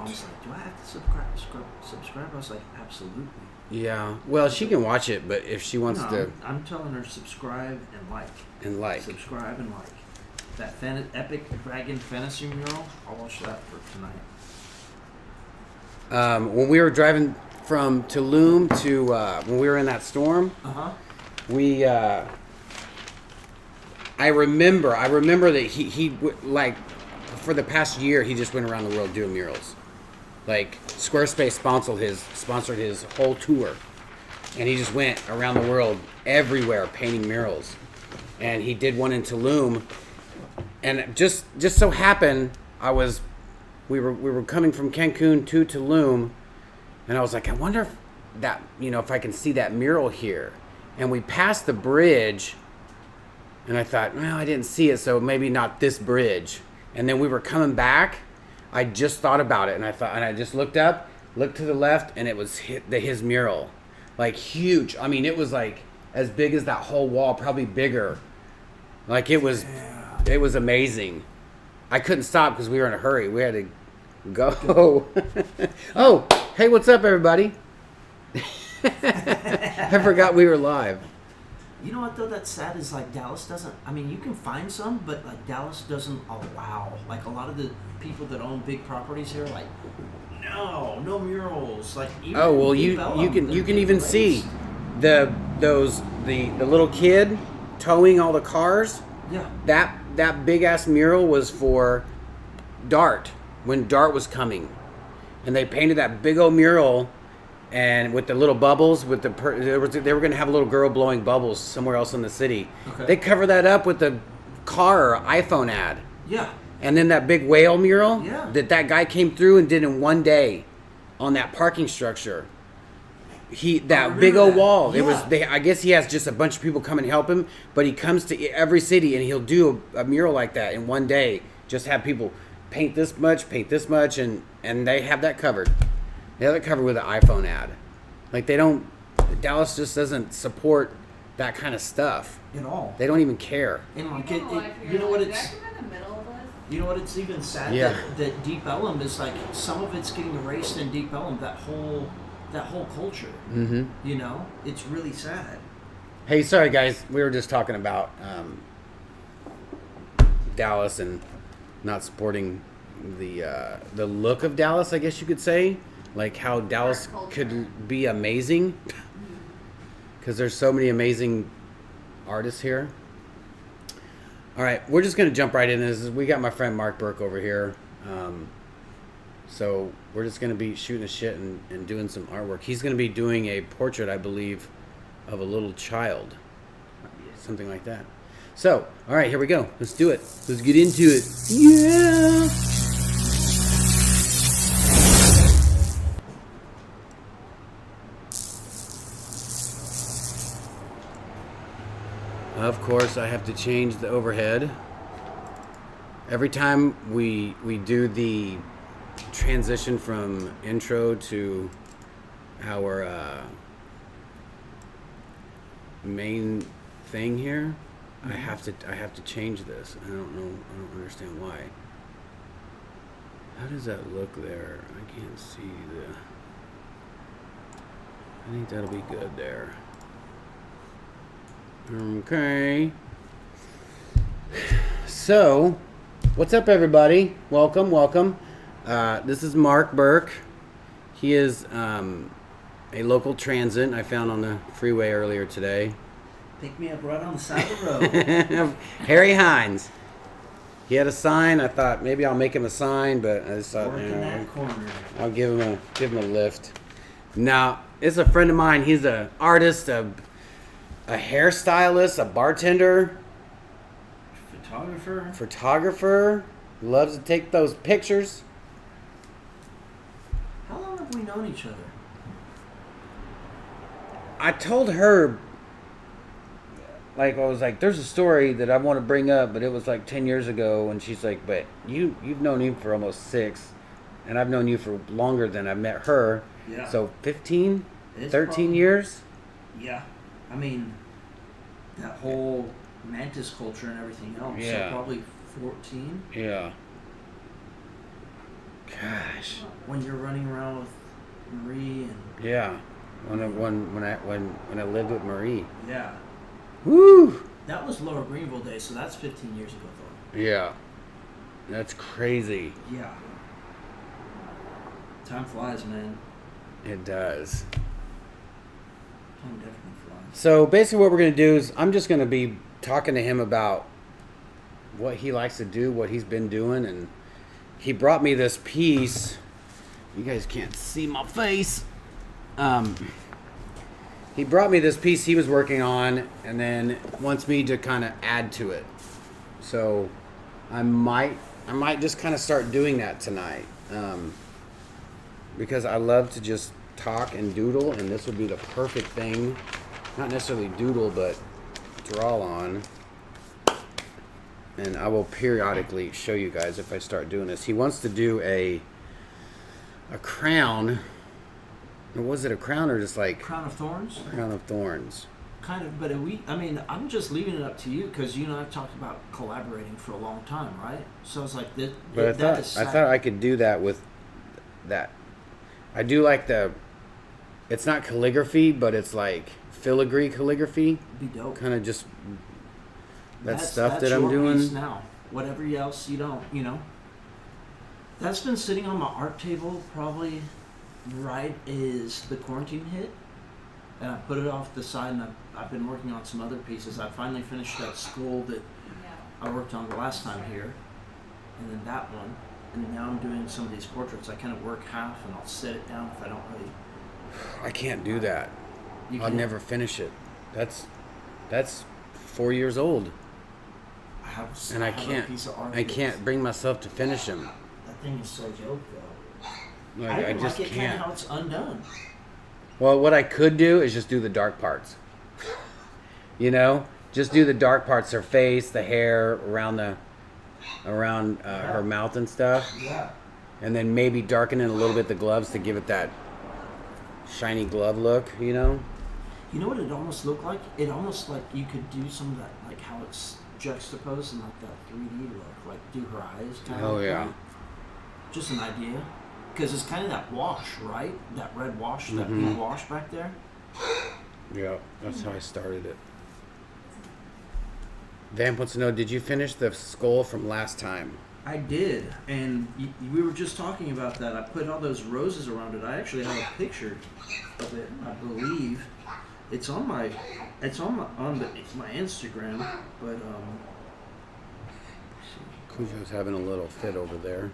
mom's like, do I have to subscribe? I was like, absolutely. Yeah. Well, she can watch it, but if she wants to... I'm telling her subscribe and like. And like. Subscribe and like. That Epic Dragon Fantasy mural, I'll watch that for tonight. When we were driving from Tulum to... when we were in that storm, we... I remember that he like, for the past year, he just went around the world doing murals. Like, Squarespace sponsored his whole tour. And he just went around the world everywhere painting murals. And he did one in Tulum. And just so happened, we were coming from Cancun to Tulum. And I was like, I wonder if that, if I can see that mural here. And we passed the bridge. And I thought, well, I didn't see it, so maybe not this bridge. And then we were coming back. I just thought about it, and I just looked up, looked to the left, and it was his mural, like huge. I mean, it was like as big as that whole wall, probably bigger. Like it was amazing. I couldn't stop because we were in a hurry. We had to go. Oh, hey, what's up, everybody? I forgot we were live. You know what, though, that's sad is, like, Dallas doesn't, I mean, you can find some, but, like, Dallas doesn't allow, like, a lot of the people that own big properties here, like, no murals, like, even oh, well, you can even see the little kid towing all the cars. Yeah. That big-ass mural was for Dart, when Dart was coming. And they painted that big old mural. And with the little bubbles, they were going to have a little girl blowing bubbles somewhere else in the city. Okay. They cover that up with the car or iPhone ad. Yeah. And then that big whale mural that guy came through and did in one day on that parking structure. That big old wall. Yeah. I guess he has just a bunch of people come and help him, but he comes to every city and he'll do a mural like that in one day. Just have people paint this much, and they have that covered. They have it covered with an iPhone ad. Like, Dallas just doesn't support that kind of stuff. At all. They don't even care. And like you know what it's... You know what, it's even sad that Deep Ellum is like, some of it's getting erased in Deep Ellum, that whole culture. Mm-hmm. You know? It's really sad. Hey, sorry guys, we were just talking about Dallas and not supporting the look of Dallas, I guess you could say. Like how Dallas could be amazing, because there's so many amazing artists here. All right, we're just gonna jump right in. We got my friend Mark Birk over here, so we're just gonna be shooting the shit and doing some artwork. He's gonna be doing a portrait, I believe, of a little child, something like that. So, all right, here we go. Let's do it. Let's get into it. Yeah. Of course, I have to change the overhead. Every time we do the transition from intro to our main thing here, I have to change this. I don't understand why. How does that look there? I can't see I think that'll be good there. Okay. So, what's up, everybody? Welcome. This is Mark Birk. He is a local transit I found on the freeway earlier today. Pick me up right on the side of the road. Harry Hines. He had a sign. I thought maybe I'll make him a sign, but I just thought, that corner. I'll give him a lift. Now, it's a friend of mine. He's an artist, a hairstylist, a bartender, photographer, loves to take those pictures. How long have we known each other? I told her, I was like, there's a story that I want to bring up, but it was like 10 years ago, and she's like, but you've known him for almost 6, and I've known you for longer than I met her. Yeah. So 13 years? Yeah. I mean, that whole Mantis culture and everything else. Yeah. So probably 14. Yeah. Gosh. When you're running around with Marie and Yeah. When I lived with Marie. yeah. Woo! That was Lower Greenville days, so that's 15 years ago, though. Yeah. That's crazy. Yeah. Time flies, man. It does. Time definitely flies. So basically what we're going to do is I'm just going to be talking to him about what he likes to do, what he's been doing, and he brought me this piece. You guys can't see my face. He brought me this piece he was working on and then wants me to kind of add to it. So I might just kind of start doing that tonight. Because I love to just talk and doodle, and this would be the perfect thing. Not necessarily doodle, but draw on. And I will periodically show you guys if I start doing this. He wants to do a crown. Was it a crown or just like... Crown of Thorns? Crown of Thorns. Kind of, but I'm just leaving it up to you because you and I have talked about collaborating for a long time, right? So it's like that. But I thought I could do that with that. I do like it's not calligraphy, but it's like filigree calligraphy. Be dope. Kind of just that's stuff that I'm your doing. piece now. Whatever else you don't, That's been sitting on my art table probably right as the quarantine hit. And I put it off the side, and I've been working on some other pieces. I finally finished that skull that I worked on the last time here, and then that one. And now I'm doing some of these portraits. I kind of work half, and I'll set it down if I don't really... I can't do that. I'll never finish it. That's 4 years old. I can't bring myself to finish him. That thing is so dope, though. I just like it can't. How it's undone. Well, what I could do is just do the dark parts. Just do the dark parts, her face, the hair, around her mouth and stuff. Yeah. And then maybe darken in a little bit the gloves to give it that shiny glove look, You know what it almost looked like? It almost like you could do some of that, like how it's juxtaposed in like that 3D look, like do her eyes kind of. Oh, yeah. Like. Just an idea. Because it's kind of that wash, right? That red wash, that pink wash back there. Yeah, that's how I started it. Vamp wants to know, did you finish the skull from last time? I did, and we were just talking about that. I put all those roses around it. I actually have a picture of it, I believe. It's on my Instagram, but Cujo's having a little fit over there.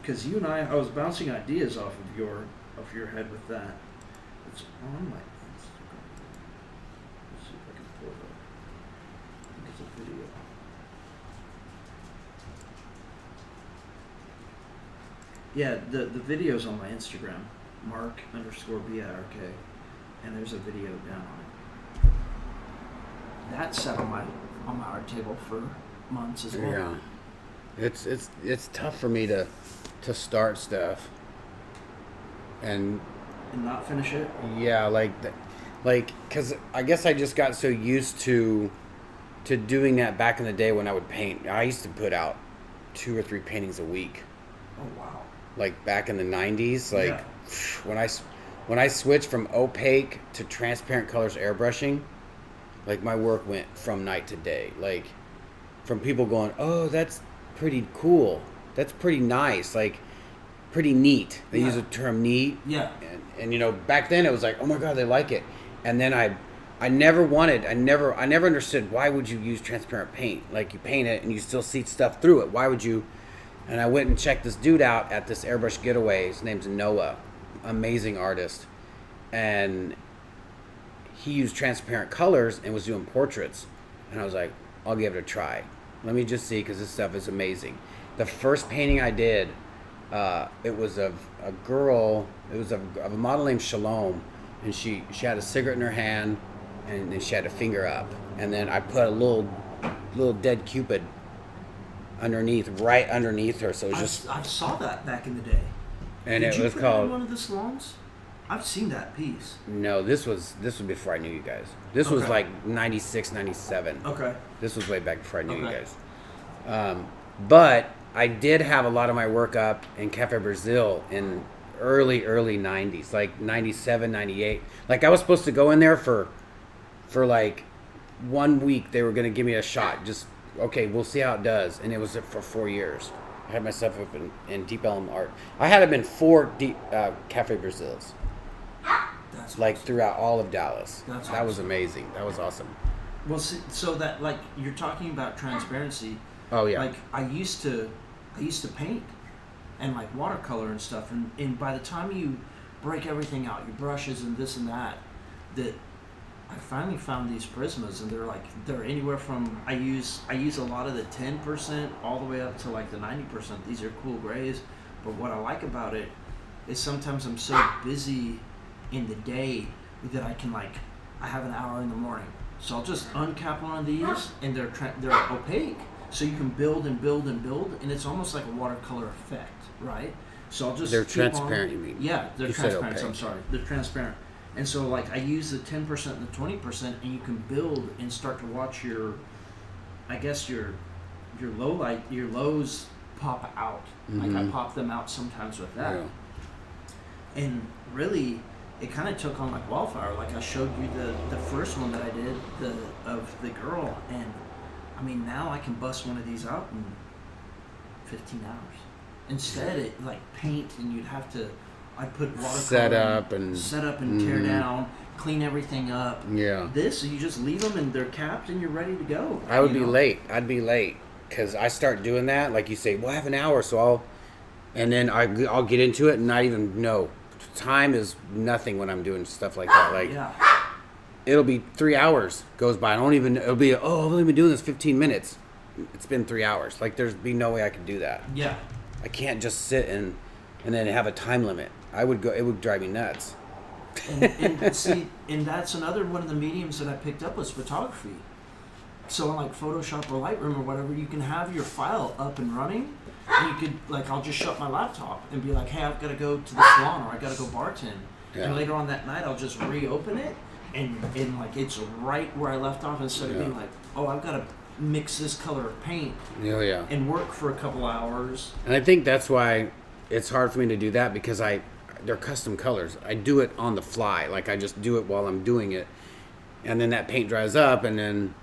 because you and I was bouncing ideas off of your head with that. It's on my Instagram. Let's see if I can pull it up. I think it's a video. Yeah, the video's on my Instagram, Mark_BIRK, and there's a video down on it. That sat on my art table for months as well. Yeah, it's tough for me to start stuff and not finish it. Yeah, because I guess I just got so used to doing that back in the day when I would paint. I used to put out 2 or 3 paintings a week. Oh wow! Like back in the 90s, like yeah. when I switched from opaque to transparent colors airbrushing, like my work went from night to day. Like from people going, "Oh, that's pretty cool. That's pretty nice. Like pretty neat." They use the term neat. Yeah. And back then it was like, "Oh my god, they like it." And then I never understood why would you use transparent paint? Like you paint it and you still see stuff through it. Why would you? And I went and checked this dude out at this airbrush getaway. His name's Noah, amazing artist, and he used transparent colors and was doing portraits. And I was like, I'll give it a try. Let me just see, because this stuff is amazing. The first painting I did, it was of a girl. It was of a model named Shalom, and she had a cigarette in her hand, and then she had a finger up. And then I put a little dead Cupid right underneath her. So it was I saw that back in the day. And Did it you was put called in one of the salons? I've seen that piece. No, this was before I knew you guys. This was like 96, 97. Okay. This was way back before I knew you guys. But I did have a lot of my work up in Cafe Brazil in early 90s, like 97, 98. Like I was supposed to go in there for like 1 week. They were going to give me a shot. Just, okay, we'll see how it does. And it was for 4 years. I had myself up in Deep Elm Art. I had been 4 Cafe Brazils. That's like awesome. Throughout all of Dallas. That's that was awesome. amazing. That was awesome. Well, see, so that like you're talking about transparency. Oh yeah. Like I used to paint and like watercolor and stuff, and by the time you break everything out, your brushes and this and that I finally found these Prismas, and they're anywhere from I use a lot of the 10% all the way up to like the 90%. These are cool grays, but what I like about it is sometimes I'm so busy in the day that I have an hour in the morning, so I'll just uncap one of these, and they're opaque, so you can build and build and build, and it's almost like a watercolor effect, right? So I'll just they're transparent. You mean? Yeah, they're transparent. I'm opaque. sorry, they're transparent. And so like I use the 10% and the 20%, and you can build and start to watch your low light, your lows pop out. Like I pop them out sometimes with that. Yeah. And really, it kind of took on like wildfire. Like I showed you the first one that I did, of the girl, and I mean now I can bust one of these out in 15 hours. Instead, it like paint, and you'd have to. I'd put watercolor set up and tear down, clean everything up. Yeah. This, you just leave them and they're capped and you're ready to go. I would be late. I'd be late because I start doing that. Like you say, well, I have an hour, so I'll get into it and not even know. Time is nothing when I'm doing stuff like that. Like it'll be 3 hours goes by. I don't even. It'll be I've only been doing this 15 minutes. It's been 3 hours. Like there's be no way I could do that. Yeah. I can't just sit and then have a time limit. I would go. It would drive me nuts. And see, and that's another one of the mediums that I picked up was photography. So on like Photoshop or Lightroom or whatever, you can have your file up and running, and you could like I'll just shut my laptop and be like, hey, I've got to go to the salon or I got to go bartend, and later on that night I'll just reopen it and like it's right where I left off, instead of being like, oh, I've got to mix this color of paint and work for a couple hours. And I think that's why it's hard for me to do that, because they're custom colors. I do it on the fly. Like I just do it while I'm doing it, and then that paint dries up, and then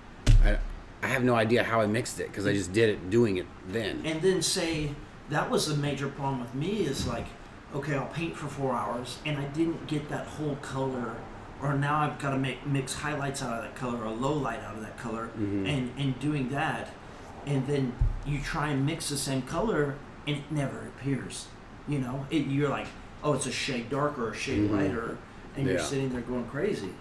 I have no idea how I mixed it because I just did it doing it then. And then say that was the major problem with me is like, okay, I'll paint for 4 hours and I didn't get that whole color, or now I've got to mix highlights out of that color or low light out of that color, and doing that, and then you try and mix the same color and it never appears. You know, you're like, oh, it's a shade darker or a shade lighter, and you're sitting there going crazy.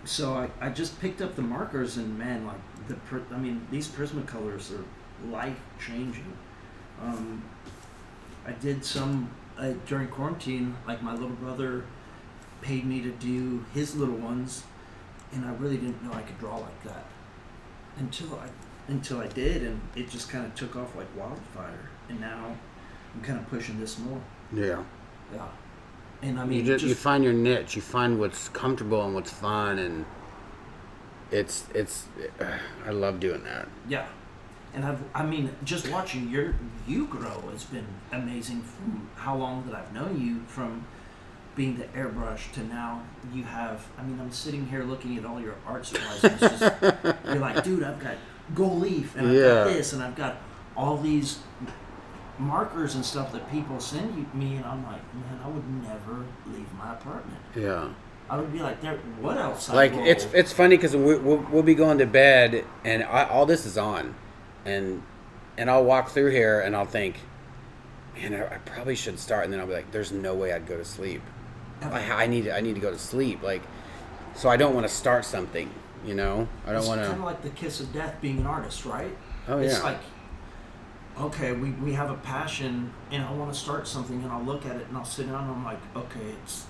So I just picked up the markers, and man, like these Prismacolors are life changing. I did some during quarantine. Like my little brother paid me to do his little ones, and I really didn't know I could draw like that until I did, and it just kind of took off like wildfire. And now I'm kind of pushing this more. Yeah. Yeah. And I mean, you find your niche. You find what's comfortable and what's fun, and it's. I love doing that. Yeah, and just watching you grow has been amazing. From how long that I've known you, from being the airbrush to now you have. I mean, I'm sitting here looking at all your art supplies. And it's just, you're like, dude, I've got gold leaf, and I've got this, and I've got all these markers and stuff that people send me, and I'm like, man, I would never leave my apartment. Yeah. I would be like, there. What else? Like it's funny because we'll be going to bed, and all this is on, and I'll walk through here and I'll think, man, I probably should start, and then I'll be like, there's no way I'd go to sleep. I need to go to sleep, like, so I don't want to start something, you know. I don't want to. It's kind of like the kiss of death being an artist, right? Oh yeah. It's like, okay, we have a passion, and I want to start something, and I'll look at it, and I'll sit down, and I'm like, okay, it's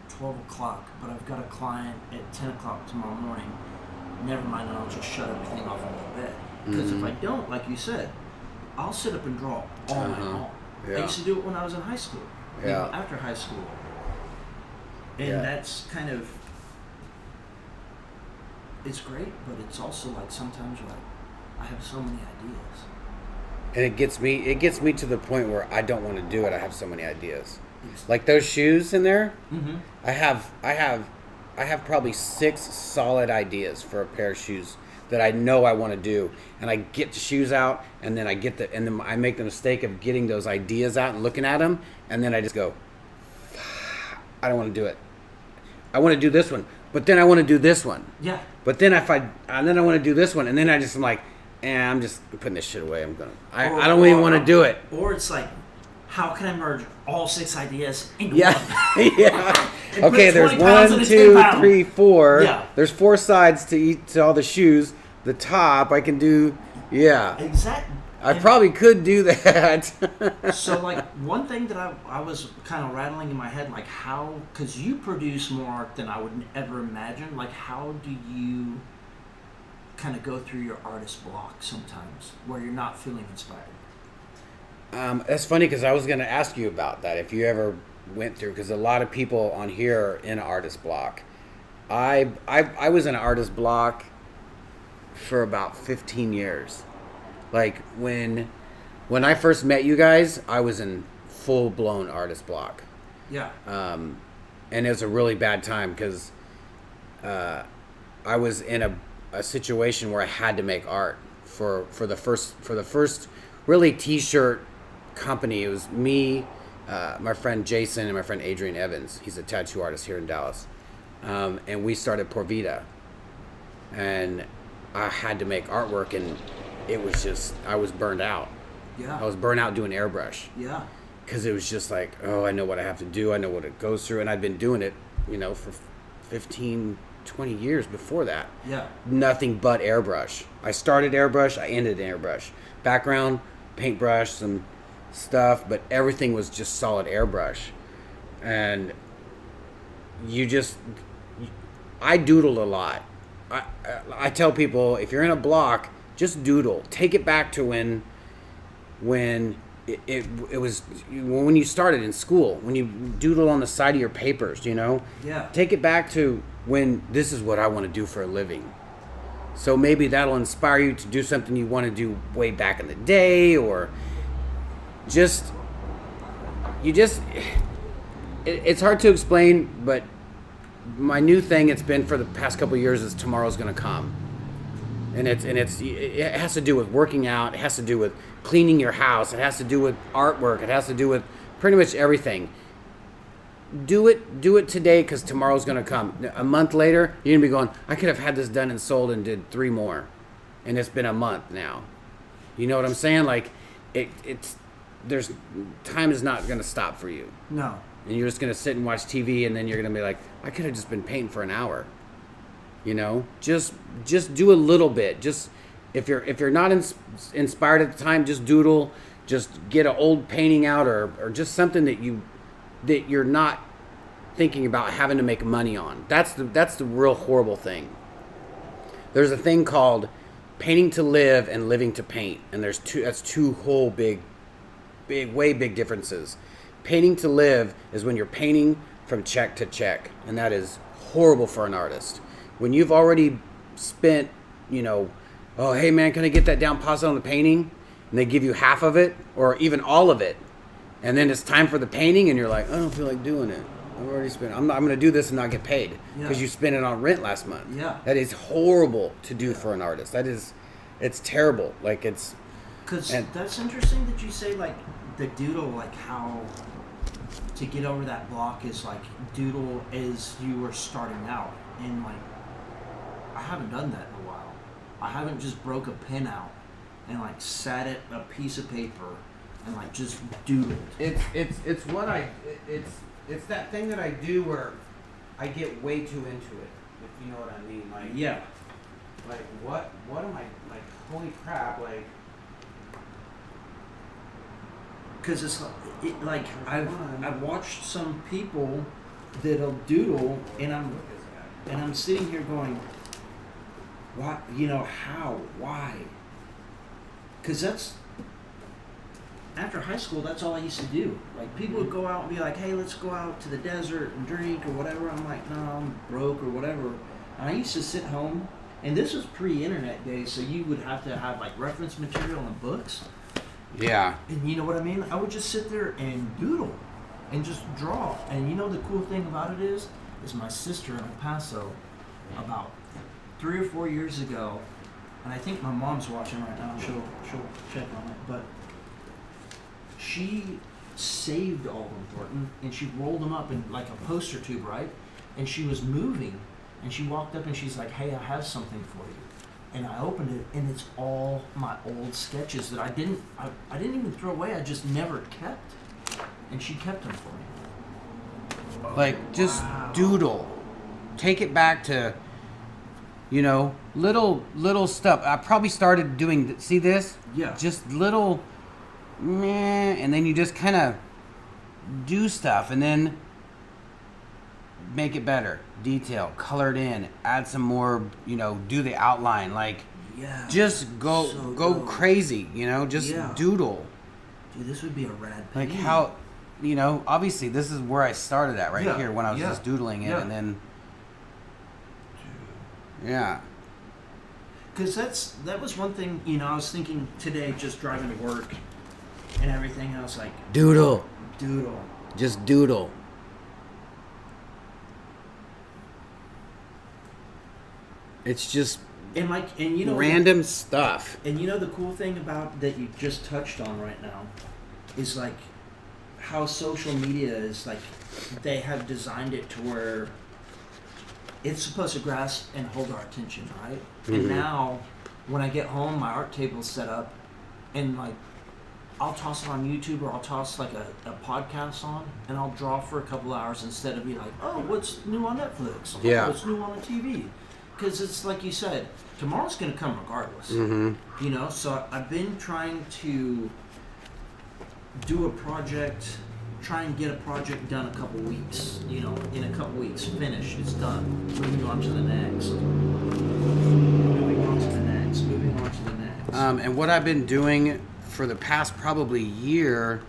12 o'clock, but I've got a client at 10 o'clock tomorrow morning. Never mind, and I'll just shut everything off and go to bed. Because if I don't, like you said, I'll sit up and draw all night long. Yeah. I used to do it when I was in high school. you know, after high school. And that's kind of, it's great, but it's also like sometimes you're like, I have so many ideas. And it gets me to the point where I don't want to do it. I have so many ideas. Like those shoes in there, I have probably 6 solid ideas for a pair of shoes that I know I want to do, and I get the shoes out, and then I make the mistake of getting those ideas out and looking at them, and then I just go, I don't want to do it. I want to do this one, but then I want to do this one. Yeah. But then and then I want to do this one, and then I'm like, I'm just putting this shit away. I don't even want to do it. Or it's like, how can I merge all 6 ideas into one? Yeah. Okay, there's 1, 2, 3, 4. Yeah. There's 4 sides to all the shoes. The top I can do. Yeah. Exactly. I probably could do that. So, like, one thing that I was kind of rattling in my head, like, how, because you produce more art than I would ever imagine, like, how do you kind of go through your artist block sometimes where you're not feeling inspired? That's funny because I was going to ask you about that, if you ever went through, because a lot of people on here are in an artist block. I was in an artist block for about 15 years. Like when I first met you guys, I was in full-blown artist block. Yeah. And it was a really bad time because I was in a situation where I had to make art for the first really t-shirt company. It was me, my friend Jason, and my friend Adrian Evans. He's a tattoo artist here in Dallas. And we started Por Vida. And I had to make artwork, and it was just, I was burned out. Yeah. I was burned out doing airbrush. Yeah. Because it was just like, I know what I have to do. I know what it goes through. And I'd been doing it, for 15, 20 years before that. Yeah. Nothing but airbrush. I started airbrush. I ended airbrush. Background, paintbrush, some stuff. But everything was just solid airbrush. And I doodled a lot. I tell people, if you're in a block, just doodle. Take it back to when it was when you started in school, when you doodle on the side of your papers, Yeah. Take it back to when this is what I want to do for a living. So maybe that'll inspire you to do something you want to do way back in the day, or it's hard to explain, but my new thing, it's been for the past couple of years, is tomorrow's gonna come. And it has to do with working out. It has to do with cleaning your house. It has to do with artwork. It has to do with pretty much everything. Do it today, because tomorrow's gonna come. A month later, you're gonna be going, I could have had this done and sold and did 3 more, and it's been a month now. You know what I'm saying? Like, there's time is not gonna stop for you. No. And you're just gonna sit and watch TV, and then you're gonna be like, I could have just been painting for an hour. Just do a little bit. Just if you're not inspired at the time, just doodle. Just get an old painting out, or just something that you're not thinking about having to make money on. That's the real horrible thing. There's a thing called painting to live and living to paint, and that's two whole big differences. Painting to live is when you're painting from check to check, and that is horrible for an artist. When you've already spent, oh, hey man, can I get that down, pause it on the painting? And they give you half of it, or even all of it. And then it's time for the painting, and you're like, I don't feel like doing it. I've already spent. I'm going to do this and not get paid because you spent it on rent last month. Yeah. That is horrible to do for an artist. It's terrible. Like, it's. Because that's interesting that you say, like, the doodle, like how to get over that block is like doodle as you were starting out. And like, I haven't done that in a while. I haven't just broke a pen out and like sat at a piece of paper and like just doodled. It's that thing that I do where I get way too into it, if you know what I mean. Like, yeah. Like, what am I, like, holy crap, like. Because it's like I've watched some people that'll doodle, and I'm sitting here going, what, how, why? Because after high school, that's all I used to do. Like, people would go out and be like, hey, let's go out to the desert and drink or whatever. I'm like, no, I'm broke or whatever. And I used to sit home, and this was pre-internet days, so you would have to have, like, reference material and books. Yeah. And you know what I mean? I would just sit there and doodle and just draw. And you know the cool thing about it is my sister in El Paso, about 3 or 4 years ago, and I think my mom's watching right now, she'll check on it, but she saved all of them, Thornton, and she rolled them up in like a poster tube, right? And she was moving, and she walked up and she's like, hey, I have something for you. And I opened it, and it's all my old sketches that I didn't even throw away, I just never kept. And she kept them for me. Like, just doodle. Take it back to, you know, little stuff. I probably started doing, see this? Yeah. Just little, meh, and then you just kind of do stuff, and then make it better. Detail, color it in, add some more, you know, do the outline. Like, yeah, just go dope. Crazy, you know, just doodle. Dude, this would be a rad Like painting. how, you know, obviously this is where I started at right here when I was just doodling it, and then, Because that was one thing, you know, I was thinking today just driving to work and everything, I was like, doodle. Just doodle. It's just and you know random stuff. And you know the cool thing about that you just touched on right now is like how social media is like they have designed it to where it's supposed to grasp and hold our attention, right? Mm-hmm. And now when I get home, my art table's set up, and like I'll toss it on YouTube or I'll toss like a podcast on, and I'll draw for a couple hours instead of being like, oh, what's new on Netflix? Yeah. What's new on the TV? Because it's like you said, tomorrow's going to come regardless. Mm-hmm. You know, so I've been trying to do a project, try and get a project done a couple weeks. You know, in a couple weeks, finish, it's done. Moving on to the next. Moving on to the next. Moving on to the next. And what I've been doing for the past probably year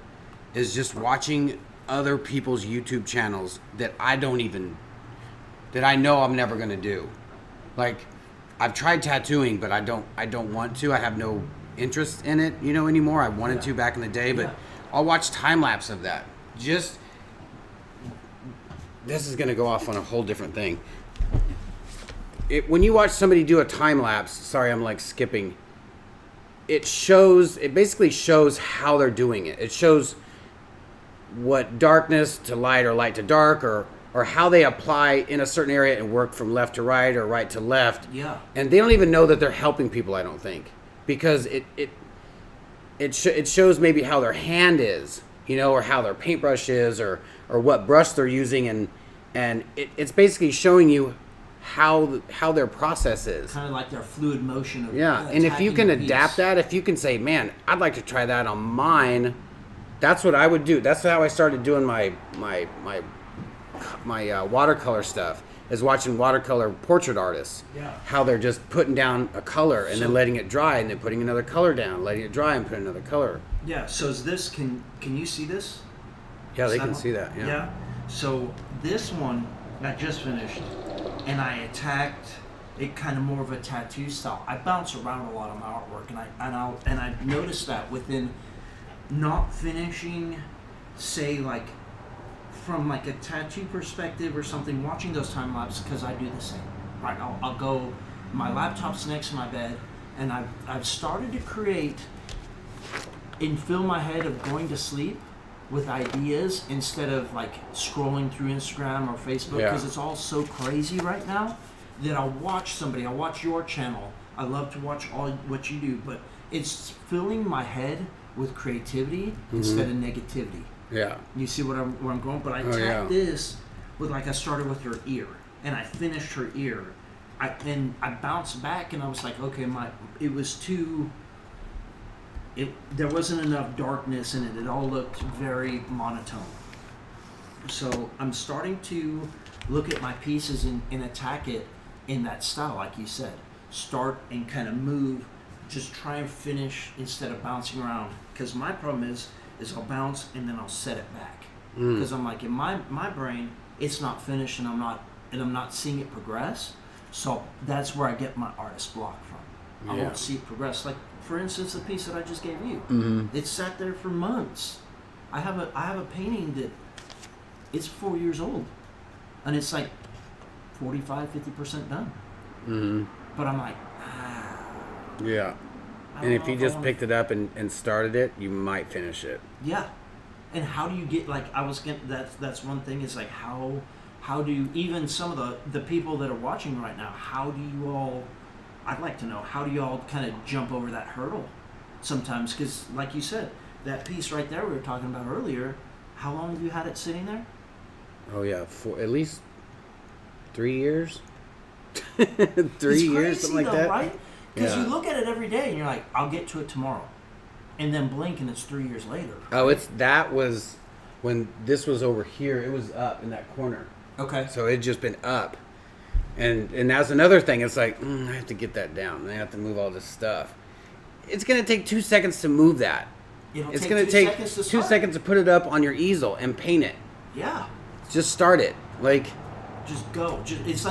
is just watching other people's YouTube channels that I know I'm never going to do. Like, I've tried tattooing, but I don't want to. I have no interest in it, you know, anymore. I wanted to back in the day, but I'll watch time lapse of that. Just, this is going to go off on a whole different thing. When you watch somebody do a time lapse, sorry, I'm like skipping. It basically shows how they're doing it. It shows what darkness to light or light to dark, or how they apply in a certain area and work from left to right or right to left. Yeah. And they don't even know that they're helping people, I don't think. Because it shows maybe how their hand is, you know, or how their paintbrush is, or what brush they're using, and it's basically showing you how their process is. Kind of like their fluid motion of and if you can adapt that, if you can say, man, I'd like to try that on mine, that's what I would do. That's how I started doing my watercolor stuff, is watching watercolor portrait artists. Yeah. How they're just putting down a color and then letting it dry, and then putting another color down, letting it dry and putting another color. Yeah, so is this, can you see this? Yeah, they can see that. Yeah. So this one I just finished, and I attacked it kind of more of a tattoo style. I bounce around a lot of my artwork, and I noticed that within not finishing, say like from like a tattoo perspective or something, watching those time lapses, because I do the same. Right, I'll go. My laptop's next to my bed, and I've started to create and fill my head of going to sleep with ideas instead of like scrolling through Instagram or Facebook, because it's all so crazy right now that I'll watch your channel. I love to watch all what you do, but it's filling my head with creativity instead of negativity. Yeah. You see where I'm going? But I tapped this with, like, I started with her ear, and I finished her ear. I bounced back, and I was like, okay, there wasn't enough darkness in it. It all looked very monotone. So I'm starting to look at my pieces and attack it in that style, like you said. Start and kind of move just try and finish instead of bouncing around. Because my problem is I'll bounce and then I'll set it back. Because I'm like, in my brain, it's not finished and I'm not seeing it progress. So that's where I get my artist block from. I won't see it progress. Like, for instance, the piece that I just gave you. It sat there for months. I have a painting that it's 4 years old, and it's like 45-50% done. But I'm like, yeah. And if you just picked it up and started it, you might finish it. Yeah. And how do you get, like, that's one thing, is like, how do you, even some of the people that are watching right now, how do you all, I'd like to know, how do you all kind of jump over that hurdle sometimes? Because like you said, that piece right there we were talking about earlier, how long have you had it sitting there? Oh yeah, for at least 3 years. 3 it's years, crazy, something like though, that. Right? Because you look at it every day and you're like, I'll get to it tomorrow. And then blink and it's 3 years later. Oh, that was when this was over here. It was up in that corner. Okay. So it just been up. And that's another thing. It's like, I have to get that down. And I have to move all this stuff. It's going to take 2 seconds to move that. It's going to take 2 seconds to put it up on your easel and paint it. Yeah. Just start it. Like, just go. It's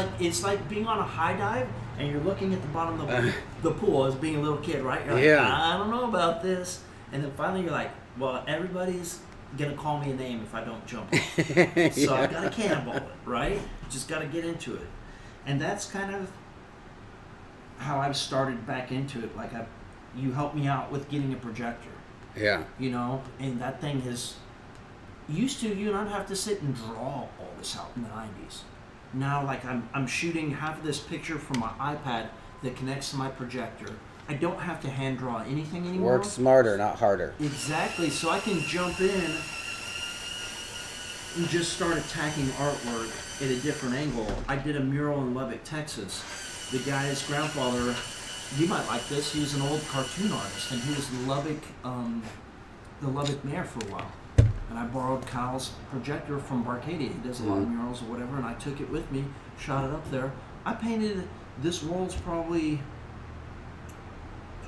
like being on a high dive and you're looking at the bottom of the pool as being a little kid, right? You're like, I don't know about this. And then finally you're like, well, everybody's going to call me a name if I don't jump. So I've got to cannonball it, right? Just got to get into it. And that's kind of how I've started back into it. Like, you helped me out with getting a projector. Yeah. You know, and that thing is, used to, you don't have to sit and draw all this out in the 90s. Now, like, I'm shooting half of this picture from my iPad that connects to my projector. I don't have to hand draw anything anymore. Work smarter, not harder. Exactly. So I can jump in and just start attacking artwork at a different angle. I did a mural in Lubbock, Texas. The guy's grandfather, you might like this, he was an old cartoon artist, and he was the Lubbock mayor for a while. And I borrowed Kyle's projector from Barcadia. He does a lot of murals or whatever, and I took it with me, shot it up there. I painted, this wall's probably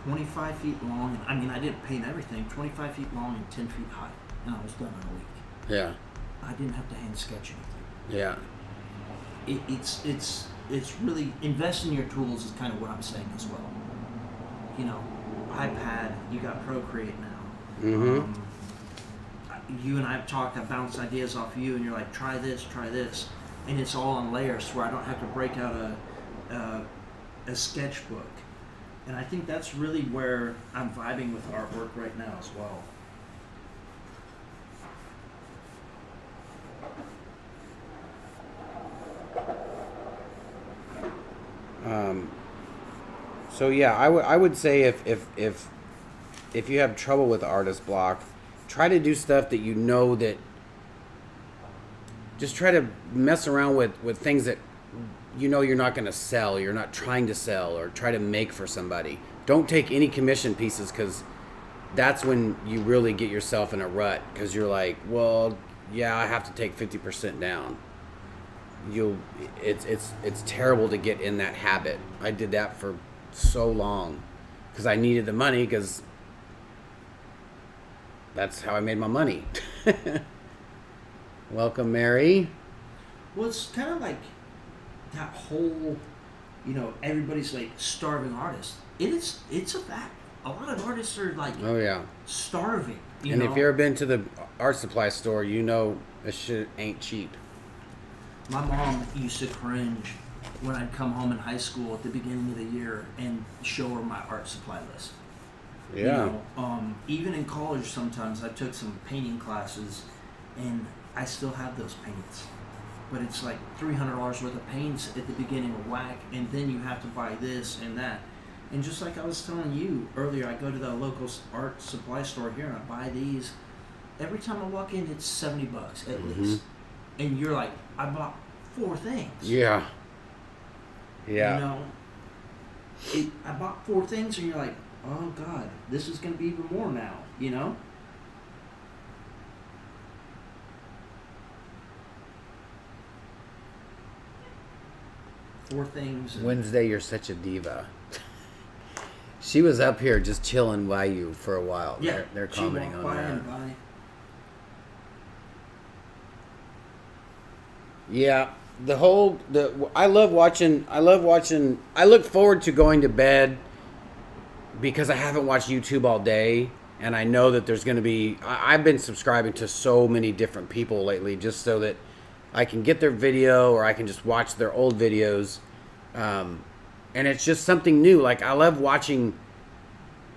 25 feet long. I mean, I didn't paint everything, 25 feet long and 10 feet high. And I was done in a week. Yeah. I didn't have to hand sketch anything. Yeah. It's really, invest in your tools is kind of what I'm saying as well. You know, iPad, you got Procreate now. You and I have talked, I bounce ideas off of you, and you're like, try this, and it's all on layers where I don't have to break out a sketchbook. And I think that's really where I'm vibing with artwork right now as well. So yeah, I would say if you have trouble with artist block, try to do stuff that you know that. Just try to mess around with things that you know you're not going to sell, you're not trying to sell, or try to make for somebody. Don't take any commission pieces, because that's when you really get yourself in a rut, because you're like, well, yeah, I have to take 50% down. It's terrible to get in that habit. I did that for so long because I needed the money, because that's how I made my money. Welcome, Mary. Well, it's kind of like that whole, you know, everybody's like starving artists. It's a fact. A lot of artists are like, oh yeah, starving. If you've ever been to the art supply store, you know this shit ain't cheap. My mom used to cringe when I'd come home in high school at the beginning of the year and show her my art supply list. Yeah. You know, even in college, sometimes I took some painting classes, and I still have those paints. But it's like $300 worth of paints at the beginning of whack, and then you have to buy this and that. And just like I was telling you earlier, I go to the local art supply store here and I buy these. Every time I walk in, it's $70 at least. And you're like, I bought 4 things. Yeah. Yeah. You know, I bought 4 things, and you're like, oh God, this is going to be even more now, you know? Four things. Wednesday, you're such a diva. She was up here just chilling by you for a while. Yeah, they're commenting on that. Yeah, I love watching. I look forward to going to bed because I haven't watched YouTube all day, and I know that there's going to be. I've been subscribing to so many different people lately, just so that I can get their video or I can just watch their old videos, and it's just something new. Like I love watching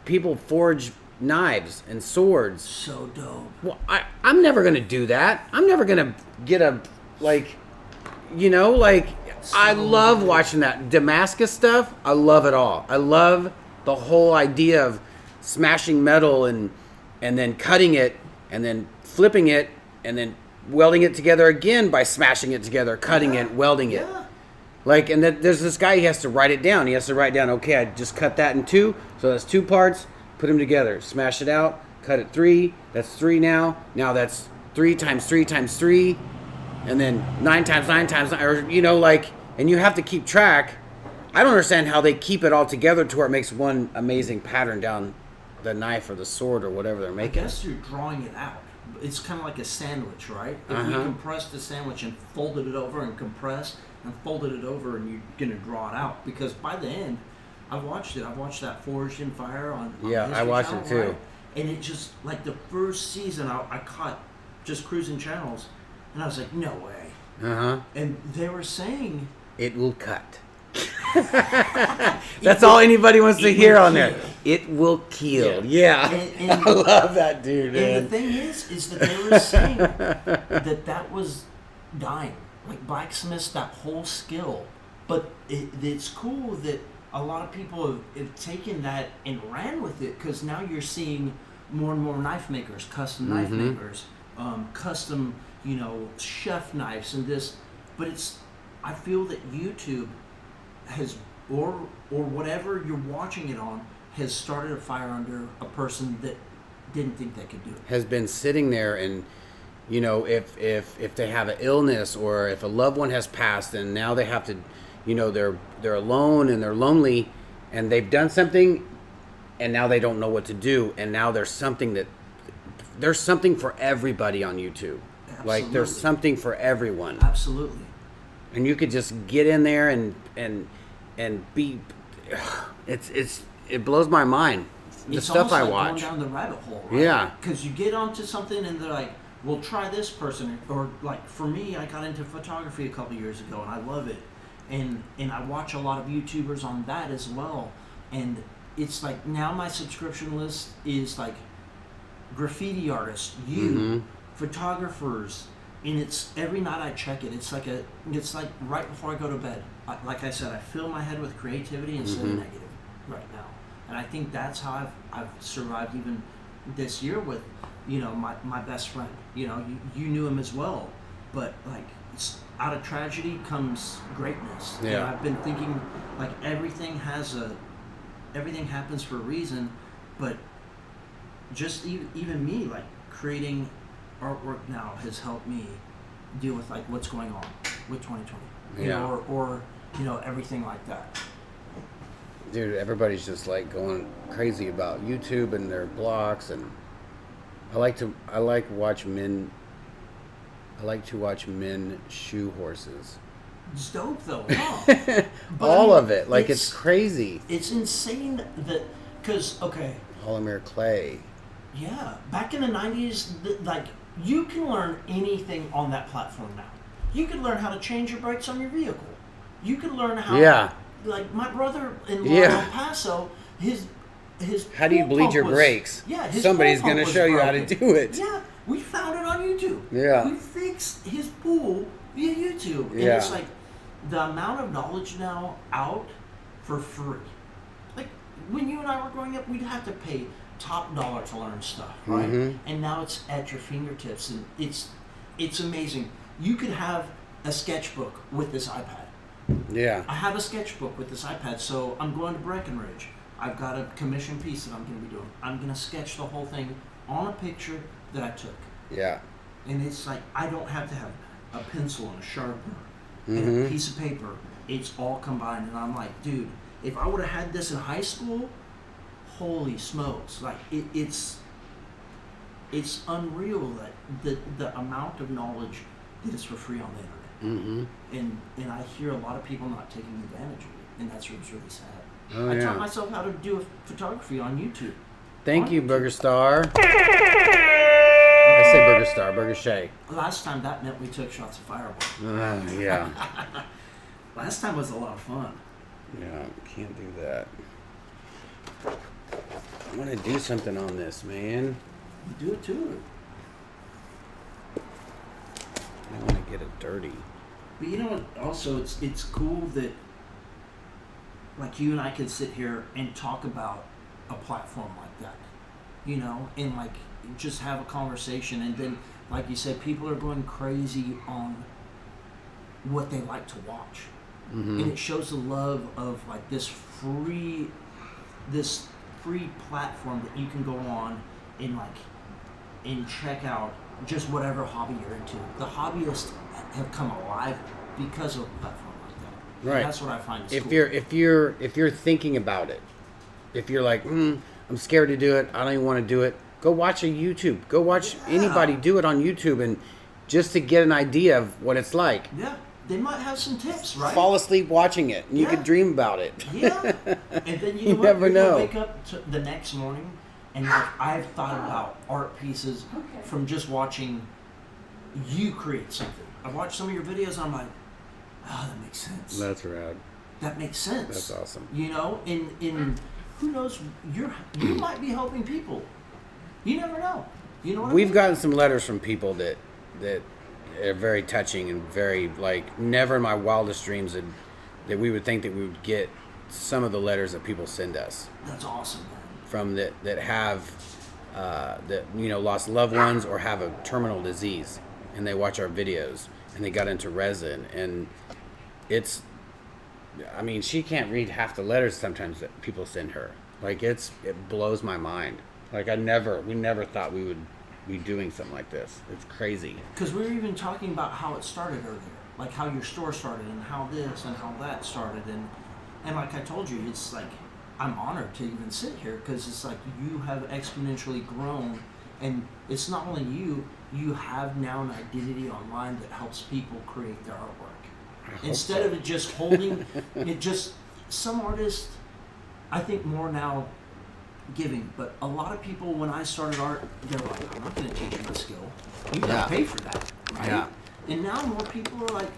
people forge knives and swords. So dope. Well, I'm never going to do that. I'm never going to get a I love watching that Damascus stuff. I love it all. I love the whole idea of smashing metal and then cutting it and then flipping it and then welding it together again by smashing it together, cutting it, welding it. Like, and then there's this guy, he has to write it down. He has to write down, okay, I just cut that in 2, so that's 2 parts, put them together, smash it out, cut it 3, that's 3 now. Now that's 3 times 3 times 3. And then 9 times 9 times 9, or, and you have to keep track. I don't understand how they keep it all together to where it makes one amazing pattern down the knife or the sword or whatever they're making. I guess you're drawing it out. It's kind of like a sandwich, right? If we compressed the sandwich and folded it over and compressed and folded it over, and you're going to draw it out. Because by the end, I've watched it. I've watched that Forged in Fire on yeah, I watched it too. Right? And it just, like the first season, I caught just cruising channels. And I was like, no way. And they were saying... It will cut. That's all anybody wants to hear on there. It will kill. Yeah. And I love that dude, man. And the thing is that they were saying that was dying. Like blacksmiths, that whole skill. But it's cool that a lot of people have taken that and ran with it, because now you're seeing more and more knife makers, custom knife makers, custom... chef knives and this, but I feel that YouTube has, or whatever you're watching it on, has started a fire under a person that didn't think they could do it. Has been sitting there, and if they have an illness or if a loved one has passed and now they have to, they're alone and they're lonely and they've done something and now they don't know what to do, and now there's something for everybody on YouTube. Absolutely. Like there's something for everyone. Absolutely. And you could just get in there and be. It blows my mind. The stuff I watch. It's going down the rabbit hole. Right? Yeah. Because you get onto something and they're like, "Well, try this person." Or like for me, I got into photography a couple years ago and I love it, and I watch a lot of YouTubers on that as well. And it's like now my subscription list is like graffiti artists, photographers, and it's every night I check it. It's like right before I go to bed. Like I said, I fill my head with creativity instead of negative right now, and I think that's how I've survived even this year with my best friend. You knew him as well, but like out of tragedy comes greatness. Yeah. And I've been thinking like everything happens for a reason, but just even me like creating artwork now has helped me deal with like what's going on with 2020, or everything like that. Dude, everybody's just like going crazy about YouTube and their blocks, and I like to watch men shoe horses. It's dope though, huh? All of it, like it's crazy. It's insane that because Polymer clay. Yeah, back in the 90s, like you can learn anything on that platform now. You can learn how to change your brakes on your vehicle. You can learn how. Yeah. Like my brother-in-law in El Paso, his. How do you bleed your brakes? Yeah, somebody's going to show you how to do it. Yeah, we found it on YouTube. Yeah. We fixed his pool via YouTube. And it's like the amount of knowledge now out for free. Like when you and I were growing up, we'd have to pay top dollar to learn stuff, right? And now it's at your fingertips, and it's amazing. You could have a sketchbook with this iPad. Yeah. I have a sketchbook with this iPad, so I'm going to Breckenridge. I've got a commission piece that I'm going to be doing. I'm going to sketch the whole thing on a picture that I took. Yeah. And it's like I don't have to have a pencil and a sharpener and a piece of paper. It's all combined, and I'm like, dude, if I would have had this in high school, holy smokes, like it's unreal that the amount of knowledge that is for free on the internet. And I hear a lot of people not taking advantage of it, and that's what's really sad. I taught myself how to do photography on YouTube. Thank you, Burger Star. I say Burger Star, Burger Shay. Last time that meant we took shots of Fireball. Yeah. Last time was a lot of fun. Yeah, can't do that. I want to do something on this, man. Do it too. I don't want to get it dirty. But you know what? Also, it's cool that like you and I can sit here and talk about a platform like that, you know, and like just have a conversation, and then like you said, people are going crazy on what they like to watch, and it shows the love of like this free platform that you can go on and check out just whatever hobby you're into. The hobbyists have come alive because of a platform like that. Right. And that's what I find is If cool. if you're thinking about it, if you're like, I'm scared to do it, I don't even want to do it, go watch a YouTube. Go watch anybody do it on YouTube, and just to get an idea of what it's like. Yeah, they might have some tips, right? Fall asleep watching it, and you could dream about it. Yeah, and then you never know. Wake up the next morning, and you're like, I've thought about art pieces from just watching you create something. I watched some of your videos, and I'm like, oh, that makes sense. That's rad. That makes sense. That's awesome. You know, in who knows, you might be helping people. You never know. You know what We've I mean? gotten some letters from people that are very touching and very, like, never in my wildest dreams that we would think that we would get some of the letters that people send us. That's awesome, man. From that have that, you know, lost loved ones or have a terminal disease, and they watch our videos and they got into resin, and it's, I mean, she can't read half the letters sometimes that people send her. Like, it blows my mind. Like, we never thought we would be doing something like this. It's crazy. Because we were even talking about how it started earlier, like how your store started and how this and how that started, and like I told you, it's like I'm honored to even sit here because it's like you have exponentially grown, and it's not only you have now an identity online that helps people create their artwork. Instead of it just holding it, just some artists, I think more now giving, but a lot of people when I started art, they're like, I'm not going to teach you my skill. You got to pay for that, right? Yeah. And now more people are like,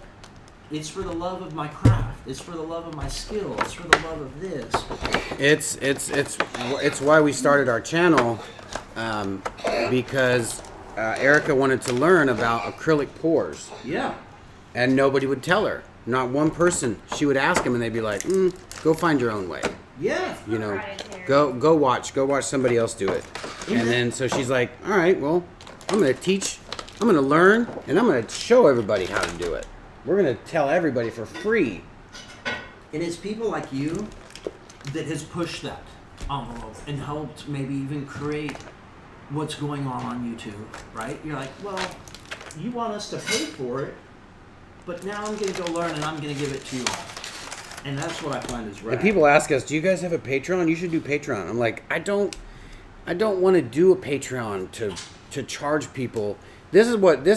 it's for the love of my craft. It's for the love of my skill. It's for the love of this. It's why we started our channel, because Erica wanted to learn about acrylic pours. Yeah. And nobody would tell her. Not one person. She would ask them, and they'd be like, go find your own way. Yeah. You know, go watch somebody else do it. And then so she's like, all right, well, I'm going to teach, I'm going to learn, and I'm going to show everybody how to do it. We're going to tell everybody for free. And it's people like you that has pushed that envelope and helped maybe even create what's going on YouTube, right? You're like, well, you want us to pay for it, but now I'm going to go learn and I'm going to give it to you all. And that's what I find is rad. And people ask us, do you guys have a Patreon? You should do Patreon. I'm like, I don't want to do a Patreon to charge people. This is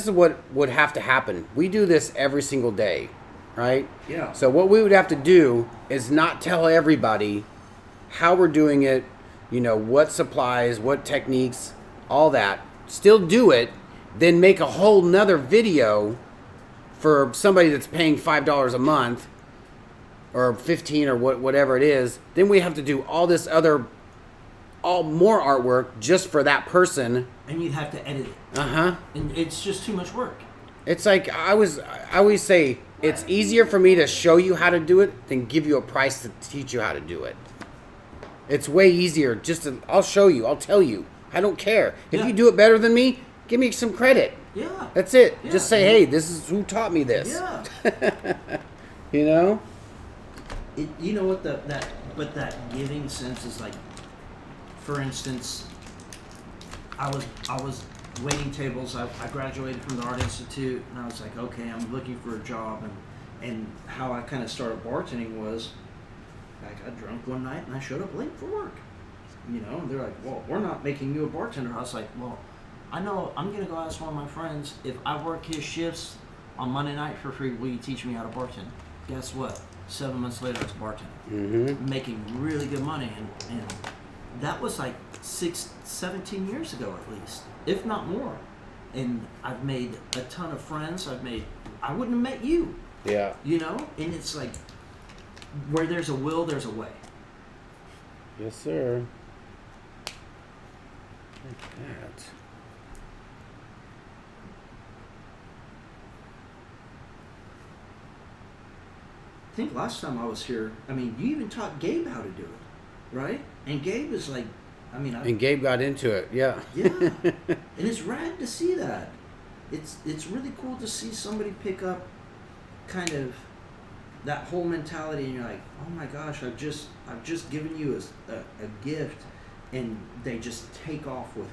what would have to happen. We do this every single day, right? Yeah. So what we would have to do is not tell everybody how we're doing it, you know, what supplies, what techniques, all that. Still do it, then make a whole nother video for somebody that's paying $5 a month or 15 or whatever it is. Then we have to do all this other, all more artwork just for that person. And you'd have to edit it. Uh-huh. And it's just too much work. It's like I always say, it's easier for me to show you how to do it than give you a price to teach you how to do it. It's way easier I'll show you, I'll tell you. I don't care. If you do it better than me, give me some credit. Yeah. That's it. Yeah. Just say, hey, this is who taught me this. Yeah. You know? You know what that giving sense is like. For instance, I was waiting tables. I graduated from the Art Institute, and I was like, okay, I'm looking for a job, and how I kind of started bartending was, like, I got drunk one night and I showed up late for work. you know, and they're like, well, we're not making you a bartender. I was like, well, I know I'm going to go ask one of my friends, if I work his shifts on Monday night for free, will you teach me how to bartend? Guess what? 7 months later, it's bartending. Making really good money. And that was like 17 years ago at least, if not more. And I've made a ton of friends. I wouldn't have met you. Yeah. You know? And it's like, where there's a will, there's a way. Yes, sir. Like that. I think last time I was here, I mean, you even taught Gabe how to do it, right? And Gabe is like, and Gabe got into it, yeah. Yeah, and it's rad to see that. It's really cool to see somebody pick up kind of that whole mentality, and you're like, oh my gosh, I've just given you a gift, and they just take off with it.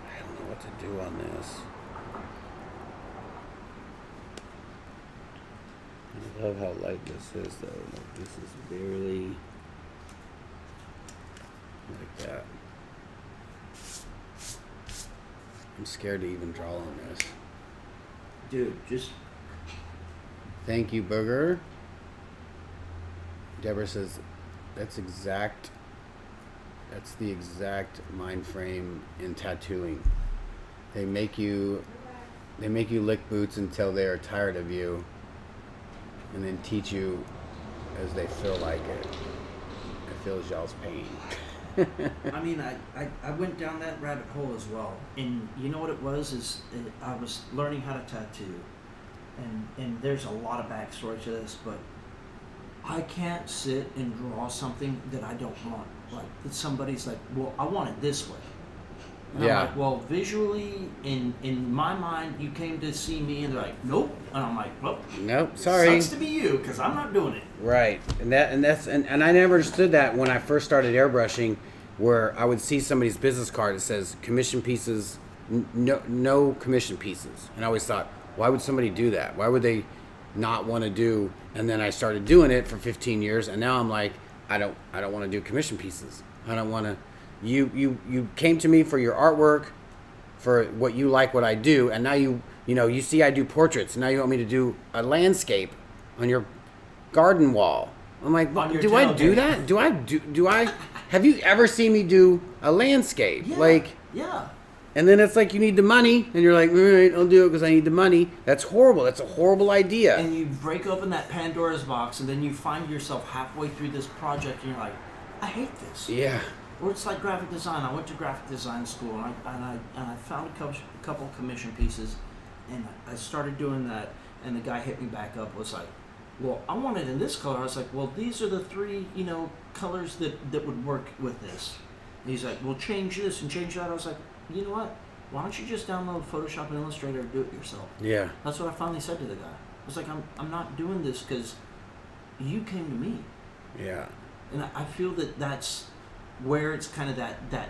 I don't know what to do on this. I love how light this is, though. Like, this is barely like that. I'm scared to even draw on this. Dude, just... Thank you, Booger. Deborah says, that's the exact mind frame in tattooing. They make you lick boots until they are tired of you, and then teach you as they feel like it. It feels y'all's pain. I mean, I went down that rabbit hole as well. And you know what it was? I was learning how to tattoo. And there's a lot of backstory to this, but I can't sit and draw something that I don't want. Like, that somebody's like, well, I want it this way. And Yeah. I'm like, well, visually, in my mind, you came to see me, and they're like, nope. And I'm like, well, nope, sorry. Sucks to be you, because I'm not doing it. Right, and I never understood that when I first started airbrushing, where I would see somebody's business card that says commission pieces, no commission pieces, and I always thought, why would somebody do that? Why would they not want to do? And then I started doing it for 15 years, and now I'm like, I don't want to do commission pieces. I don't want to. You came to me for your artwork, for what you like, what I do, and now you see I do portraits. Now you want me to do a landscape on your garden wall. I'm like, do I do that? Do I? Have you ever seen me do a landscape? Yeah, yeah. And then it's like, you need the money, and you're like, all right, I'll do it because I need the money. That's horrible. That's a horrible idea. And you break open that Pandora's box, and then you find yourself halfway through this project, and you're like, I hate this. Yeah. Or it's like graphic design. I went to graphic design school, and I found a couple commission pieces, and I started doing that. And the guy hit me back up, was like, well, I want it in this color. I was like, well, these are the three, colors that would work with this. And he's like, well, change this and change that. I was like, you know what? Why don't you just download Photoshop and Illustrator and do it yourself? Yeah. That's what I finally said to the guy. I was like, I'm not doing this because you came to me. Yeah. And I feel that that's where it's kind of that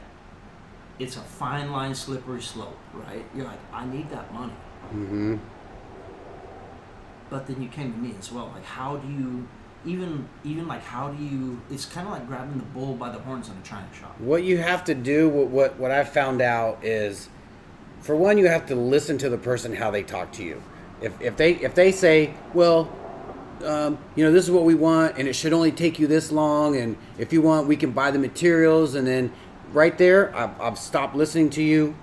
it's a fine line, slippery slope, right? You're like, I need that money. Mm-hmm. But then you came to me as well. Like, how do you, it's kind of like grabbing the bull by the horns in a china shop. What you have to do, what I found out is, for one, you have to listen to the person, how they talk to you. If they say, well, this is what we want, and it should only take you this long, and if you want, we can buy the materials, and then right there, I've stopped listening to you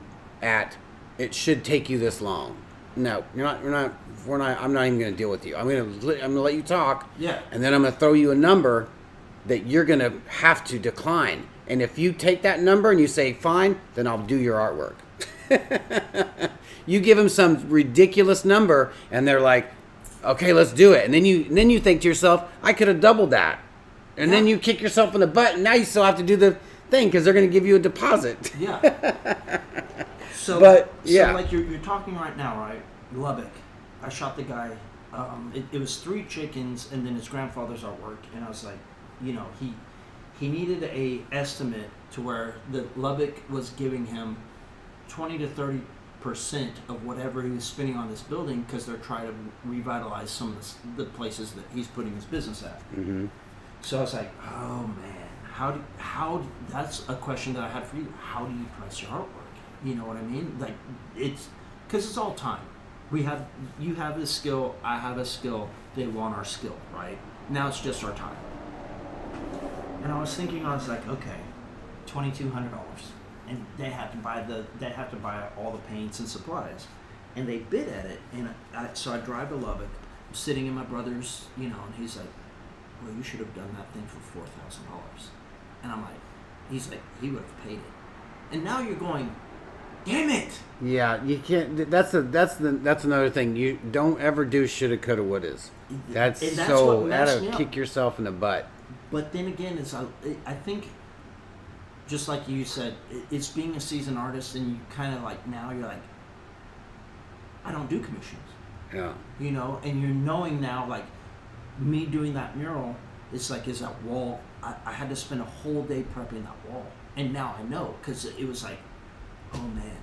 at, it should take you this long. No, I'm not even going to deal with you. I'm going to let you talk. Yeah. And then I'm going to throw you a number that you're going to have to decline. And if you take that number and you say, fine, then I'll do your artwork. You give them some ridiculous number, and they're like, okay, let's do it. And then you think to yourself, I could have doubled that. And then you kick yourself in the butt, and now you still have to do the thing because they're going to give you a deposit. Yeah. So like you're talking right now, right? Lubbock. I shot the guy. It was 3 chickens and then his grandfather's artwork, and I was like, he needed a estimate to where the Lubbock was giving him 20 to 30% of whatever he was spending on this building because they're trying to revitalize some of the places that he's putting his business at. Mm-hmm. So I was like, oh man, that's a question that I had for you. How do you price your artwork? You know what I mean? Like, it's, because it's all time. You have a skill, I have a skill, they want our skill, right? Now it's just our time. And I was thinking, I was like, okay, $2,200. And they have to buy all the paints and supplies. And they bid at it, and so I drive to Lubbock, I'm sitting in my brother's, and he's like, well, you should have done that thing for $4,000. And I'm like, he's like, he would have paid it. And now you're going, damn it. Yeah, you can't. That's another thing. You don't ever do shoulda, coulda, wouldas. That's so that'll kick yourself in the butt. But then again, I think, just like you said, it's being a seasoned artist, and you kind of like, now you're like, I don't do commissions. Yeah. And you're knowing now, like, me doing that mural, it's like, is that wall, I had to spend a whole day prepping that wall. And now I know, because it was like, oh man,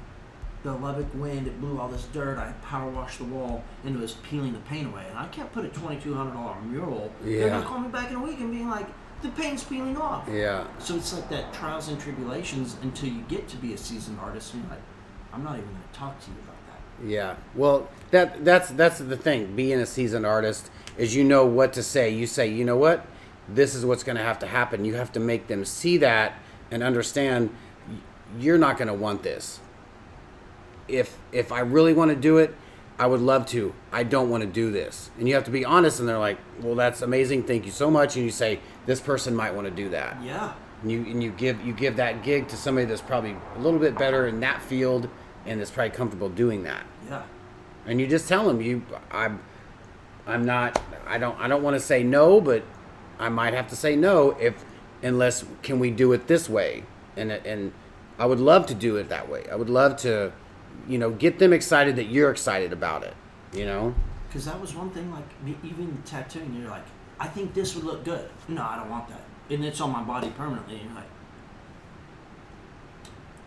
the Lubbock wind, it blew all this dirt, I power washed the wall, and it was peeling the paint away. And I can't put a $2,200 mural. Yeah. They're going to call me back in a week and being like, the paint's peeling off. Yeah. So it's like that trials and tribulations until you get to be a seasoned artist, and you're like, I'm not even going to talk to you about that. Yeah. Well, that's the thing. Being a seasoned artist is you know what to say. You say, you know what? This is what's going to happen. You have to make them see that and understand you're not going to want this. If I really want to do it, I would love to. I don't want to do this. And you have to be honest, and they're like, well, that's amazing. Thank you so much. And you say, this person might want to do that. Yeah. And you give that gig to somebody that's probably a little bit better in that field and is probably comfortable doing that. Yeah. And you just tell them I don't want to say no, but I might have to say no unless can we do it this way? And I would love to do it that way. I would love to, get them excited that you're excited about it, Because that was one thing, like, even tattooing, you're like, I think this would look good. No, I don't want that. And it's on my body permanently. And you're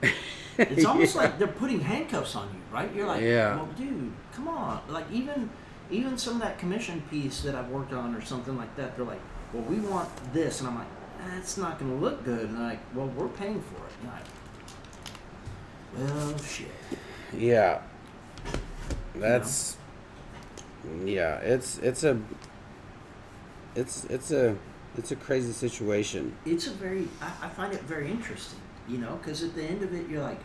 like, it's almost like they're putting handcuffs on you, right? You're like, well, dude, come on. Like, even some of that commission piece that I've worked on or something like that, they're like, well, we want this. And I'm like, it's not going to look good. And they're like, well, we're paying for it. And I'm like, well, shit. Yeah. That's, yeah, it's a crazy situation. It's I find it very interesting, because at the end of it, you're like,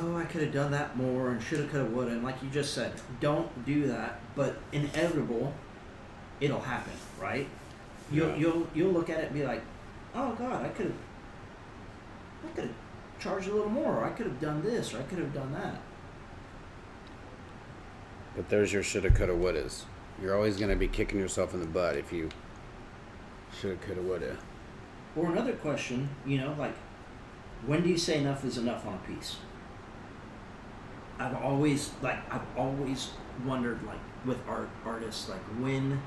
oh, I could have done that more and shoulda, coulda, woulda. And like you just said, don't do that, but inevitable, it'll happen, right? You'll look at it and be like, oh God, I could have charged a little more, or I could have done this, or I could have done that. But there's your shoulda, coulda, wouldas. You're always going to be kicking yourself in the butt if you shoulda, coulda, woulda. Or another question, like, when do you say enough is enough on a piece? I've always wondered, like, with artists, like, when,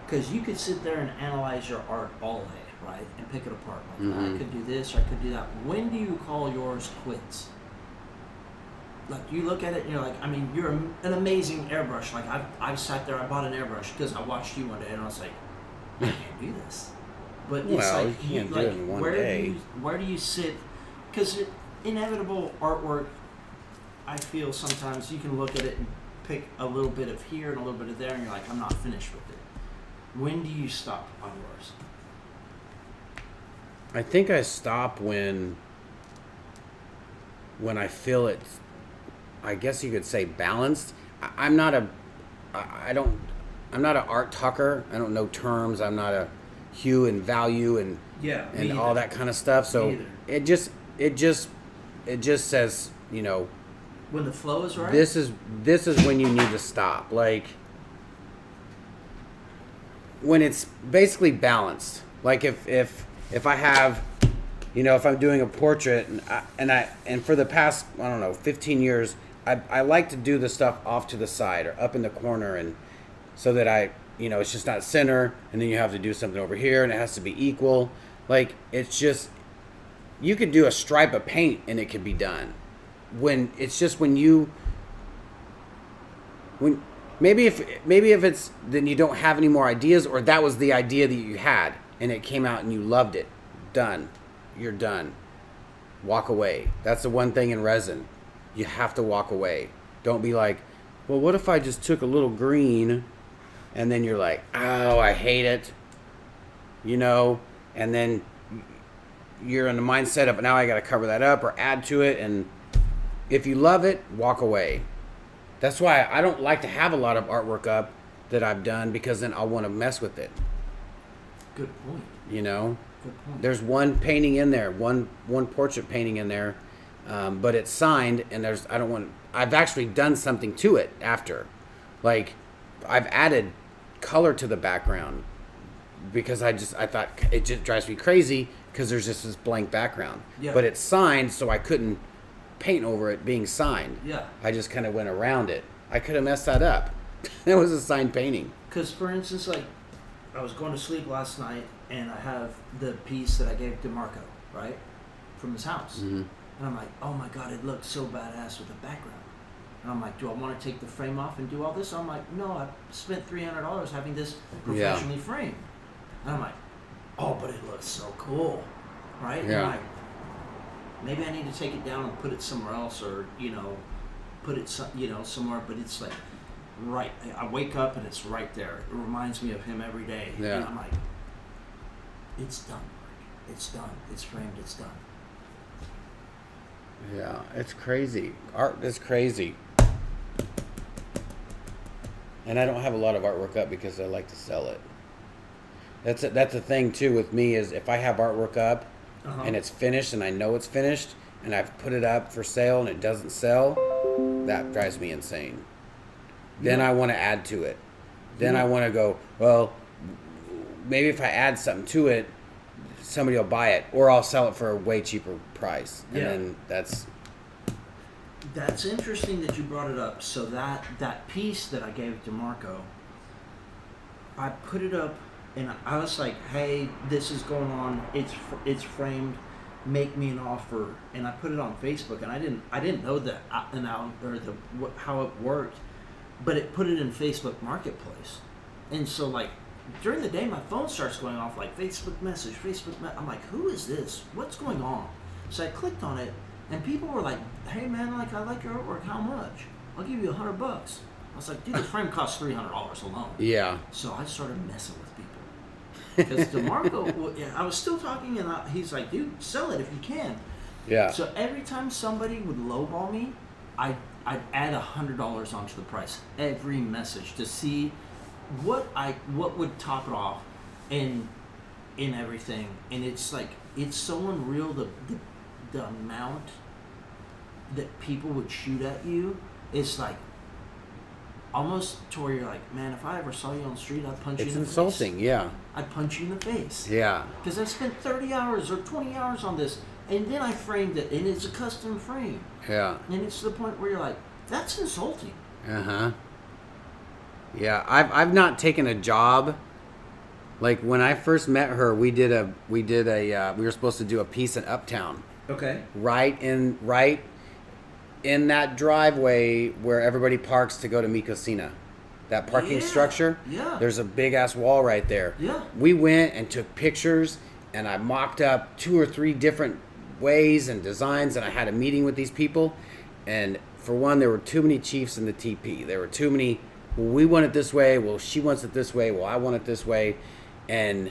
because you could sit there and analyze your art all day, right, and pick it apart. Like, I could do this, or I could do that. When do you call yours quits? Like, you look at it and you're like, I mean, you're an amazing airbrush. Like, I've sat there, I bought an airbrush because I watched you one day and I was like, I can't do this. But it's like, you can't do it in one day. Where do you sit? Because inevitable artwork, I feel sometimes you can look at it and pick a little bit of here and a little bit of there, and you're like, I'm not finished with it. When do you stop on yours? I think I stop when I feel it. I guess you could say balanced. I'm not an art talker. I don't know terms. I'm not a hue and value and all that kind of stuff. So it just says, when the flow is right. This is when you need to stop. Like when it's basically balanced. Like if I have, if I'm doing a portrait and for the past, 15 years, I like to do the stuff off to the side or up in the corner, and so that it's just not center, and then you have to do something over here and it has to be equal. Like, it's just, you could do a stripe of paint and it could be done. When Maybe if it's then you don't have any more ideas, or that was the idea that you had and it came out and you loved it. Done. You're done. Walk away. That's the one thing in resin. You have to walk away. Don't be like, well, what if I just took a little green and then you're like, oh, I hate it. And then you're in the mindset of now I got to cover that up or add to it. And if you love it, walk away. That's why I don't like to have a lot of artwork up that I've done, because then I'll want to mess with it. Good point. Good point. There's one painting in there, one portrait painting in there, but it's signed, and I've actually done something to it after. Like, I've added color to the background because I thought it just drives me crazy because there's just this blank background. Yeah. But it's signed, so I couldn't paint over it being signed. Yeah. I just kind of went around it. I could have messed that up. That was a signed painting. Because, for instance, like, I was going to sleep last night, and I have the piece that I gave to Marco, right, from his house. Mm-hmm. And I'm like, oh my God, it looks so badass with the background. And I'm like, do I want to take the frame off and do all this? I'm like, no, I spent $300 having this professionally framed. And I'm like, oh, but it looks so cool, right? Yeah. And I'm like, maybe I need to take it down and put it somewhere else, or put it somewhere. But it's like right. I wake up and it's right there. It reminds me of him every day. Yeah. And I'm like, it's done. It's done. It's framed. It's done. Yeah, it's crazy. Art is crazy. And I don't have a lot of artwork up because I like to sell it. That's the thing too with me, is if I have artwork up and it's finished and I know it's finished and I've put it up for sale and it doesn't sell, that drives me insane. Then I want to add to it. Then I want to go, well, maybe if I add something to it, somebody will buy it, or I'll sell it for a way cheaper price. And then That's interesting that you brought it up. So that piece that I gave to Marco, I put it up, and I was like, "Hey, this is going on. It's framed. Make me an offer." And I put it on Facebook, and I didn't know that how it worked, but it put it in Facebook Marketplace, and so like during the day my phone starts going off like Facebook message. I'm like, who is this? What's going on? So I clicked on it. And people were like, "Hey man, like I like your artwork. How much? I'll give you $100." I was like, "Dude, the frame costs $300 alone." Yeah. So I started messing with people because DeMarco, I was still talking, and he's like, "Dude, sell it if you can." Yeah. So every time somebody would lowball me, I'd add $100 onto the price every message to see what would top it off, in everything. And it's like it's so unreal the amount that people would shoot at you. It's like almost to where you're like, man, if I ever saw you on the street, I'd punch you in the face. It's insulting, yeah. I'd punch you in the face. Yeah. Because I spent 30 hours or 20 hours on this, and then I framed it, and it's a custom frame. Yeah. And it's to the point where you're like, that's insulting. Uh-huh. Yeah, I've not taken a job. Like when I first met her, we were supposed to do a piece in Uptown. Okay. Right in that driveway where everybody parks to go to Mikosina. That parking structure. Yeah. There's a big ass wall right there. Yeah. We went and took pictures, and I mocked up 2 or 3 different ways and designs, and I had a meeting with these people. And for one, there were too many chiefs in the TP. There were too many, well, we want it this way, well, she wants it this way, well, I want it this way. And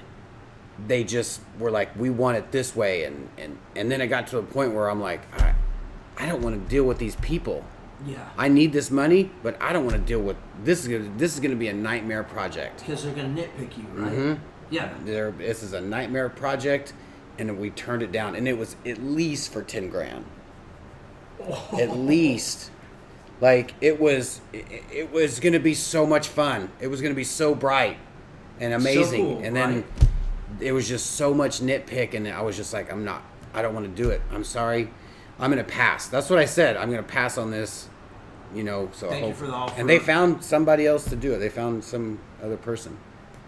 they just were like, we want it this way. And then it got to a point where I'm like, I don't want to deal with these people. Yeah. I need this money, but I don't want to deal with this. This is going to be a nightmare project. Because they're going to nitpick you, right? Mm-hmm. Yeah. This is a nightmare project, and we turned it down. And it was at least for $10,000. Oh. At least. Like, it was going to be so much fun. It was going to be so bright and amazing. So cool, and then it was just so much nitpick, and I was just like, I don't want to do it. I'm sorry. I'm going to pass. That's what I said. I'm going to pass on this, so Thank you for the offer. And they found somebody else to do it. They found some other person.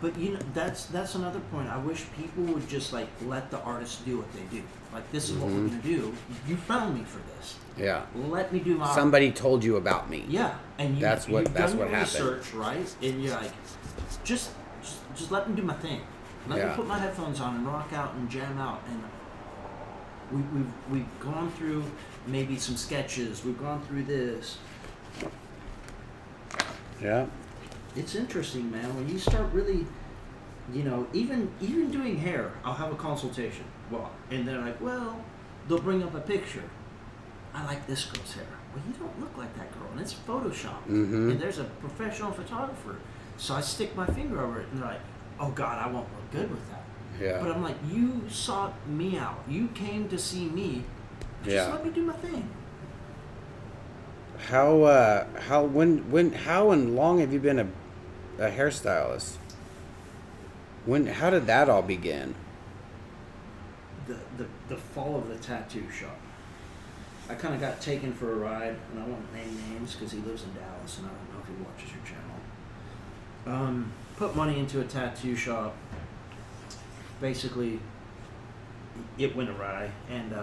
But that's another point. I wish people would just like let the artists do what they do. Like, this is what we're gonna do. You found me for this. Yeah. Let me do my Somebody told you about me. Yeah, and that's what happened. Research, right? And you're like, just let me do my thing. Let me put my headphones on and rock out and jam out. And we've gone through maybe some sketches. We've gone through this. Yeah. It's interesting, man. When you start really, even doing hair, I'll have a consultation. Well, and they're like, well, they'll bring up a picture. I like this girl's hair. Well, you don't look like that girl, and it's Photoshopped. Mm-hmm. And there's a professional photographer. So I stick my finger over it, and they're like, oh, God, I won't look good with that. Yeah. But I'm like, you sought me out. You came to see me. Just let me do my thing. How and long have you been a hairstylist? How did that all begin? The fall of the tattoo shop. I kind of got taken for a ride, and I won't name names because he lives in Dallas, and I don't know if he watches your channel. Put money into a tattoo shop. Basically, it went awry, and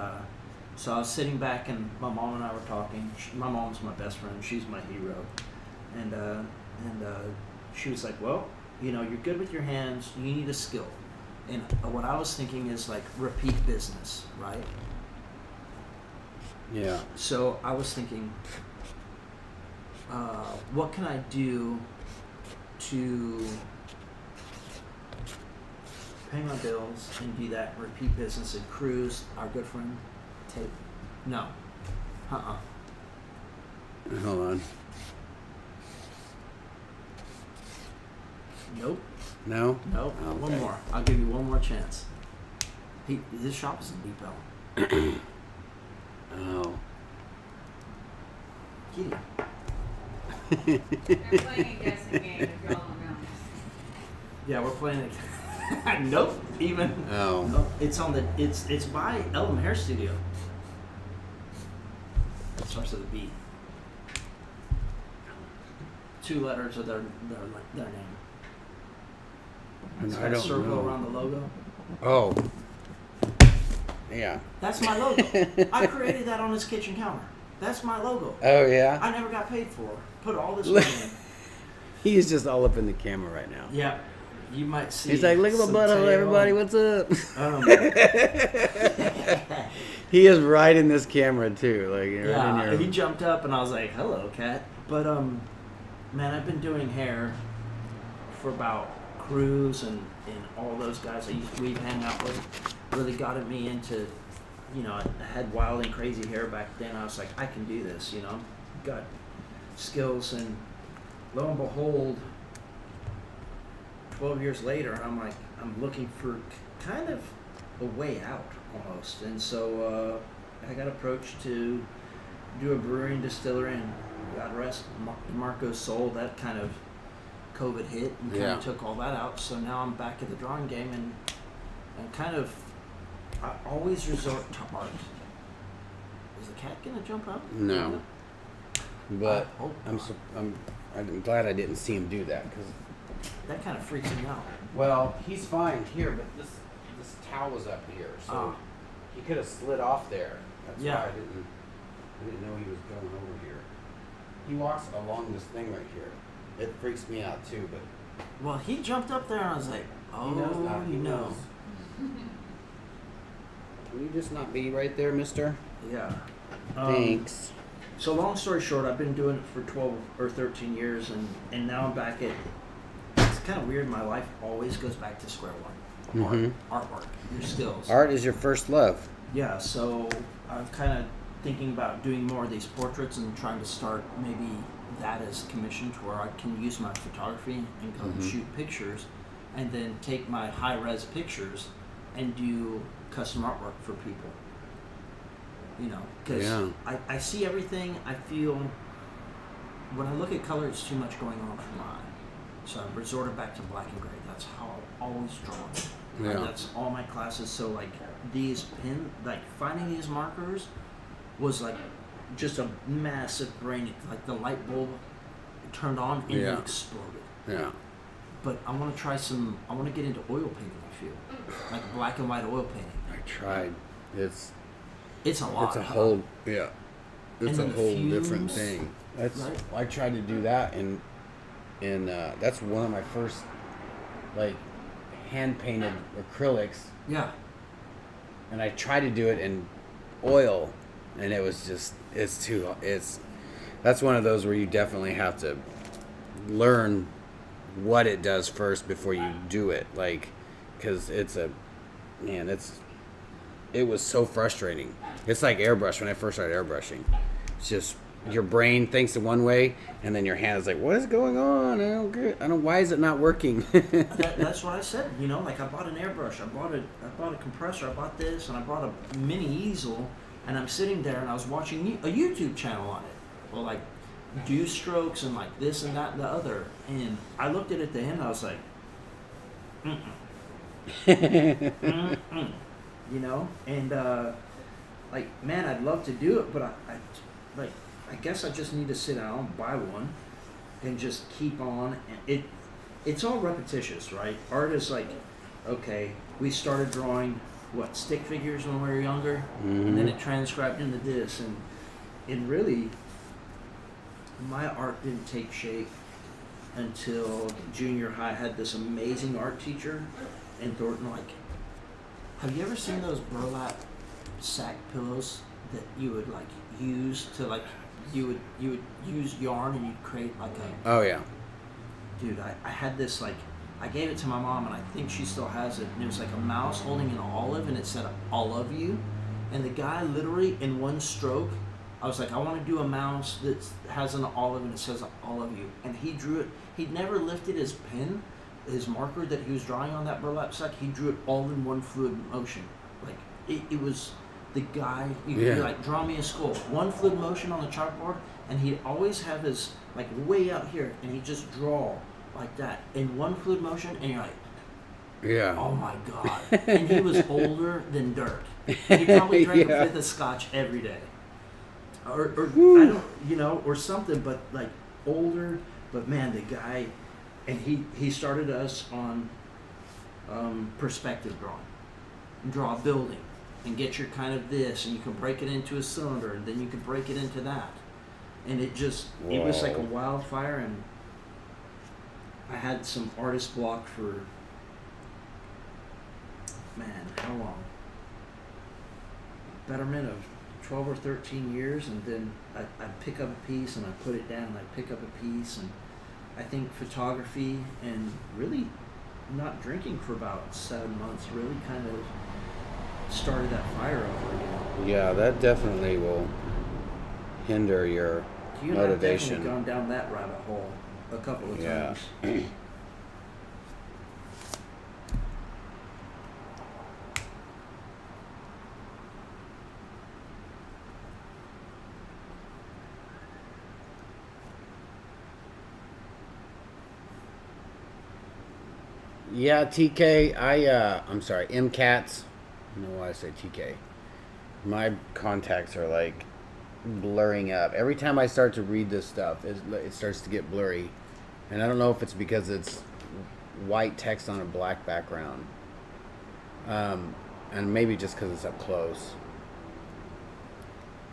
so I was sitting back, and my mom and I were talking. My mom's my best friend; she's my hero, and she was like, "Well, you're good with your hands. You need a skill." And what I was thinking is like repeat business, right? Yeah. So I was thinking, what can I do to pay my bills and do that repeat business? And Cruz, our good friend, no. Hold on. Nope. No? Nope. Okay. One more. I'll give you one more chance. His shop is in Deep Ellum. Oh. Kitty. They're playing a guessing game if y'all don't know. Yeah, we're playing it. Nope. Even. Oh. Nope. It's by Ellum Hair Studio. It starts with a B. 2 letters of their name. And It's I got a don't circle know. around the logo. Oh. Yeah. That's my logo. I created that on his kitchen counter. That's my logo. Oh yeah. I never got paid for it. Put all this money in. He's just all up in the camera right now. Yeah. You might see. He's like, look at my some butthole, tail. everybody. What's up? He is right in this camera too. Like right in your... He jumped up and I was like, hello, cat. But man, I've been doing hair for about Cruz and all those guys we've hang out with. Really got me into, I had wild and crazy hair back then. I was like, I can do this, got skills, and lo and behold, 12 years later, I'm looking for kind of a way out almost. And so I got approached to do a brewery and distillery, and God rest Marco's soul. That kind of COVID hit and kind of took all that out. So now I'm back at the drawing game, and kind of I always resort to art. Is the cat gonna jump up? No. But I hope not. I'm glad I didn't see him do that because That kind of freaks me out. well, he's fine here, but this towel was up here, so he could have slid off there. That's why I didn't know he was going over here. He walks along this thing right here. It freaks me out too, but Well, he jumped up there, and I was like, oh, he knows not. He no. knows. Can you just not be right there, mister? Yeah. Thanks. So long story short, I've been doing it for 12 or 13 years, and now I'm back at, it's kind of weird, my life always goes back to square one. Artwork, your skills. Art is your first love. Yeah, so I'm kind of thinking about doing more of these portraits and trying to start maybe that as commissioned, where I can use my photography and go shoot pictures, and then take my high-res pictures and do custom artwork for people. Because I see everything. I feel when I look at color, it's too much going on for my eye. So I've resorted back to black and gray. That's how I've always drawn. Yeah. That's all my classes. So like these finding these markers was like just a massive brain. Like the light bulb turned on and it exploded. Yeah. but I want to try some. I want to get into oil painting. I feel like black and white oil painting. I tried. It's a lot. It's a whole yeah. It's a And then the whole fumes, different thing. That's right? I tried to do that, and that's one of my first like hand painted acrylics. Yeah. And I tried to do it in oil, and it was just that's one of those where you definitely have to learn what it does first before you do it, like, because it was so frustrating. It's like airbrush. When I first started airbrushing, it's just your brain thinks in one way, and then your hand is like, what is going on? I don't why is it not working? That's what I said. You know, like I bought an airbrush, I bought a compressor, I bought this, and I bought a mini easel, and I'm sitting there and I was watching a YouTube channel on it. Well, like do strokes and like this and that and the other, and I looked at it at the end and I was like, you know, and like, man, I'd love to do it, but I guess I just need to sit down, buy one, and just keep on. And it's all repetitious, right? Art is like, okay, we started drawing stick figures when we were younger, and then it transcribed into this, and really, my art didn't take shape until junior high. I had this amazing art teacher in Thornton. Like, have you ever seen those burlap sack pillows that you would like use to like you would use yarn and you'd create like a Oh yeah. Dude, I had this like I gave it to my mom and I think she still has it, and it was like a mouse holding an olive and it said "all of you," and the guy literally in one stroke, I was like, I want to do a mouse that has an olive and it says "all of you," and he drew it. He'd never lifted his pen, his marker that he was drawing on that burlap sack. He drew it all in one fluid motion. Like it was the guy. You could be like, draw me a skull. One fluid motion on the chalkboard, and he'd always have his like way out here, and he'd just draw like that in one fluid motion, and you're like, yeah. oh my god. And he was older than dirt. He probably drank a fifth of scotch every day, or I don't, you know, or something. But like older. But man, the guy, and he started us on perspective drawing. Draw a building and get your kind of this, and you can break it into a cylinder, and then you can break it into that, and it was like a wildfire. And I had some artist block for, man, how long? Betterment of 12 or 13 years, and then I'd pick up a piece and I'd put it down, and I'd pick up a piece, and I think photography and really not drinking for about 7 months really kind of started that fire over again. Yeah, that definitely will hinder your You and motivation. I've definitely gone down that rabbit hole a couple of times. Yeah, TK, I'm sorry, MCATs. I don't know why I say TK. My contacts are like blurring up. Every time I start to read this stuff, it starts to get blurry. And I don't know if it's because it's white text on a black background. And maybe just because it's up close.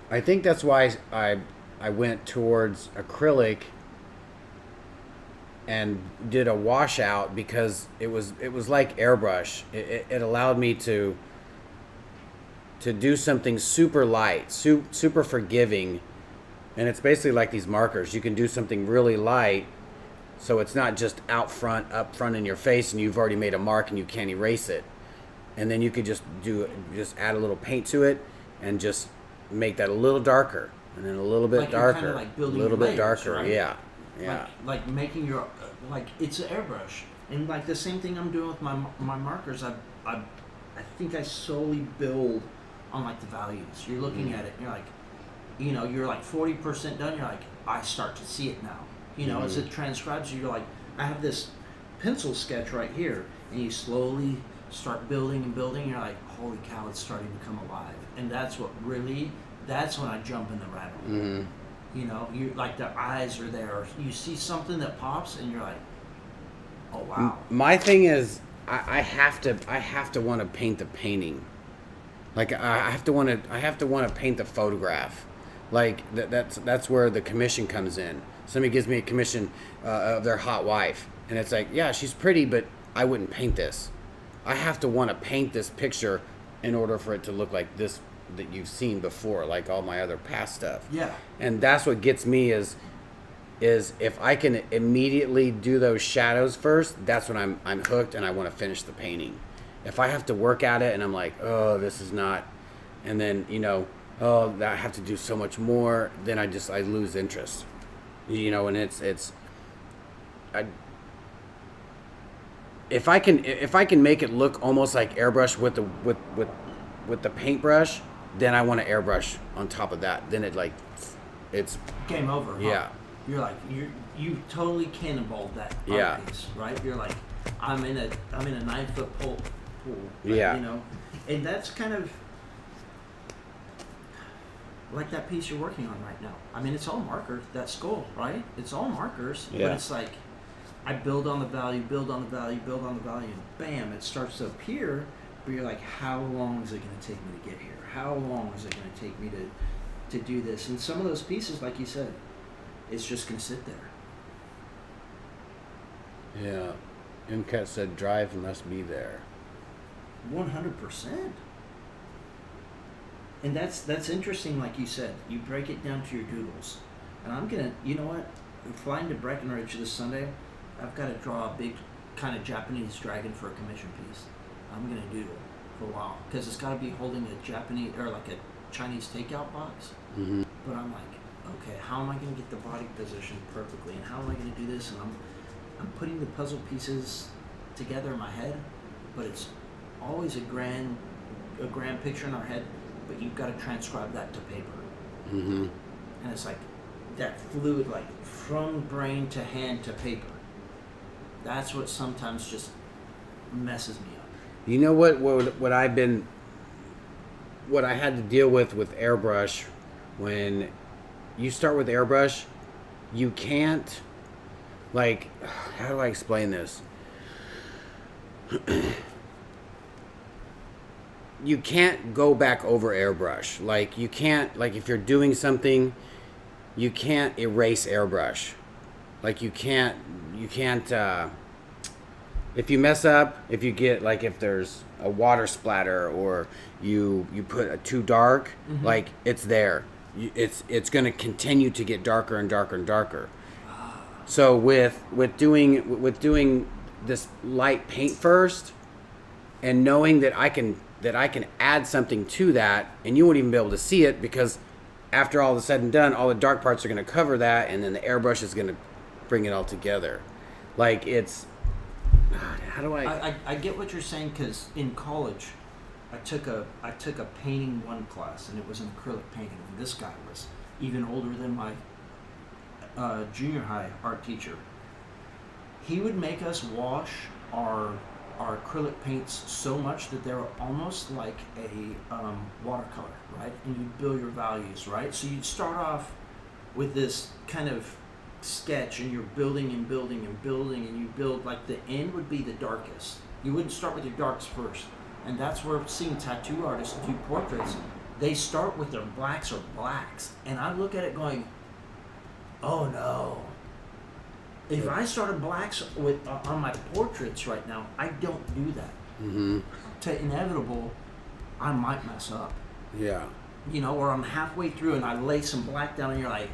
I think that's why I went towards acrylic and did a washout, because it was like airbrush. It allowed me to do something super light, super forgiving, and it's basically like these markers. You can do something really light, so it's not just up front in your face, and you've already made a mark and you can't erase it. And then you could just add a little paint to it and just make that a little darker, and then a little bit darker, like a little bit darker, right? yeah. Yeah. Like making your like it's an airbrush, and like the same thing I'm doing with my markers. I think I solely build on like the values. You're looking at it, and you're like, you know, you're like 40% done. You're like, I start to see it now. You know, as it transcribes, you're like, I have this pencil sketch right here, and you slowly start building and building. And you're like, holy cow, it's starting to come alive, and that's when I jump in the rabbit hole. Mm-hmm. You know, you like the eyes are there. Or you see something that pops, and you're like, Oh wow. My thing is, I have to want to paint the painting. Like I have to want to paint the photograph. Like that's where the commission comes in. Somebody gives me a commission of their hot wife, and it's like, yeah, she's pretty, but I wouldn't paint this. I have to want to paint this picture in order for it to look like this that you've seen before, like all my other past stuff. Yeah. And that's what gets me is if I can immediately do those shadows first, that's when I'm hooked and I want to finish the painting. If I have to work at it and I'm like, oh, this is not, and then oh, I have to do so much more, then I lose interest. And if I can make it look almost like airbrush with the paintbrush, then I want to airbrush on top of that. Then it's game over. Huh? Yeah. You're like you totally cannonballed that art piece, right? You're like, I'm in a 9-foot pool. Right? Yeah. And that's kind of like that piece you're working on right now. I mean, it's all marker, that skull, right? It's all markers, but it's like I build on the value, build on the value, build on the value, and bam, it starts to appear. But you're like, how long is it going to take me to get here? How long is it going to take me to do this? And some of those pieces, like you said, it's just going to sit there. Yeah. MCAT said drive must be there. 100%. And that's interesting, like you said. You break it down to your doodles. And I'm going to, you know what? I'm flying to Breckenridge this Sunday. I've got to draw a big kind of Japanese dragon for a commission piece. I'm going to doodle for a while. Because it's got to be holding a Japanese, or like a Chinese takeout box. Mm-hmm. But I'm like, okay, how am I going to get the body positioned perfectly? And how am I going to do this? And I'm putting the puzzle pieces together in my head. But it's always a grand picture in our head. But you've got to transcribe that to paper. Mm-hmm. And it's like that fluid, like from brain to hand to paper. That's what sometimes just messes me up. You know what I had to deal with airbrush. When you start with airbrush, you can't, like, how do I explain this? You can't go back over airbrush. Like, you can't, like, if you're doing something, you can't erase airbrush. Like, you can't, if you mess up, if you get, like, if there's a water splatter or you put a too dark, mm-hmm. like, it's there. It's going to continue to get darker and darker and darker. So with doing this light paint first, and knowing that I can add something to that, and you won't even be able to see it because after all is said and done, all the dark parts are going to cover that, and then the airbrush is going to bring it all together. Like, it's, how do I get what you're saying, because in college I took a painting 1 class, and it was an acrylic painting, and this guy was even older than my junior high art teacher. He would make us wash our acrylic paints so much that they were almost like a watercolor, right? And you'd build your values, right? So you'd start off with this kind of sketch, and you're building and building and building, and you build, like, the end would be the darkest. You wouldn't start with your darks first. And that's where seeing tattoo artists do portraits, they start with their blacks or blacks. And I look at it going, oh no. If I started blacks with on my portraits right now, I don't do that. Mm-hmm. To inevitable, I might mess up. Yeah. Or I'm halfway through and I lay some black down, and you're like,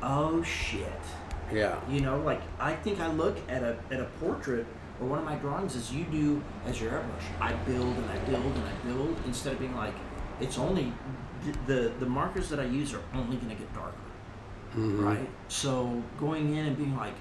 oh shit. Yeah. Like, I think I look at a portrait, or one of my drawings, as you do as your airbrush. I build and I build and I build, instead of being like, it's only the markers that I use are only going to get darker. Mm-hmm. Right? So going in and being like,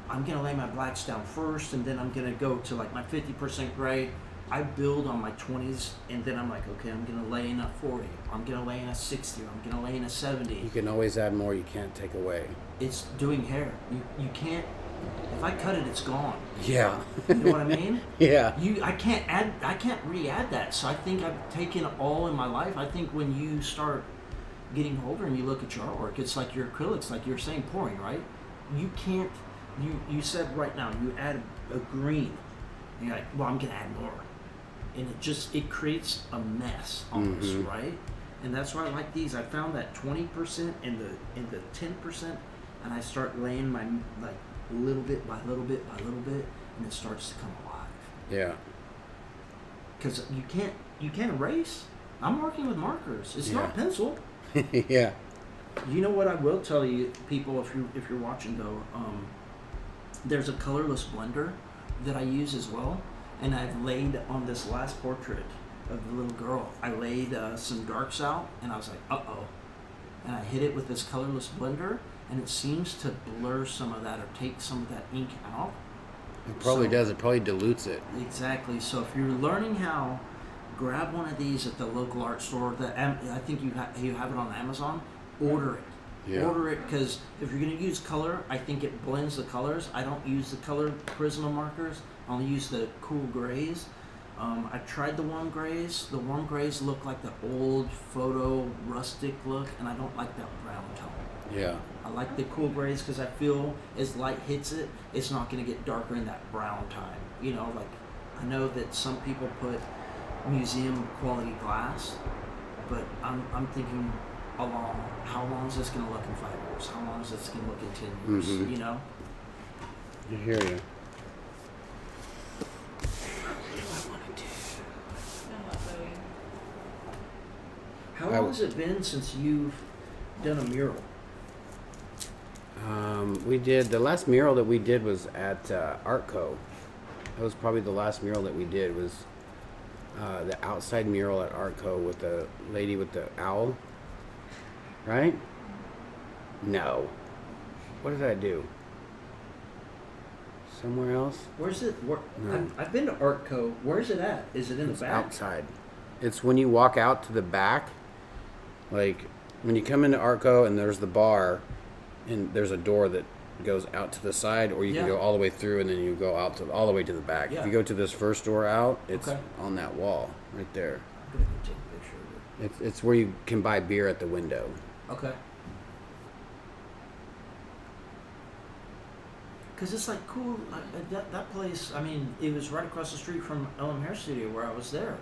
I'm going to lay my blacks down first, and then I'm going to go to, like, my 50% gray. I build on my 20s, and then I'm like, okay, I'm going to lay in a 40. I'm going to lay in a 60. Or I'm going to lay in a 70. You can always add more. You can't take away. It's doing hair. You can't. If I cut it, it's gone. Yeah. You know what I mean? Yeah. I can't re-add that. So I think I've taken all in my life. I think when you start getting older and you look at your artwork, it's like your acrylics, like you're saying, pouring, right? You can't you said right now you add a green, and you're like, well, I'm gonna add more, and it creates a mess almost, right? And that's why I like these. I found that 20% and the 10%, and I start laying my like little bit by little bit by little bit, and it starts to come alive. Yeah. Because you can't erase. I'm working with markers. It's not pencil. Yeah. You know what I will tell you, people, if you're watching though, there's a colorless blender that I use as well, and I've laid on this last portrait of the little girl. I laid some darks out, and I was like, uh-oh, and I hit it with this colorless blender, and it seems to blur some of that or take some of that ink out. It probably does. It probably dilutes it. Exactly. So if you're learning how, grab one of these at the local art store. I think you have it on Amazon. Order it. Yeah. Order it, because if you're going to use color, I think it blends the colors. I don't use the color Prisma markers. I only use the cool grays. I tried the warm grays. The warm grays look like the old photo rustic look, and I don't like that brown tone. Yeah. I like the cool grays because I feel as light hits it, it's not going to get darker in that brown time. You know, like I know that some people put museum quality glass, but I'm thinking along, how long is this going to look in 5 years? How long is this going to look in 10 years? You know? I hear you. How long has it been since you've done a mural? We did, the last mural that we did was at Artco. That was probably the last mural that we did, was the outside mural at Artco with the lady with the owl. Right? No. What did I do? Somewhere else? Where's it? No. I've been to Artco. Where's it at? Is it in the back? Outside. It's when you walk out to the back. Like when you come into Artco and there's the bar, and there's a door that goes out to the side, or you can go all the way through and then you go out to all the way to the back. Yeah. If you go to this first door out, it's on that wall right there. I'm gonna go take a picture of it. It's where you can buy beer at the window. Okay. Because it's like cool, that place, I mean, it was right across the street from LM Hair Studio where I was there.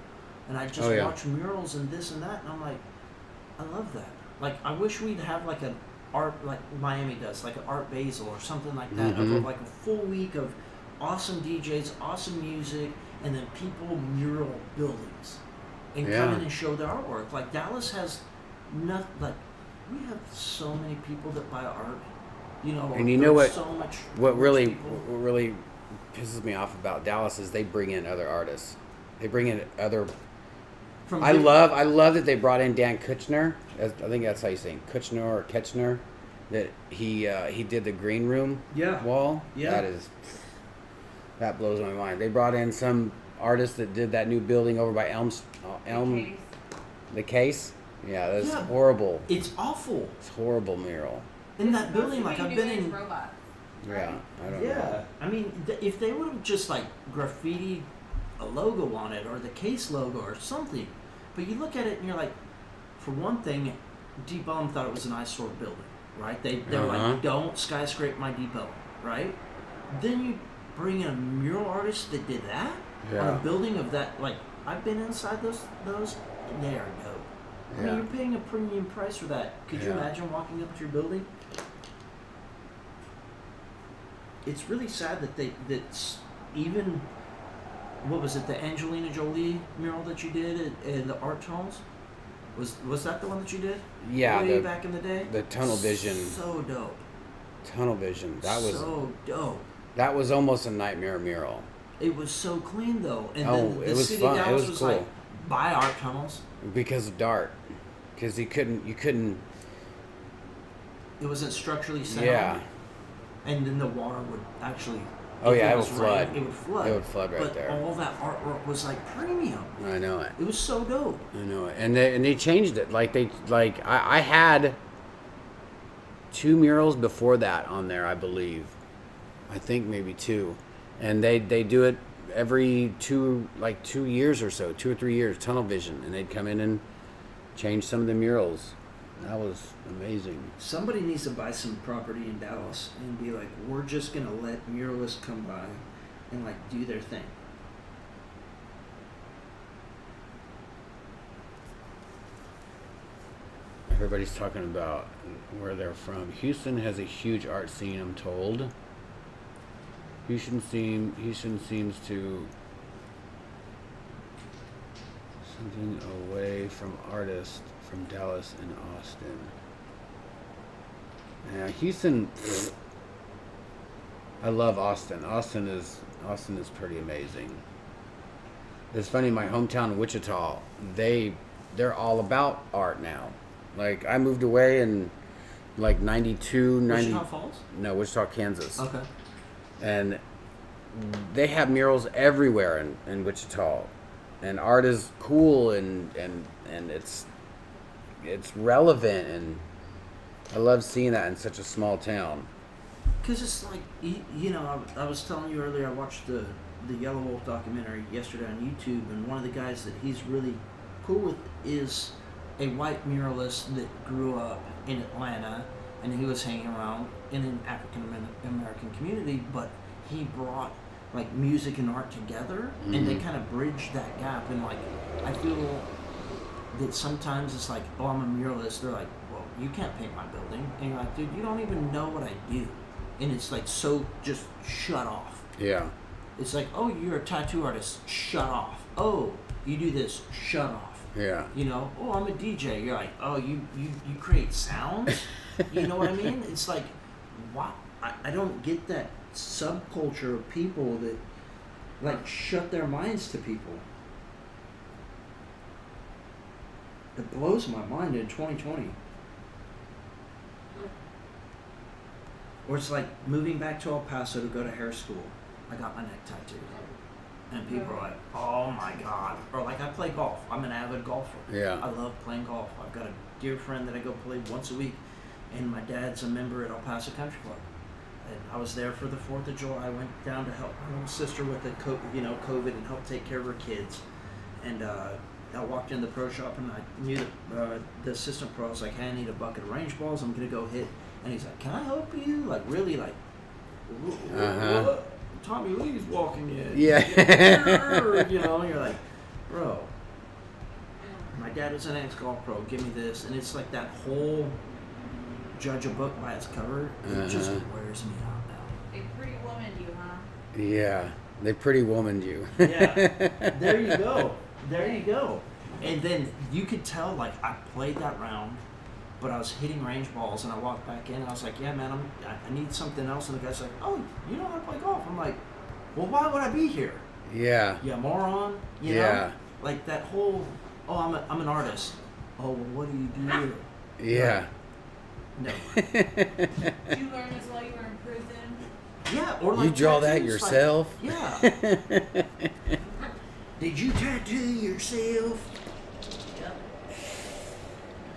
And I just watched murals and this and that, and I'm like, I love that. Like, I wish we'd have like an art, like Miami does, like an Art Basel or something like that, of like a full week of awesome DJs, awesome music, and then people mural buildings and come in and show their artwork. Like, Dallas has nothing, like, we have so many people that buy art. You know, and you know what? So much what really pisses me off about Dallas is they bring in other artists. They bring in other. I love that they brought in Dan Kuchner. I think that's how you say it, Kuchner or Ketchner. That he did the green room wall. Yeah, that blows my mind. They brought in some artist that did that new building over by the case. Yeah, that's horrible. It's awful. It's horrible mural. In that building, like I've been in. Robots, right? Yeah, I don't know. Yeah, I mean, if they would have just like graffitied a logo on it or the case logo or something, but you look at it and you're like, for one thing, Deep Ellum thought it was an eyesore building, right? They're like, don't skyscrape my Deep Ellum, right? Then you bring in a mural artist that did that on a building of that. Like, I've been inside those, and they are dope. I mean, you're paying a premium price for that. Could you imagine walking up to your building? It's really sad that's even, what was it, the Angelina Jolie mural that you did in the Art Tunnels? Was that the one that you did? Yeah. Way back in the day? The Tunnel Vision. So dope. Tunnel Vision. That was so dope. That was almost a nightmare mural. It was so clean though. And then it the was city fun. of It Dallas was was cool. like, buy Art Tunnels. Because of Dart. Because you couldn't. It wasn't structurally sound. Yeah. And then the water would actually. It would flood. It would flood. It would flood right there. But all that artwork was like premium. I know it. It was so dope. I know it. And they changed it. I had 2 murals before that on there, I believe. I think maybe 2. And they do it every 2 years or so, 2 or 3 years, Tunnel Vision, and they'd come in and change some of the murals. That was amazing. Somebody needs to buy some property in Dallas and be like, we're just gonna let muralists come by and like do their thing. Everybody's talking about where they're from. Houston has a huge art scene, I'm told. Houston seems to something away from artists from Dallas and Austin. Yeah, Houston. I love Austin. Austin is pretty amazing. It's funny, my hometown Wichita, they're all about art now. Like, I moved away in like 92, 90. Wichita Falls? No, Wichita, Kansas. Okay. And they have murals everywhere in Wichita. And art is cool and it's relevant, and I love seeing that in such a small town. Because it's like, you know, I was telling you earlier, I watched the Yellow Wolf documentary yesterday on YouTube, and one of the guys that he's really cool with is a white muralist that grew up in Atlanta, and he was hanging around in an African American community, but he brought like music and art together, and they kind of bridged that gap. And like, I feel that sometimes it's like, oh, I'm a muralist. They're like, well, you can't paint my building, and you're like, dude, you don't even know what I do, and it's like, so just shut off. Yeah. It's like, oh, you're a tattoo artist, shut off. Oh, you do this, shut off. Yeah. You know, oh, I'm a DJ. You're like, oh, you create sounds? You know what I mean? It's like, what? I don't get that subculture of people that, like, shut their minds to people. It blows my mind in 2020. Or it's like moving back to El Paso to go to hair school. I got my neck tattooed. And people are like, oh my God. Or like, I play golf. I'm an avid golfer. Yeah. I love playing golf. I've got a dear friend that I go play once a week. And my dad's a member at El Paso Country Club. And I was there for the 4th of July. I went down to help my little sister with the COVID and help take care of her kids. And I walked in the pro shop, and I knew the assistant pro. I was like, hey, I need a bucket of range balls. I'm going to go hit. And he's like, can I help you? Like, really, like, what? Tommy Lee's walking in. Yeah. You know, and you're like, bro, my dad was an ex-golf pro. Give me this. And it's like that whole judge a book by its cover. It just wears me out now. They pretty womaned you, huh? Yeah. They pretty womaned you. Yeah. There you go. There you go. And then you could tell, like, I played that round, but I was hitting range balls, and I walked back in, and I was like, yeah, man, I need something else. And the guy's like, oh, you know how to play golf? I'm like, well, why would I be here? Yeah. Yeah, moron. You know? Like that whole, oh, I'm an artist. Oh, well, what do you do here? Yeah. No. Did you learn this while you were in prison? Yeah, or like you draw that tattoos, yourself? Like, yeah. Did you tattoo yourself?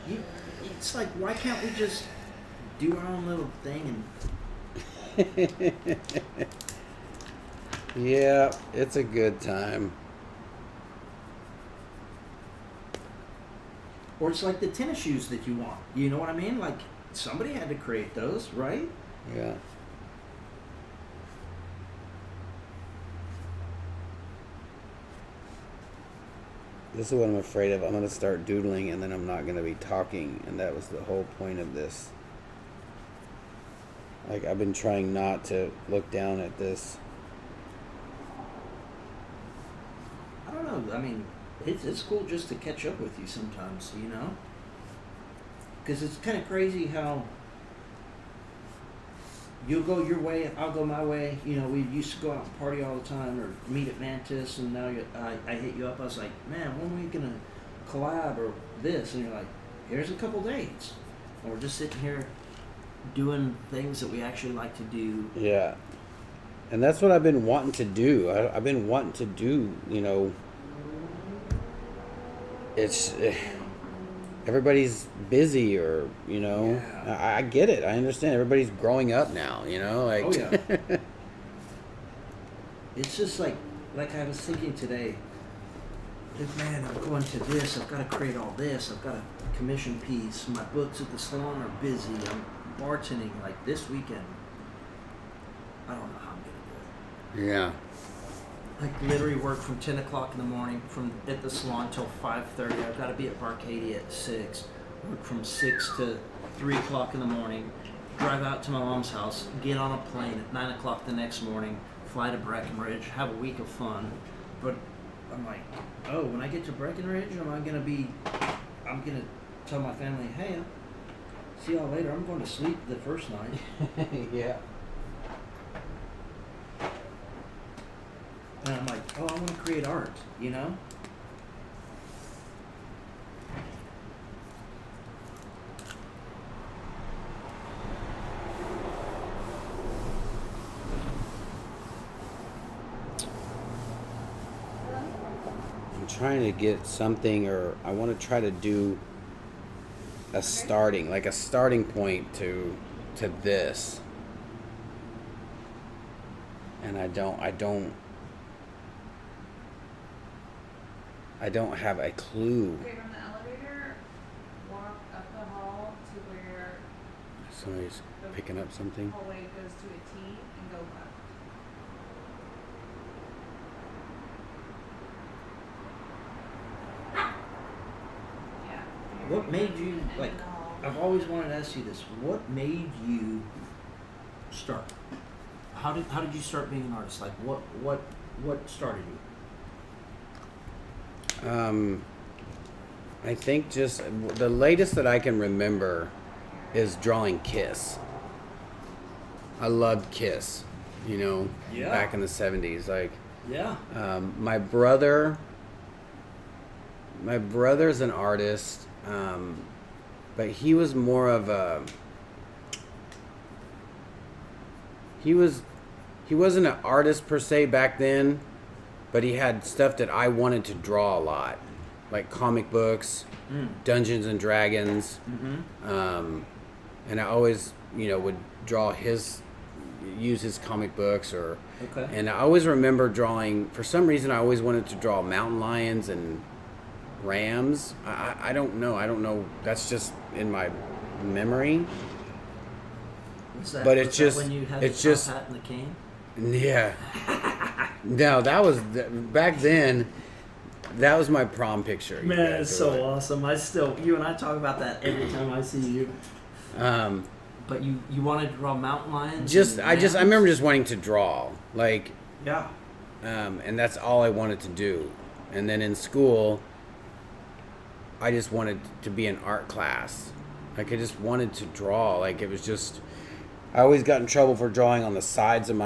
Yep. It's like, why can't we just do our own little thing? And Yeah, it's a good time. or it's like the tennis shoes that you want. You know what I mean? Like, somebody had to create those, right? Yeah. This is what I'm afraid of. I'm going to start doodling, and then I'm not going to be talking, and that was the whole point of this. Like, I've been trying not to look down at this. I don't know. I mean, it's cool just to catch up with you sometimes, you know? Because it's kind of crazy how you'll go your way, I'll go my way. You know, we used to go out and party all the time, or meet at Mantis, and now I hit you up. I was like, man, when are we going to collab or this? And you're like, here's a couple dates. And we're just sitting here doing things that we actually like to do. Yeah. And that's what I've been wanting to do. I've been wanting to do, you know, it's, everybody's busy, or, you know, I get it. I understand. Everybody's growing up now, you know, like. Oh, yeah. It's just like I was thinking today, man, I'm going to this. I've got to create all this. I've got a commission piece. My books at the salon are busy. I'm bartending like this weekend. I don't know how I'm gonna do it. Yeah. Like literally work from 10 o'clock in the morning from at the salon till 5:30. I've got to be at Barcadia at 6. Work from 6 to 3 o'clock in the morning. Drive out to my mom's house. Get on a plane at 9 o'clock the next morning. Fly to Breckenridge. Have a week of fun. But I'm like, oh, when I get to Breckenridge, I'm gonna tell my family, hey, see y'all later. I'm going to sleep the first night. Yeah. And I'm like, oh, I want to create art, you know? I'm trying to get something, or I want to try to do a starting point to this. And I don't have a clue. Okay, from the elevator, walk up the hall to where Somebody's picking up something. the hallway goes to a T and go left. Yeah. What made you, And like, in the hall. I've always wanted to ask you this. What made you start? How did you start being an artist? Like, what started you? I think just the latest that I can remember is drawing Kiss. I loved Kiss, you know, Yeah. back in the 70s. Like, Yeah. my brother's an artist, but he was more of a, he wasn't an artist per se back then, but he had stuff that I wanted to draw a lot, like comic books, Dungeons and Dragons, and I always, you know, would use his comic books, or, Okay. and I always remember drawing. For some reason, I always wanted to draw mountain lions and rams. I don't know. That's just in my memory. Was that, But was it's that just- when you had it's the top just- hat and the cane? Yeah. No, that was back then. That was my prom picture. Man, Yeah, it's do it. so awesome. You and I talk about that every time I see you. But you wanted to draw mountain lions? I remember just wanting to draw, like, Yeah. and that's all I wanted to do. And then in school, I just wanted to be in art class. Like, I just wanted to draw. Like, it was just, I always got in trouble for drawing on the sides of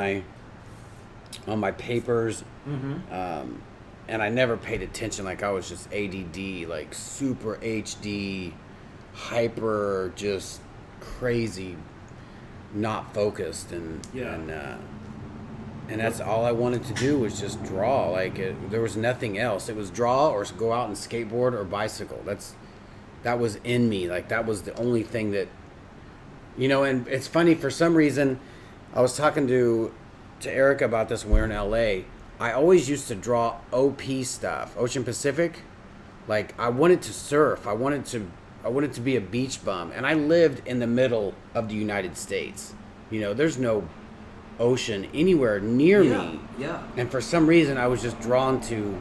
on my papers. And I never paid attention. Like, I was just ADD, like super HD, hyper, just crazy, not focused. And that's all I wanted to do was just draw. Like, there was nothing else. It was draw or go out and skateboard or bicycle. That was in me. Like, that was the only thing that, you know. And it's funny, for some reason, I was talking to Erica about this when we were in LA. I always used to draw OP stuff, Ocean Pacific. Like, I wanted to surf. I wanted to be a beach bum. And I lived in the middle of the United States. You know, there's no ocean anywhere near me. Yeah. And for some reason, I was just drawn to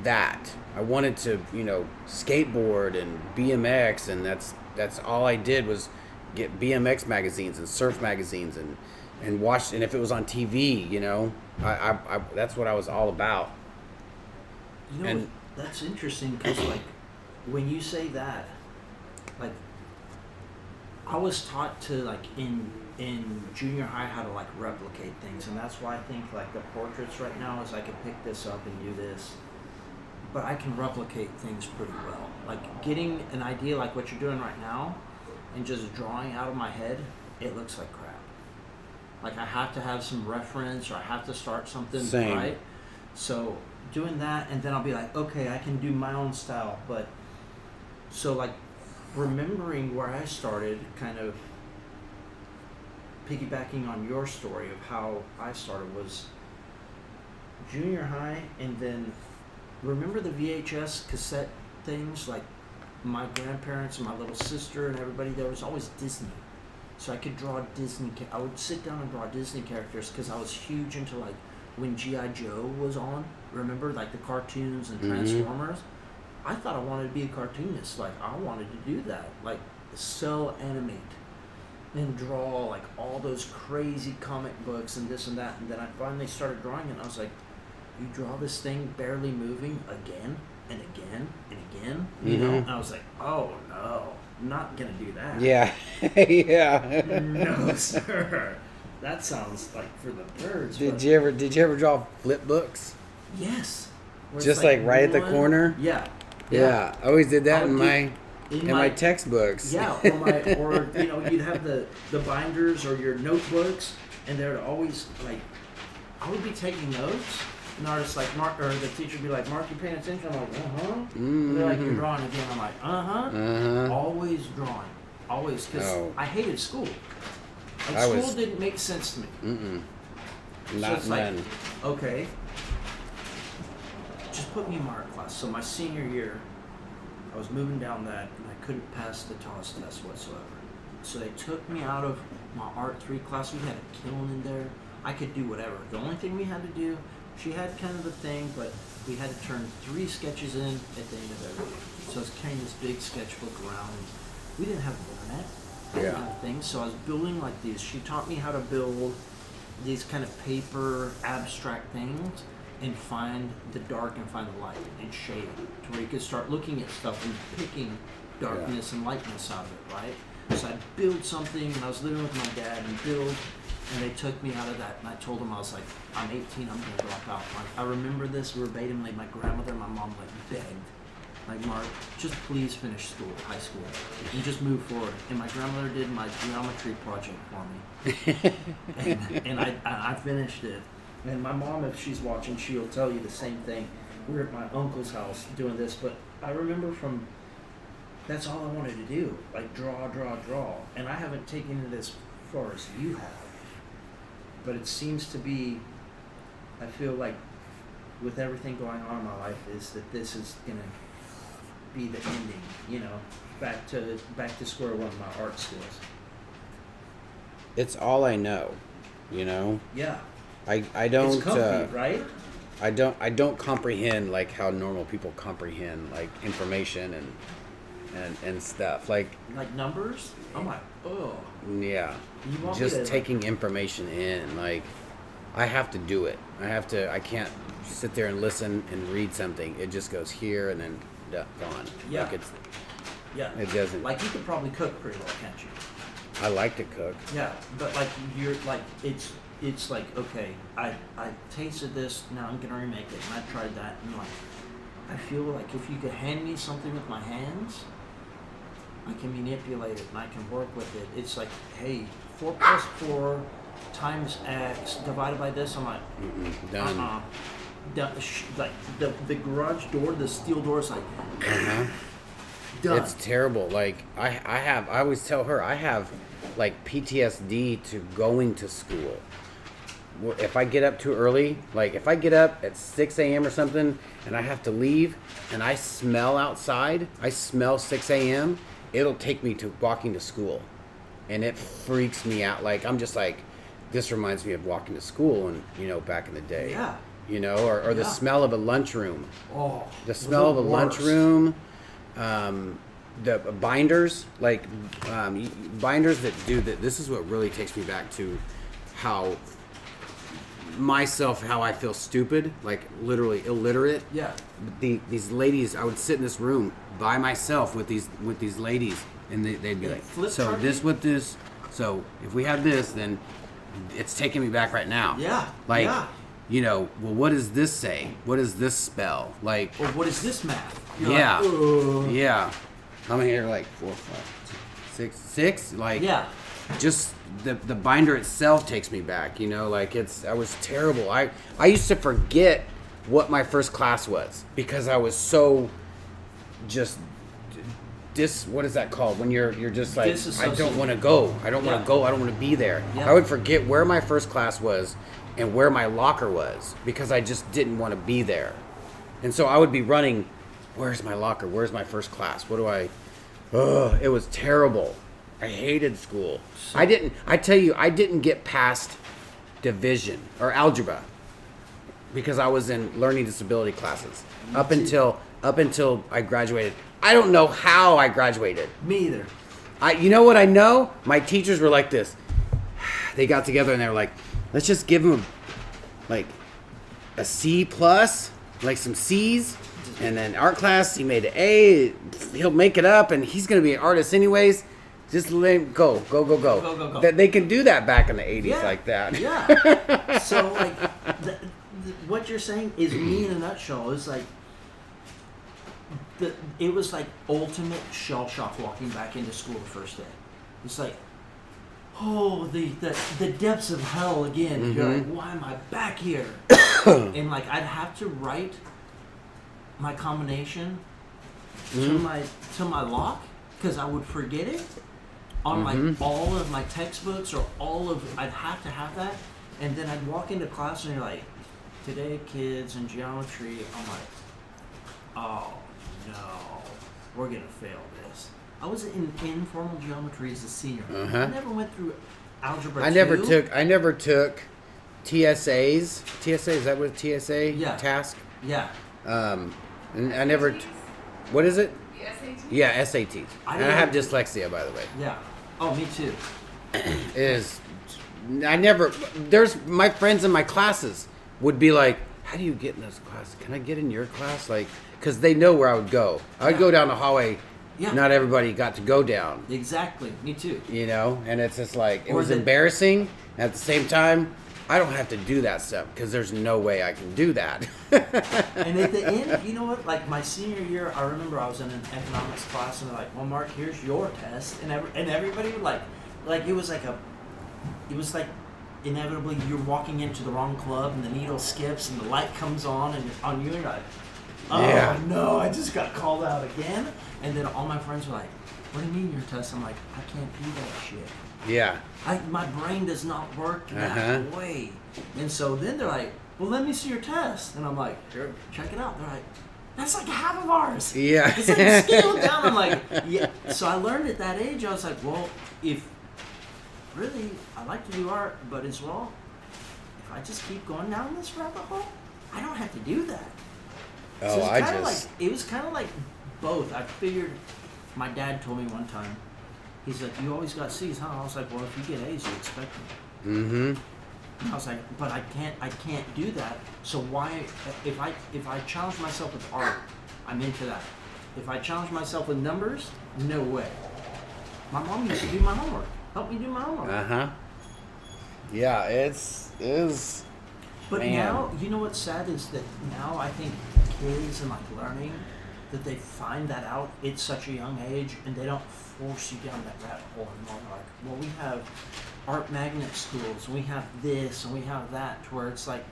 that. I wanted to, you know, skateboard and BMX, and that's all I did was get BMX magazines and surf magazines and watch. And if it was on TV, you know, I that's what I was all about. You know, And- what, that's interesting because, like, when you say that, like, I was taught to, like, in junior high how to, like, replicate things, and that's why I think, like, the portraits right now is I could pick this up and do this, but I can replicate things pretty well. Like, getting an idea like what you're doing right now and just drawing out of my head, it looks like crap. Like, I have to have some reference, or I have to start something, Same. right? So doing that, and then I'll be like, okay, I can do my own style. But so, like, remembering where I started, kind of piggybacking on your story of how I started, was junior high, and then remember the VHS cassette things? Like my grandparents and my little sister and everybody, there was always Disney. So I could draw Disney. I would sit down and draw Disney characters because I was huge into like when G.I. Joe was on. Remember, like the cartoons and Transformers? I thought I wanted to be a cartoonist. Like I wanted to do that. Like cell animate and draw like all those crazy comic books and this and that. And then I finally started drawing it and I was like, you draw this thing barely moving again and again and again, you know? And I was like, oh no, I'm not gonna do that. Yeah. Yeah. No, sir. That sounds like for the birds. Did you ever draw flip books? Yes. Where Just it's like right at the corner? Yeah. Yeah. I always did that in my my textbooks. Yeah, or you know, you'd have the binders or your notebooks, and they'd always like, I would be taking notes, and the artist like Mark, or the teacher would be like, Mark, you paying attention? I'm like, And they're like, you're drawing again. I'm like, Always drawing, always, because I hated school. Like school didn't make sense to me. Not it's none. like, okay, just put me in my art class. So my senior year, I was moving down that, and I couldn't pass the TOS test whatsoever. So they took me out of my Art 3 class. We had a kiln in there. I could do whatever. The only thing we had to do, she had kind of a thing, but we had to turn 3 sketches in at the end of every day. So I was carrying this big sketchbook around. We didn't have the internet. Things. So I was building like these. She taught me how to build these kind of paper abstract things and find the dark and find the light and shade to where you could start looking at stuff and picking darkness and lightness out of it, right? So I'd build something, and I was living with my dad and build, and they took me out of that, and I told them, I was like, I'm 18, I'm going to drop out. Like, I remember this verbatimly. My grandmother and my mom like begged, like, Mark, just please finish school, high school, and just move forward. And my grandmother did my geometry project for me, and I finished it. And my mom, if she's watching, she'll tell you the same thing. We were at my uncle's house doing this, but I remember that's all I wanted to do, like draw. And I haven't taken it as far as you have. But it seems to be, I feel like with everything going on in my life is that this is going to be the ending, you know, back to square one of my art skills. It's all I know, you know? Yeah. I don't it's comfy, right? I don't comprehend like how normal people comprehend like information and stuff like numbers. I'm like, oh yeah, you just taking information in. Like I have to do it. I can't sit there and listen and read something. It just goes here and then gone. Yeah. Like it doesn't. Like you could probably cook pretty well, can't you? I like to cook. Yeah, but like you're like it's like, okay, I tasted this, now I'm gonna remake it, and I tried that, and like I feel like if you could hand me something with my hands, I can manipulate it and I can work with it. It's like, hey, 4 plus 4 times X divided by this. I'm like, done. Like the garage door, the steel door is like, done. It's terrible. Like I always tell her I have like PTSD to going to school. If I get up too early, like if I get up at 6 a.m. or something and I have to leave and I smell outside, I smell 6 a.m., it'll take me to walking to school. And it freaks me out. Like I'm just like, this reminds me of walking to school and, you know, back in the day. Yeah. You know, or the smell of a lunchroom. Oh. The smell of a lunchroom. The binders, like binders that do that. This is what really takes me back to how I feel stupid, like literally illiterate. Yeah. These ladies, I would sit in this room by myself with these ladies, and they'd be like, so this with this. So if we have this, then it's taking me back right now. Yeah. Like. Yeah. You know, well, what does this say? What does this spell? Like, or what is this math? You're yeah, like, yeah. I'm here like 4, 5, 6. Like, yeah. Just the binder itself takes me back. You know, like I was terrible. I used to forget what my first class was because I was so just what is that called when you're just like, I don't want to go. I don't want to go. I don't want to be there. Yeah. I would forget where my first class was and where my locker was because I just didn't want to be there. And so I would be running, where's my locker? Where's my first class? Ugh, it was terrible. I hated school. I didn't get past division or algebra because I was in learning disability classes up until I graduated. I don't know how I graduated. Me either. You know what I know? My teachers were like this. They got together and they were like, let's just give him like a C plus, like some C's. And then art class, he made an A. He'll make it up and he's going to be an artist anyways. Just let him go. Go. They can do that back in the 80s like that. Yeah. So like, what you're saying is me in a nutshell. Is like, it was like ultimate shell shock walking back into school the first day. It's like, oh, the depths of hell again. Mm-hmm. You're like, why am I back here? And like, I'd have to write my combination to my lock because I would forget it on like all of my textbooks or I'd have to have that, and then I'd walk into class and you're like, today kids in geometry. I'm like, oh no, we're gonna fail this. I was in informal geometry as a senior. I never went through algebra. I never took TSAs. TSA, is that what TSA? Yeah. Task? Yeah. And I never. What is it? The SAT? Yeah, SATs. And I have dyslexia, by the way. Yeah. Oh, me too. There's my friends in my classes would be like, how do you get in those classes? Can I get in your class? Like, because they know where I would go. I would go down the hallway. Yeah. Not everybody got to go down. Exactly. Me too. You know, and it's just like, it was embarrassing. At the same time, I don't have to do that stuff because there's no way I can do that. And at the end, you know what? Like my senior year, I remember I was in an economics class and they're like, well, Mark, here's your test. And everybody would like it was like inevitably you're walking into the wrong club and the needle skips and the light comes on and on you and you're like, oh no, I just got called out again. And then all my friends were like, what do you mean your test? I'm like, I can't do that shit. Yeah. My brain does not work that way. And so then they're like, well, let me see your test. And I'm like, here, check it out. They're like, that's like half of ours. Yeah. It's like scaled down. I'm like, yeah. So I learned at that age, I was like, well, if really I like to do art, but as well, if I just keep going down this rabbit hole, I don't have to do that. Oh, so it was kind of like both. I figured, my dad told me one time, he's like, you always got C's, huh? I was like, well, if you get A's, you expect them. I was like, but I can't do that. So why, if I challenge myself with art, I'm into that. If I challenge myself with numbers, no way. My mom used to do my homework. Help me do my homework. Yeah, it's. But now, you know what's sad is that now I think kids and like learning, that they find that out at such a young age and they don't force you down that rabbit hole anymore. Like, well, we have art magnet schools, we have this and we have that, to where it's like,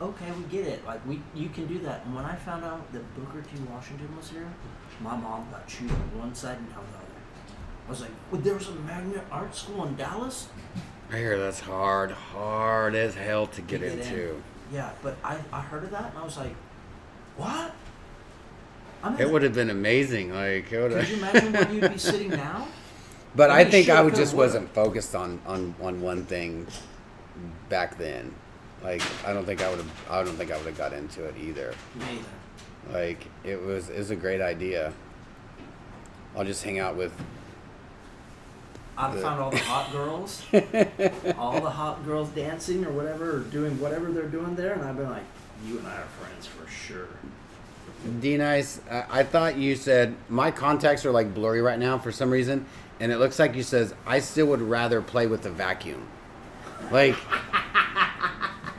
okay, we get it. Like you can do that. And when I found out that Booker T. Washington was here, my mom got chewed on one side and on the other. I was like, well, there was a magnet art school in Dallas? I hear that's hard as hell to get into. Yeah, but I heard of that and I was like, what? It would have been amazing. Like, could you imagine where you'd be sitting now? But I think I wasn't focused on one thing back then. Like, I don't think I would have got into it either. Me either. Like, it was a great idea. I'll just hang out with. I'd found all the hot girls dancing or whatever, or doing whatever they're doing there, and I've been like, you and I are friends for sure. D-Nice, I thought you said, my contacts are like blurry right now for some reason, and it looks like you says, I still would rather play with the vacuum. Like,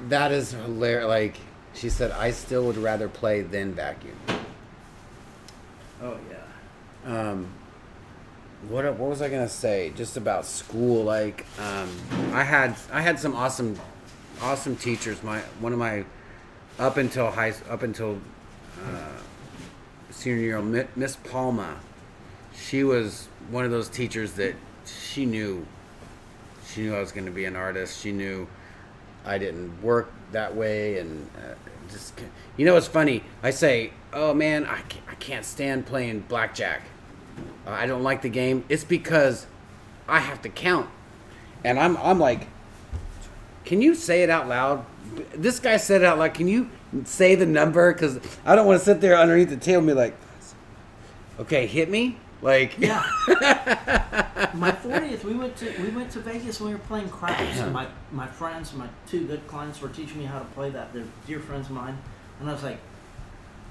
that is hilarious. Like, she said, I still would rather play than vacuum. Oh, yeah. What was I gonna say? Just about school, like, I had some awesome teachers. One of my up until senior year, Miss Palma, she was one of those teachers that she knew I was going to be an artist. She knew I didn't work that way, and just, you know, it's funny. I say, oh man, I can't stand playing blackjack. I don't like the game. It's because I have to count, and I'm like, can you say it out loud? This guy said it out loud. Can you say the number? Because I don't want to sit there underneath the table and be like, okay, hit me. Like, yeah. My 40th, we went to Vegas and we were playing craps. And my friends, my 2 good clients, were teaching me how to play that. They're dear friends of mine, and I was like,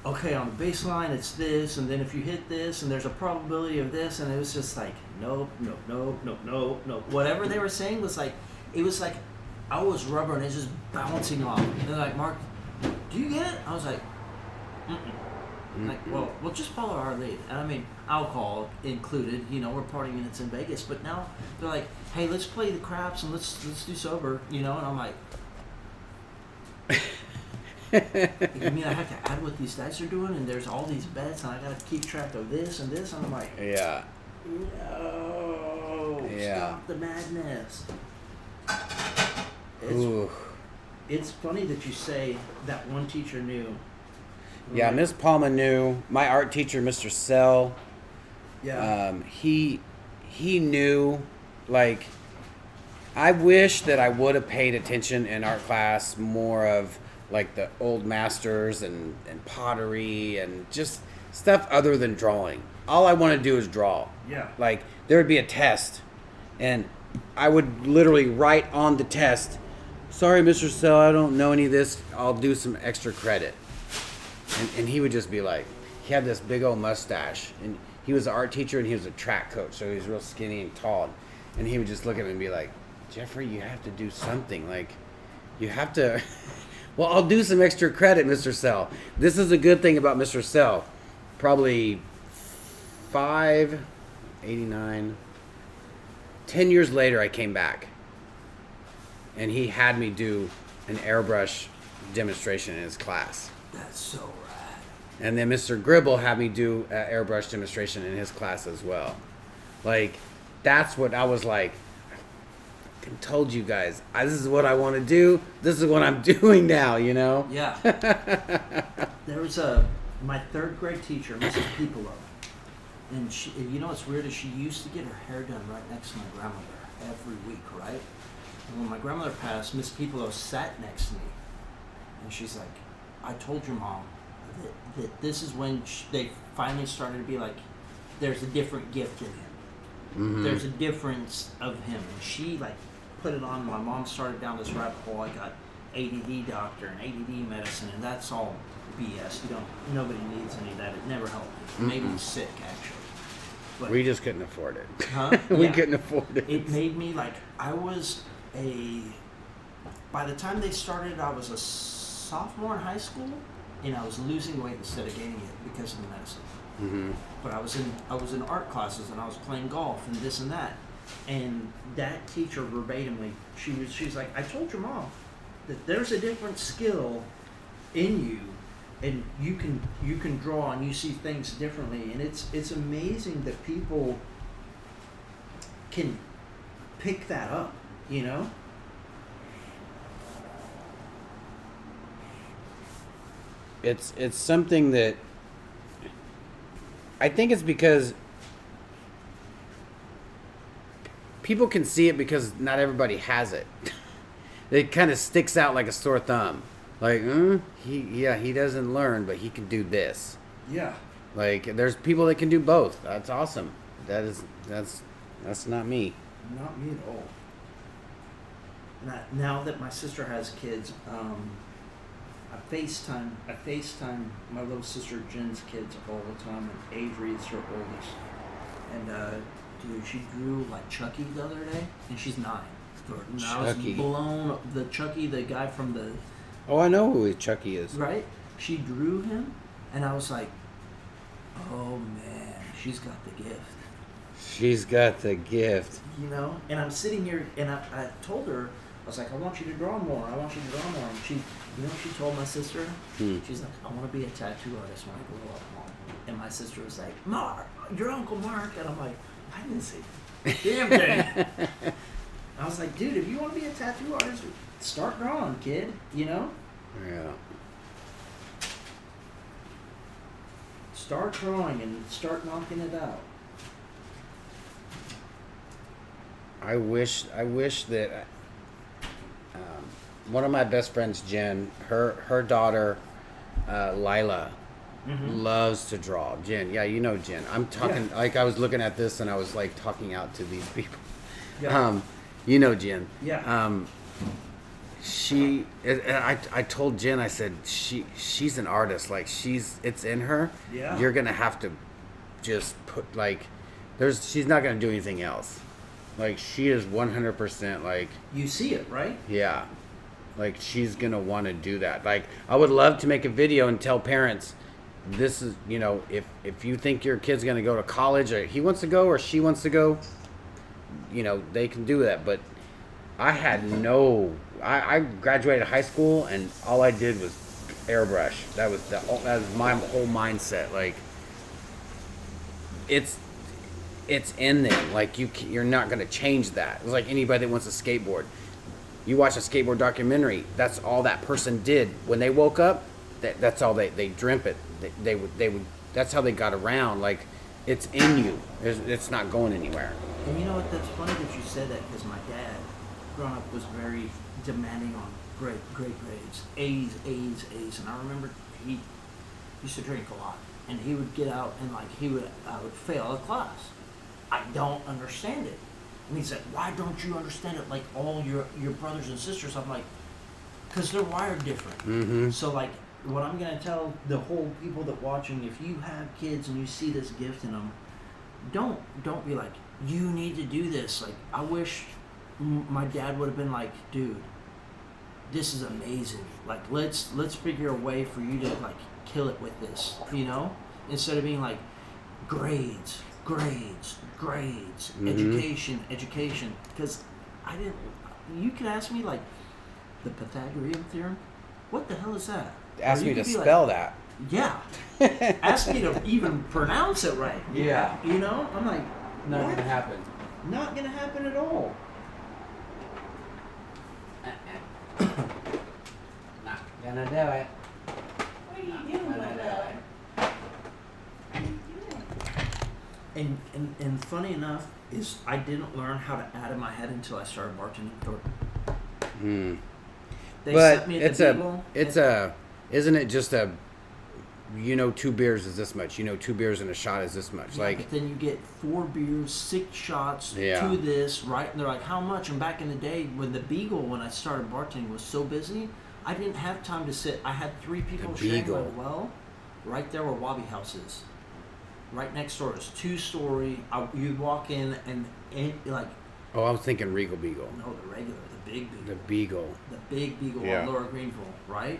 okay, on the baseline it's this, and then if you hit this, and there's a probability of this, and it was just like, nope. Whatever they were saying was like, it was like I was rubber and it's just bouncing off. And they're like, Mark, do you get it? I was like, mm-mm. Like, well, we'll just follow our lead. And I mean, alcohol included, you know, we're partying and it's in Vegas, but now they're like, hey, let's play the craps and let's do sober, you know, and I'm like, I mean, I have to add what these guys are doing, and there's all these bets, and I got to keep track of this and this, and I'm like, yeah. No, stop the madness. It's funny that you say that one teacher knew. Yeah, Miss Palma knew. My art teacher, Mr. Sell, he knew. Like, I wish that I would have paid attention in art class more of like the old masters and pottery and just stuff other than drawing. All I want to do is draw. Yeah. Like, there would be a test, and I would literally write on the test, sorry, Mr. Sell, I don't know any of this. I'll do some extra credit. And he would just be like, he had this big old mustache, and he was an art teacher and he was a track coach, so he was real skinny and tall. And he would just look at me and be like, Jeffrey, you have to do something. Like, you have to... Well, I'll do some extra credit, Mr. Sell. This is a good thing about Mr. Sell. Probably 89, 10 years later, I came back. And he had me do an airbrush demonstration in his class. That's so rad. And then Mr. Gribble had me do an airbrush demonstration in his class as well. Like, that's what I was like, I told you guys, this is what I want to do. This is what I'm doing now, you know? Yeah. There was my 3rd grade teacher, Mrs. Pipolo. And she, you know what's weird is she used to get her hair done right next to my grandmother every week, right? And when my grandmother passed, Miss Pipolo sat next to me. And she's like, I told your mom that this is when they finally started to be like, there's a different gift in him. Mm-hmm. There's a difference of him. And she like put it on. My mom started down this rabbit hole. I got ADD doctor and ADD medicine, and that's all BS. Nobody needs any of that. It never helped me. It made me sick, actually. But, we just couldn't afford it. Huh? We Yeah. couldn't afford it. It made me like, by the time they started, I was a sophomore in high school, and I was losing weight instead of gaining it because of the medicine. Mm-hmm. But I was in art classes, and I was playing golf and this and that. And that teacher verbatimly, she's like, I told your mom that there's a different skill in you, and you can draw and you see things differently. And it's amazing that people can pick that up, you know? It's something that I think it's because people can see it because not everybody has it. It kind of sticks out like a sore thumb. Like, he doesn't learn, but he can do this. Yeah. Like, there's people that can do both. That's awesome. That's not me. Not me at all. Now that my sister has kids, I FaceTime my little sister Jen's kids all the time, and Avery is her oldest. And dude, she drew like Chucky the other day, and she's 9. And I was blown. The Chucky, the guy from the. Oh, I know who Chucky is. Right? She drew him, and I was like, oh man, she's got the gift. She's got the gift. You know? And I'm sitting here, and I told her, I was like, I want you to draw more. I want you to draw more. And she, you know what she told my sister? She's like, I want to be a tattoo artist when I grow up, Mom. And my sister was like, Mark, your Uncle Mark. And I'm like, I didn't say damn thing. I was like, dude, if you want to be a tattoo artist, start drawing, kid. You know. Yeah. Start drawing and start knocking it out. I wish that one of my best friends, Jen, her daughter, Lila, loves to draw. Jen, yeah, you know Jen. I'm talking like I was looking at this and I was like talking out to these people. Yeah. You know Jen. Yeah. I told Jen, I said she's an artist. Like it's in her. Yeah. You're gonna have to just put like she's not gonna do anything else. Like she is 100% like. You see it, right? Yeah. Like she's gonna want to do that. Like I would love to make a video and tell parents, this is, you know, if you think your kid's gonna go to college or he wants to go or she wants to go, you know, they can do that. But I graduated high school and all I did was airbrush. That was my whole mindset. Like it's in them. Like you're not gonna change that. It's like anybody that wants to skateboard. You watch a skateboard documentary. That's all that person did when they woke up. That's all they dreamt it. They would. That's how they got around. Like it's in you. It's not going anywhere. And you know what? That's funny that you said that because my dad, growing up, was very demanding on great grades, A's, and I remember he used to drink a lot, and he would get out and like I would fail a class. I don't understand it. And he said, why don't you understand it like all your brothers and sisters? I'm like, because they're wired different. Mm-hmm. So like, what I'm going to tell the whole people that watching, if you have kids and you see this gift in them, don't be like, you need to do this. Like, I wish my dad would have been like, dude, this is amazing. Like, let's figure a way for you to like kill it with this, you know? Instead of being like, grades, Mm-hmm. education. Because you could ask me like the Pythagorean theorem. What the hell is that? Ask me to spell that. Yeah. Ask me to even pronounce it right. Yeah. You know? I'm like, Not what? gonna happen. Not gonna happen at all. Not gonna do it. What are you doing, Lola? And funny enough is I didn't learn how to add in my head until I started bartending. They But set me at the table. Isn't it just a, you know, 2 beers is this much, you know, 2 beers and a shot is this much, Yeah, like. but then you get 4 beers, 6 shots, Yeah. 2 this, right? And they're like, how much? And back in the day when the Beagle, when I started bartending, was so busy, I didn't have time to sit. I had 3 people The sharing my Beagle. well. Right there where Wabi House is. Right next door is 2-story. You'd walk in and like, Oh, I was thinking Regal Beagle. no, the regular, the big Beagle. The Beagle. The big Beagle Yeah. on Lower Greenville, right?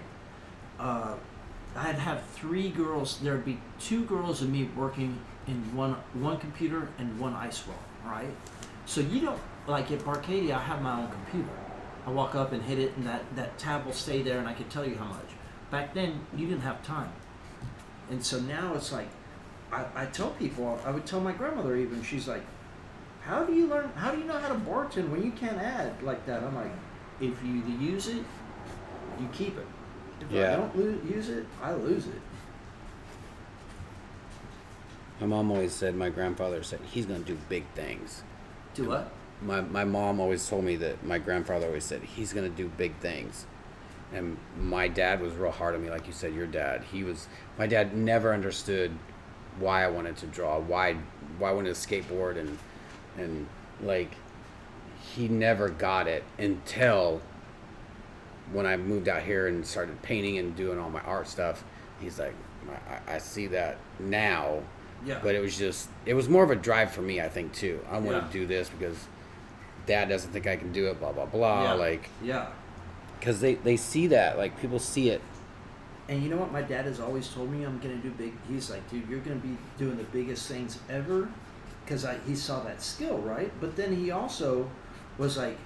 I'd have 3 girls. There'd be 2 girls and me working in one computer and one ice well, right? So you don't, like at Barcadia, I have my own computer. I walk up and hit it, and that tab will stay there, and I can tell you how much. Back then, you didn't have time. And so now it's like, I tell people, I would tell my grandmother even, she's like, how do you know how to bartend when you can't add like that? I'm like, if you use it, you keep it. If I don't use it, I lose it. My mom always said, my grandfather said, he's going to do big things. Do what? My mom always told me that my grandfather always said, he's going to do big things. And my dad was real hard on me, like you said, your dad. My dad never understood why I wanted to draw, why I wanted to skateboard, and like, he never got it until when I moved out here and started painting and doing all my art stuff. He's like, I see that now. Yeah. But it was more of a drive for me, I think, too. I want to do this because Dad doesn't think I can do it, blah, blah, blah. Yeah. Like, yeah. because they see that, like, people see it. And you know what my dad has always told me? I'm going to do big. He's like, dude, you're going to be doing the biggest things ever. Because he saw that skill, right? But then he also was like,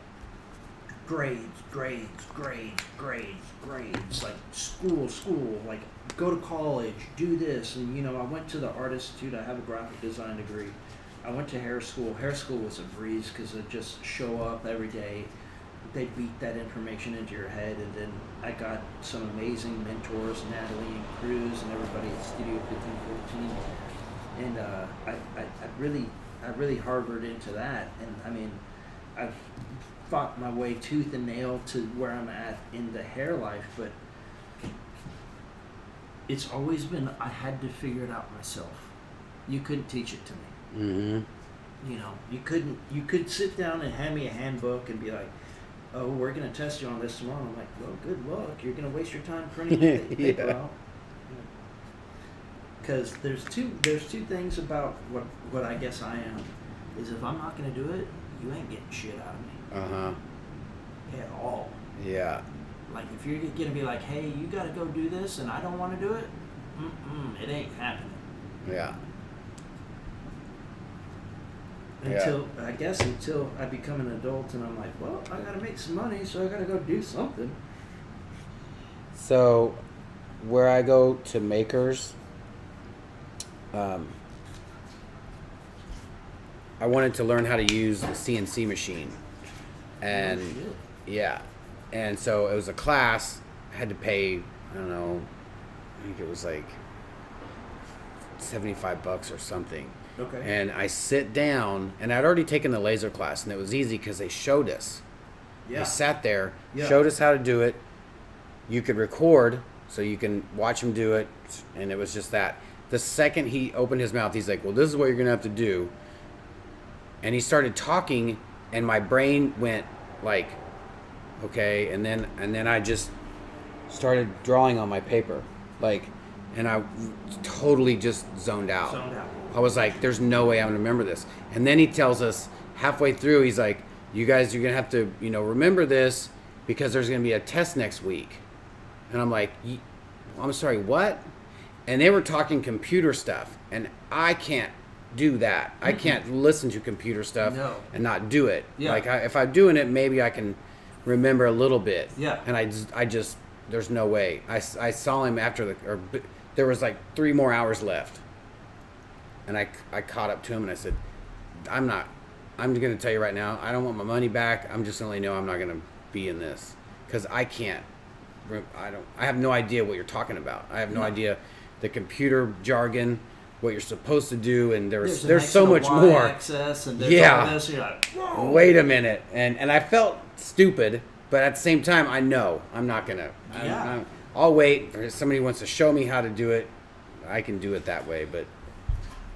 grades. Like, school. Like, go to college, do this. And, you know, I went to the Art Institute. I have a graphic design degree. I went to hair school. Hair school was a breeze because it just show up every day, they beat that information into your head, and then I got some amazing mentors, Natalie and Cruz and everybody at Studio 1514, and I really harbored into that, and I mean, I've fought my way tooth and nail to where I'm at in the hair life, but it's always been, I had to figure it out myself. You couldn't teach it to me. Mm-hmm. You know, you could sit down and hand me a handbook and be like, oh, we're going to test you on this tomorrow. I'm like, well, good luck. You're going to waste your time printing the paper out. Because there's two things about what I guess I am, is if I'm not going to do it, you ain't getting shit out of me. Uh-huh. At all. Yeah. Like, if you're going to be like, hey, you got to go do this, and I don't want to do it, it ain't happening. Yeah. Until I become an adult, and I'm like, well, I got to make some money, so I got to go do something. So, where I go to makers, I wanted to learn how to use the CNC machine. And yeah. And so it was a class. I had to pay, I don't know, I think it was like $75 or something. Okay. And I sit down, and I'd already taken the laser class, and it was easy because they showed us. Yeah. They sat there, showed us how to do it. You could record, so you can watch him do it, and it was just that. The second he opened his mouth, he's like, well, this is what you're going to have to do. And he started talking, and my brain went like, okay, and then I just started drawing on my paper, like, and I totally just zoned out. I was like, there's no way I'm gonna remember this. And then he tells us halfway through, he's like, you guys, you're gonna have to, remember this because there's gonna be a test next week. And I'm like, I'm sorry, what? And they were talking computer stuff, and I can't do that. I can't listen to computer stuff and not do it. Yeah. Like, if I'm doing it, maybe I can remember a little bit. Yeah. And I just there's no way. I saw him after there was like 3 more hours left. And I caught up to him and I said, I'm going to tell you right now, I don't want my money back. I'm just going to let you know I'm not going to be in this. Because I have no idea what you're talking about. I have no idea the computer jargon, what you're supposed to do, and there's so much more. Access and all this, you're like, whoa. Wait a minute. And I felt stupid, but at the same time, I know I'm not going to. I'll wait. If somebody wants to show me how to do it, I can do it that way, but...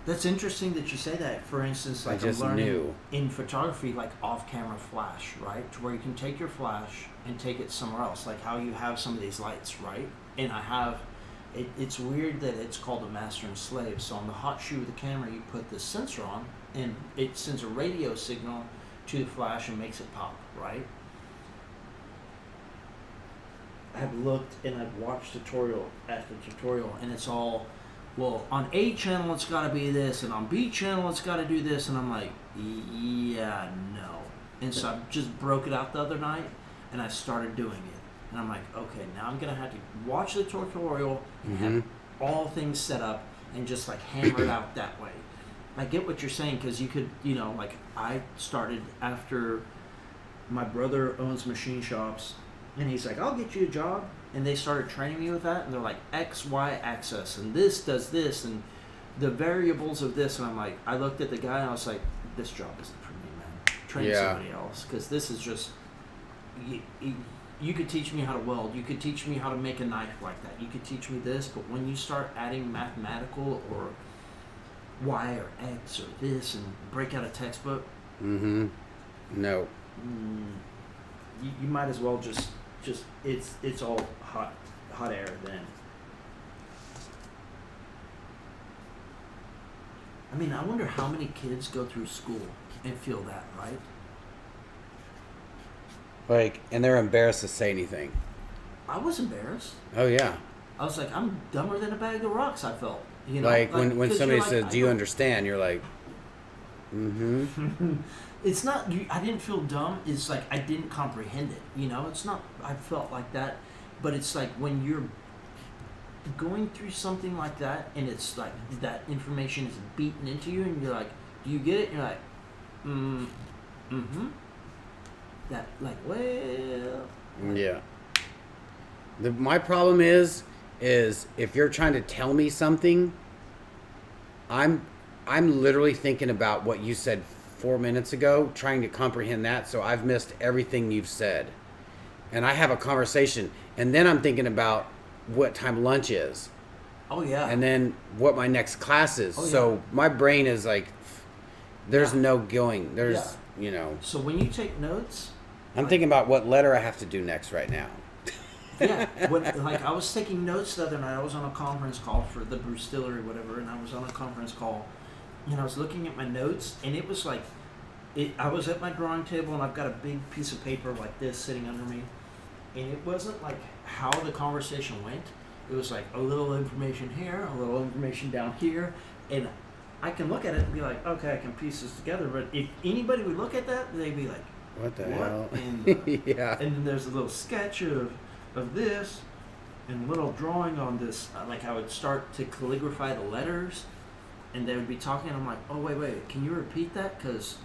That's interesting that you say that. For instance, like I'm learning in photography, like off-camera flash, right? To where you can take your flash and take it somewhere else, like how you have some of these lights, right? And I have, it's weird that it's called a master and slave. So on the hot shoe of the camera, you put this sensor on, and it sends a radio signal to the flash and makes it pop, right? I've looked and I've watched tutorial after tutorial, and it's all, well, on A channel it's got to be this, and on B channel it's got to do this, and I'm like, yeah, no. And so I just broke it out the other night, and I started doing it. And I'm like, okay, now I'm going to have to watch the tutorial and have all things set up and just like hammer it out that way. I get what you're saying, because you could, like I started after my brother owns machine shops, and he's like, I'll get you a job. And they started training me with that, and they're like, X, Y axis, and this does this, and the variables of this. And I'm like, I looked at the guy, and I was like, this job isn't for me, man. Train somebody else, because this is just, you could teach me how to weld. You could teach me how to make a knife like that. You could teach me this, but when you start adding mathematical or Y or X or this and break out a textbook. No. You might as well just it's all hot air then. I mean, I wonder how many kids go through school and feel that, right? Like, and they're embarrassed to say anything. I was embarrassed. Oh yeah. I was like, I'm dumber than a bag of rocks. I felt, like when somebody says, "Do you understand?" You're like, It's not, I didn't feel dumb. It's like I didn't comprehend it. It's not, I felt like that. But it's like when you're going through something like that, and it's like that information is beaten into you, and you're like, do you get it? And you're like, that like, well. Yeah. My problem is if you're trying to tell me something, I'm literally thinking about what you said 4 minutes ago, trying to comprehend that, so I've missed everything you've said. And I have a conversation, and then I'm thinking about what time lunch is. Oh yeah. And then what my next class is. Oh, yeah. So my brain is like, there's no going. There's, you know. So when you take notes, I'm thinking about what letter I have to do next right now. yeah. Like I was taking notes the other night. I was on a conference call for the Brew Distillery, whatever, and I was on a conference call, and I was looking at my notes, and it was like, I was at my drawing table, and I've got a big piece of paper like this sitting under me, and it wasn't like how the conversation went. It was like a little information here, a little information down here, and I can look at it and be like, okay, I can piece this together. But if anybody would look at that, they'd be like, what the what hell? Yeah. And then there's a little sketch of this and a little drawing on this. Like I would start to calligraphy the letters, and they would be talking, and I'm like, oh, wait, can you repeat that? Because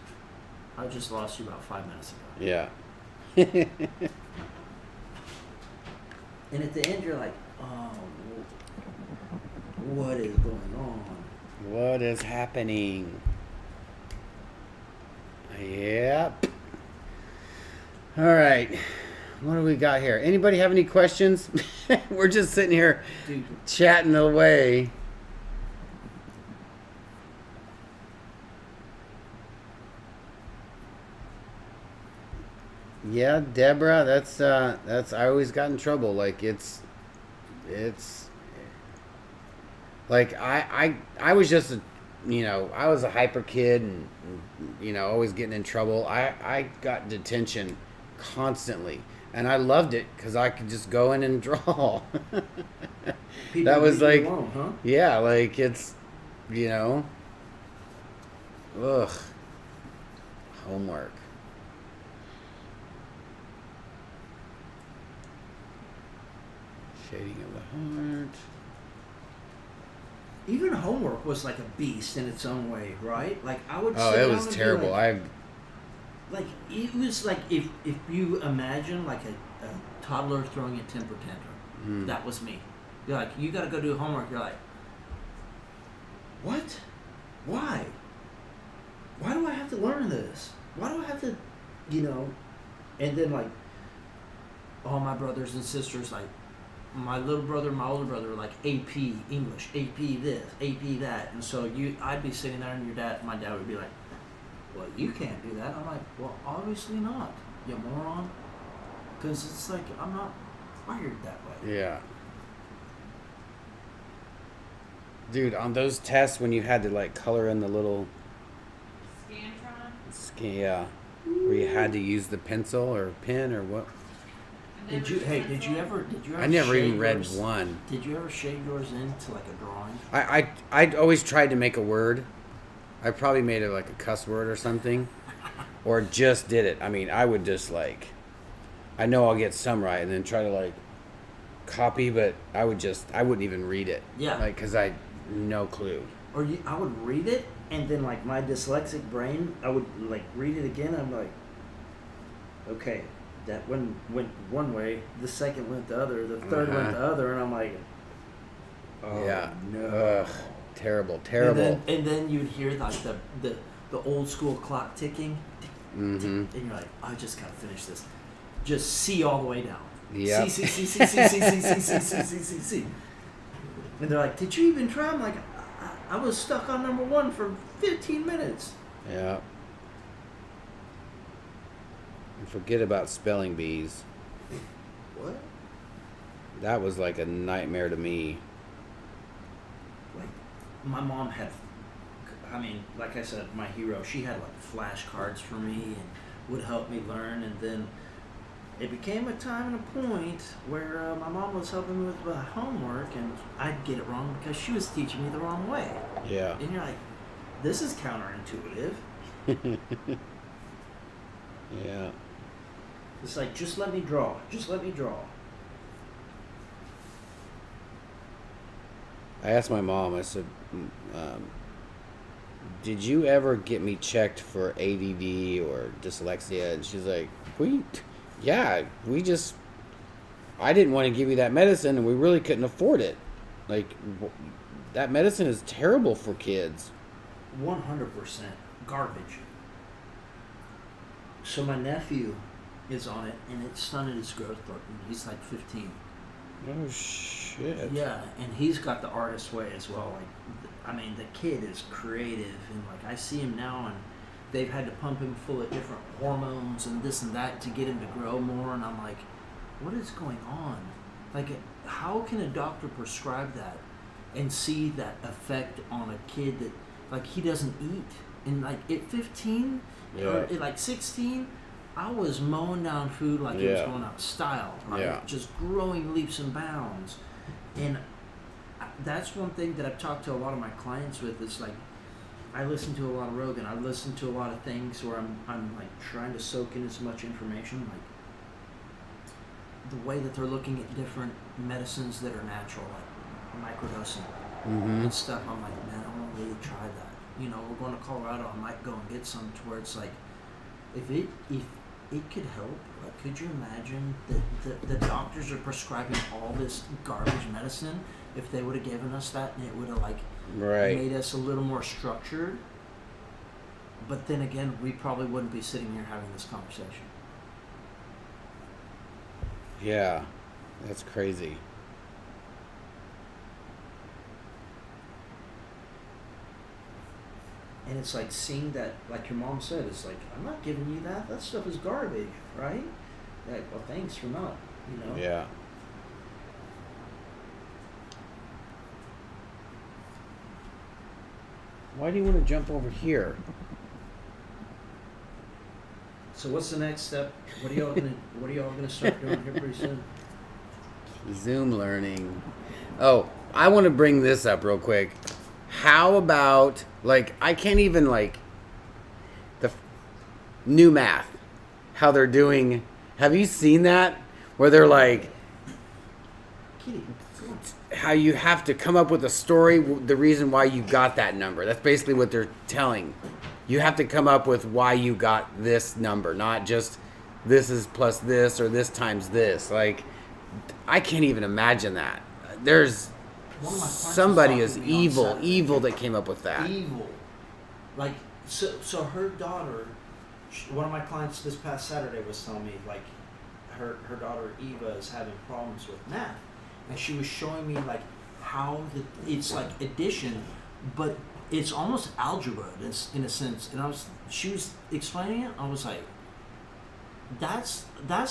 I just lost you about 5 minutes ago. Yeah. And at the end, you're like, oh, what is going on? What is happening? Yep. All right. What do we got here? Anybody have any questions? We're just sitting here chatting away. Yeah, Deborah, that's I always got in trouble. Like it's like I was just I was a hyper kid and always getting in trouble. I got detention constantly, and I loved it because I could just go in and draw. That was like, alone, huh? Yeah, like it's ugh, homework. Shading of the heart. Even homework was like a beast in its own way, right? Like I would. Oh, it was terrible. Like it was like if you imagine like a toddler throwing a temper tantrum, that was me. You're like, you got to go do homework. You're like, what? Why? Why do I have to learn this? Why do I have to, And then like all my brothers and sisters, like my little brother, my older brother, were like AP English, AP this, AP that, and so I'd be sitting there, and my dad would be like, well, you can't do that. I'm like, well, obviously not, you moron. Because it's like, I'm not wired that way. Yeah. Dude, on those tests when you had to like color in the little... Scantron? Yeah. Where you had to use the pencil or pen or what? Did you ever I never shade even read yours? one. Did you ever shade yours into like a drawing? I always tried to make a word. I probably made it like a cuss word or something. Or just did it. I mean, I would just like... I know I'll get some right and then try to like copy, but I wouldn't even read it. Yeah. Like, because I no clue. Or I would read it, and then like my dyslexic brain, I would like read it again. I'm like, okay, that one went one way, the second went the other, the third went the other, and I'm like, oh yeah. no. Ugh, terrible. And then you'd hear like the old school clock ticking, and you're like, I just gotta finish this. Just C all the way down. Yeah. C. And they're like, did you even try? I'm like, I was stuck on number 1 for 15 minutes. Yeah. And forget about spelling bees. What? That was like a nightmare to me. Like, my mom had, like I said, my hero, she had like flashcards for me and would help me learn, and then it became a time and a point where my mom was helping me with homework, and I'd get it wrong because she was teaching me the wrong way. Yeah. And you're like, this is counterintuitive. Yeah. It's like, just let me draw. Just let me draw. I asked my mom, I said, did you ever get me checked for ADD or dyslexia? And she's like, I didn't want to give you that medicine, and we really couldn't afford it. Like, that medicine is terrible for kids. 100% garbage. So my nephew is on it, and it stunted his growth, Thornton. He's like 15. Oh, shit. Yeah, and he's got the artist way as well. Like, I mean, the kid is creative, and like I see him now, and they've had to pump him full of different hormones and this and that to get him to grow more, and I'm like, what is going on? Like, how can a doctor prescribe that and see that effect on a kid that, like, he doesn't eat? And like at 15 or at like 16, I was mowing down food like it was going out of style, right? Just growing leaps and bounds. And that's one thing that I've talked to a lot of my clients with. Is like, I listen to a lot of Rogan. I listen to a lot of things where I'm like trying to soak in as much information, like the way that they're looking at different medicines that are natural, like microdosing and stuff. I'm like, man, I want to really try that. You know, we're going to Colorado. I might go and get some to where it's like, if it could help. Like, could you imagine that the doctors are prescribing all this garbage medicine? If they would have given us that, and it would have like made us a little more structured. But then again, we probably wouldn't be sitting here having this conversation. Yeah, that's crazy. And it's like seeing that, like your mom said, it's like, I'm not giving you that. That stuff is garbage, right? Like, well, thanks for not, you know? Yeah. Why do you want to jump over here? So what's the next step? What are y'all gonna start doing here pretty soon? Zoom learning. Oh, I want to bring this up real quick. How about, like, I can't even, like, the new math, how they're doing. Have you seen that? Where they're like, how you have to come up with a story, the reason why you got that number. That's basically what they're telling. You have to come up with why you got this number, not just this is plus this or this times this. Like, I can't even imagine that. There's somebody is evil that came up with that. Evil. Like, so her daughter, one of my clients this past Saturday was telling me, like, her daughter Eva is having problems with math. And she was showing me, like, how it's like addition, but it's almost algebra in a sense. And she was explaining it. I was like, that's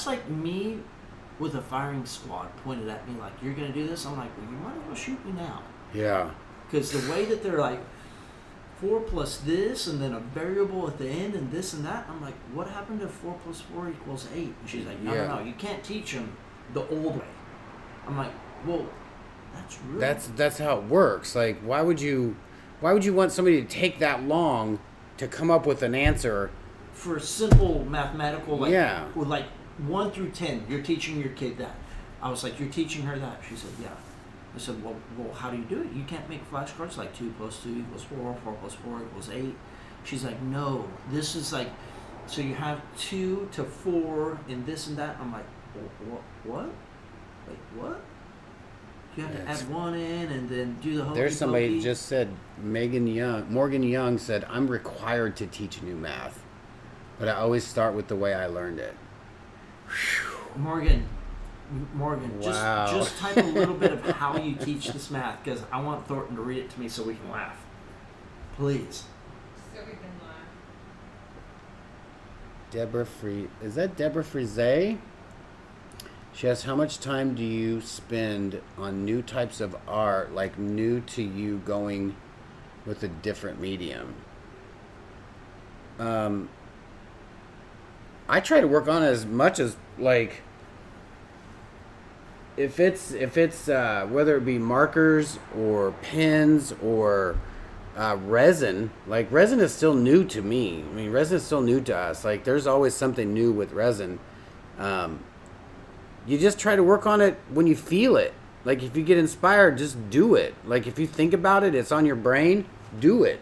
like me with a firing squad pointed at me like, you're gonna do this. I'm like, well, you might as well shoot me now. Yeah. Because the way that they're like 4 plus this and then a variable at the end and this and that. I'm like, what happened to 4 plus 4 equals 8? And she's like, no, you can't teach them the old way. I'm like, well, that's real. That's how it works. Like, why would you want somebody to take that long to come up with an answer for a simple mathematical, like, with like 1 through 10? You're teaching your kid that. I was like, you're teaching her that? She said, yeah. I said, well, how do you do it? You can't make flashcards like 2 plus 2 equals 4, 4 plus 4 equals 8. She's like, no, this is like, so you have 2 to 4 and this and that. I'm like, what? Wait, what? You have to add 1 in and then do the whole. There's somebody just said, Morgan Young said, I'm required to teach new math, but I always start with the way I learned it. Morgan, wow. just type a little bit of how you teach this math, because I want Thornton to read it to me so we can laugh. Please. So we can laugh. Is that Deborah Frise? She asks, how much time do you spend on new types of art, like new to you going with a different medium? I try to work on it as much as, like, if it's whether it be markers or pens or resin. Like, resin is still new to me. I mean, resin is still new to us. Like, there's always something new with resin. You just try to work on it when you feel it. Like, if you get inspired, just do it. Like, if you think about it, it's on your brain, do it.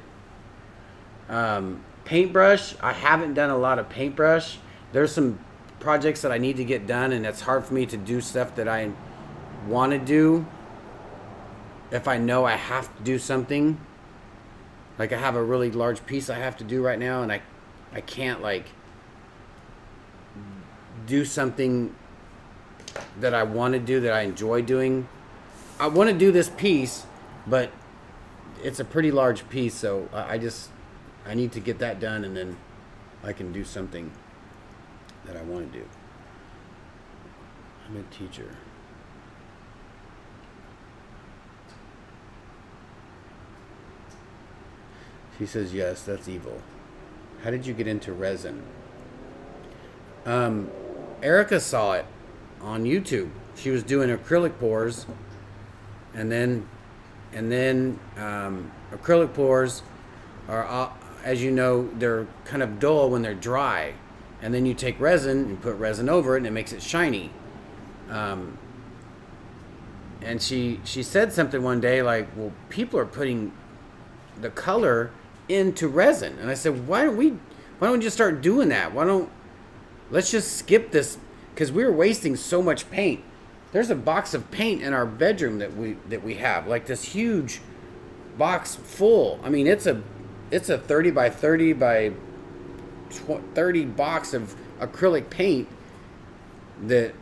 Paintbrush, I haven't done a lot of paintbrush. There's some projects that I need to get done, and it's hard for me to do stuff that I want to do if I know I have to do something. Like I have a really large piece I have to do right now, and I can't like do something that I want to do, that I enjoy doing. I want to do this piece, but it's a pretty large piece, so I need to get that done, and then I can do something that I want to do. I'm a teacher. She says, yes, that's evil. How did you get into resin? Erica saw it on YouTube. She was doing acrylic pours, and then acrylic pours are, as you know, they're kind of dull when they're dry, and then you take resin and put resin over it, and it makes it shiny. And she said something one day like, well, people are putting the color into resin, and I said, why don't we just start doing that? Let's just skip this, because we're wasting so much paint. There's a box of paint in our bedroom that we have, like this huge box full. I mean, it's a 30 by 30 by 30 box of acrylic paint that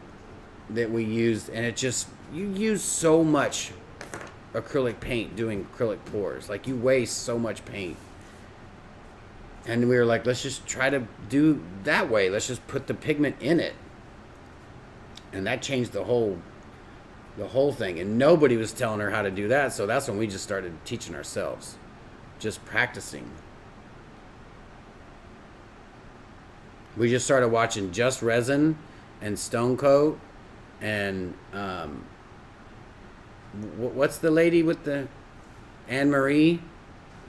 we used, and it just, you use so much acrylic paint doing acrylic pours. Like, you waste so much paint. And we were like, let's just try to do that way. Let's just put the pigment in it. And that changed the whole thing. And nobody was telling her how to do that, so that's when we just started teaching ourselves. Just practicing. We just started watching Just Resin and STONECOAT and what's the lady with the Anne Marie?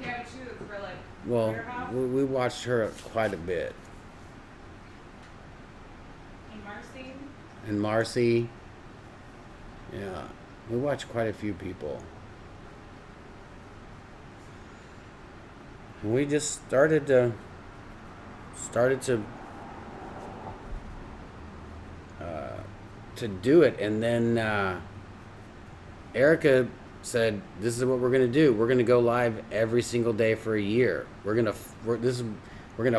Yeah, she was acrylic. Well, we watched her quite a bit. And Marcy. Yeah, we watched quite a few people. And we just started to do it, and then Erica said, "This is what we're gonna do. We're gonna go live every single day for a year. We're gonna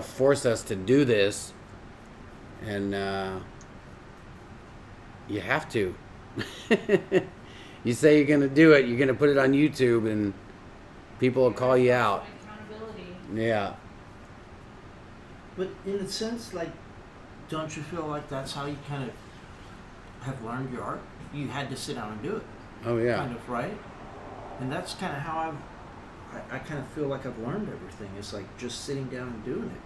force us to do this, and you have to. You say you're gonna do it. You're gonna put it on YouTube, and people will call you out. Accountability. Yeah. But in a sense, like, don't you feel like that's how you kind of have learned your art? You had to sit down and do it. Oh yeah. Kind of, right? And that's kind of how I kind of feel like I've learned everything. It's like just sitting down and doing it.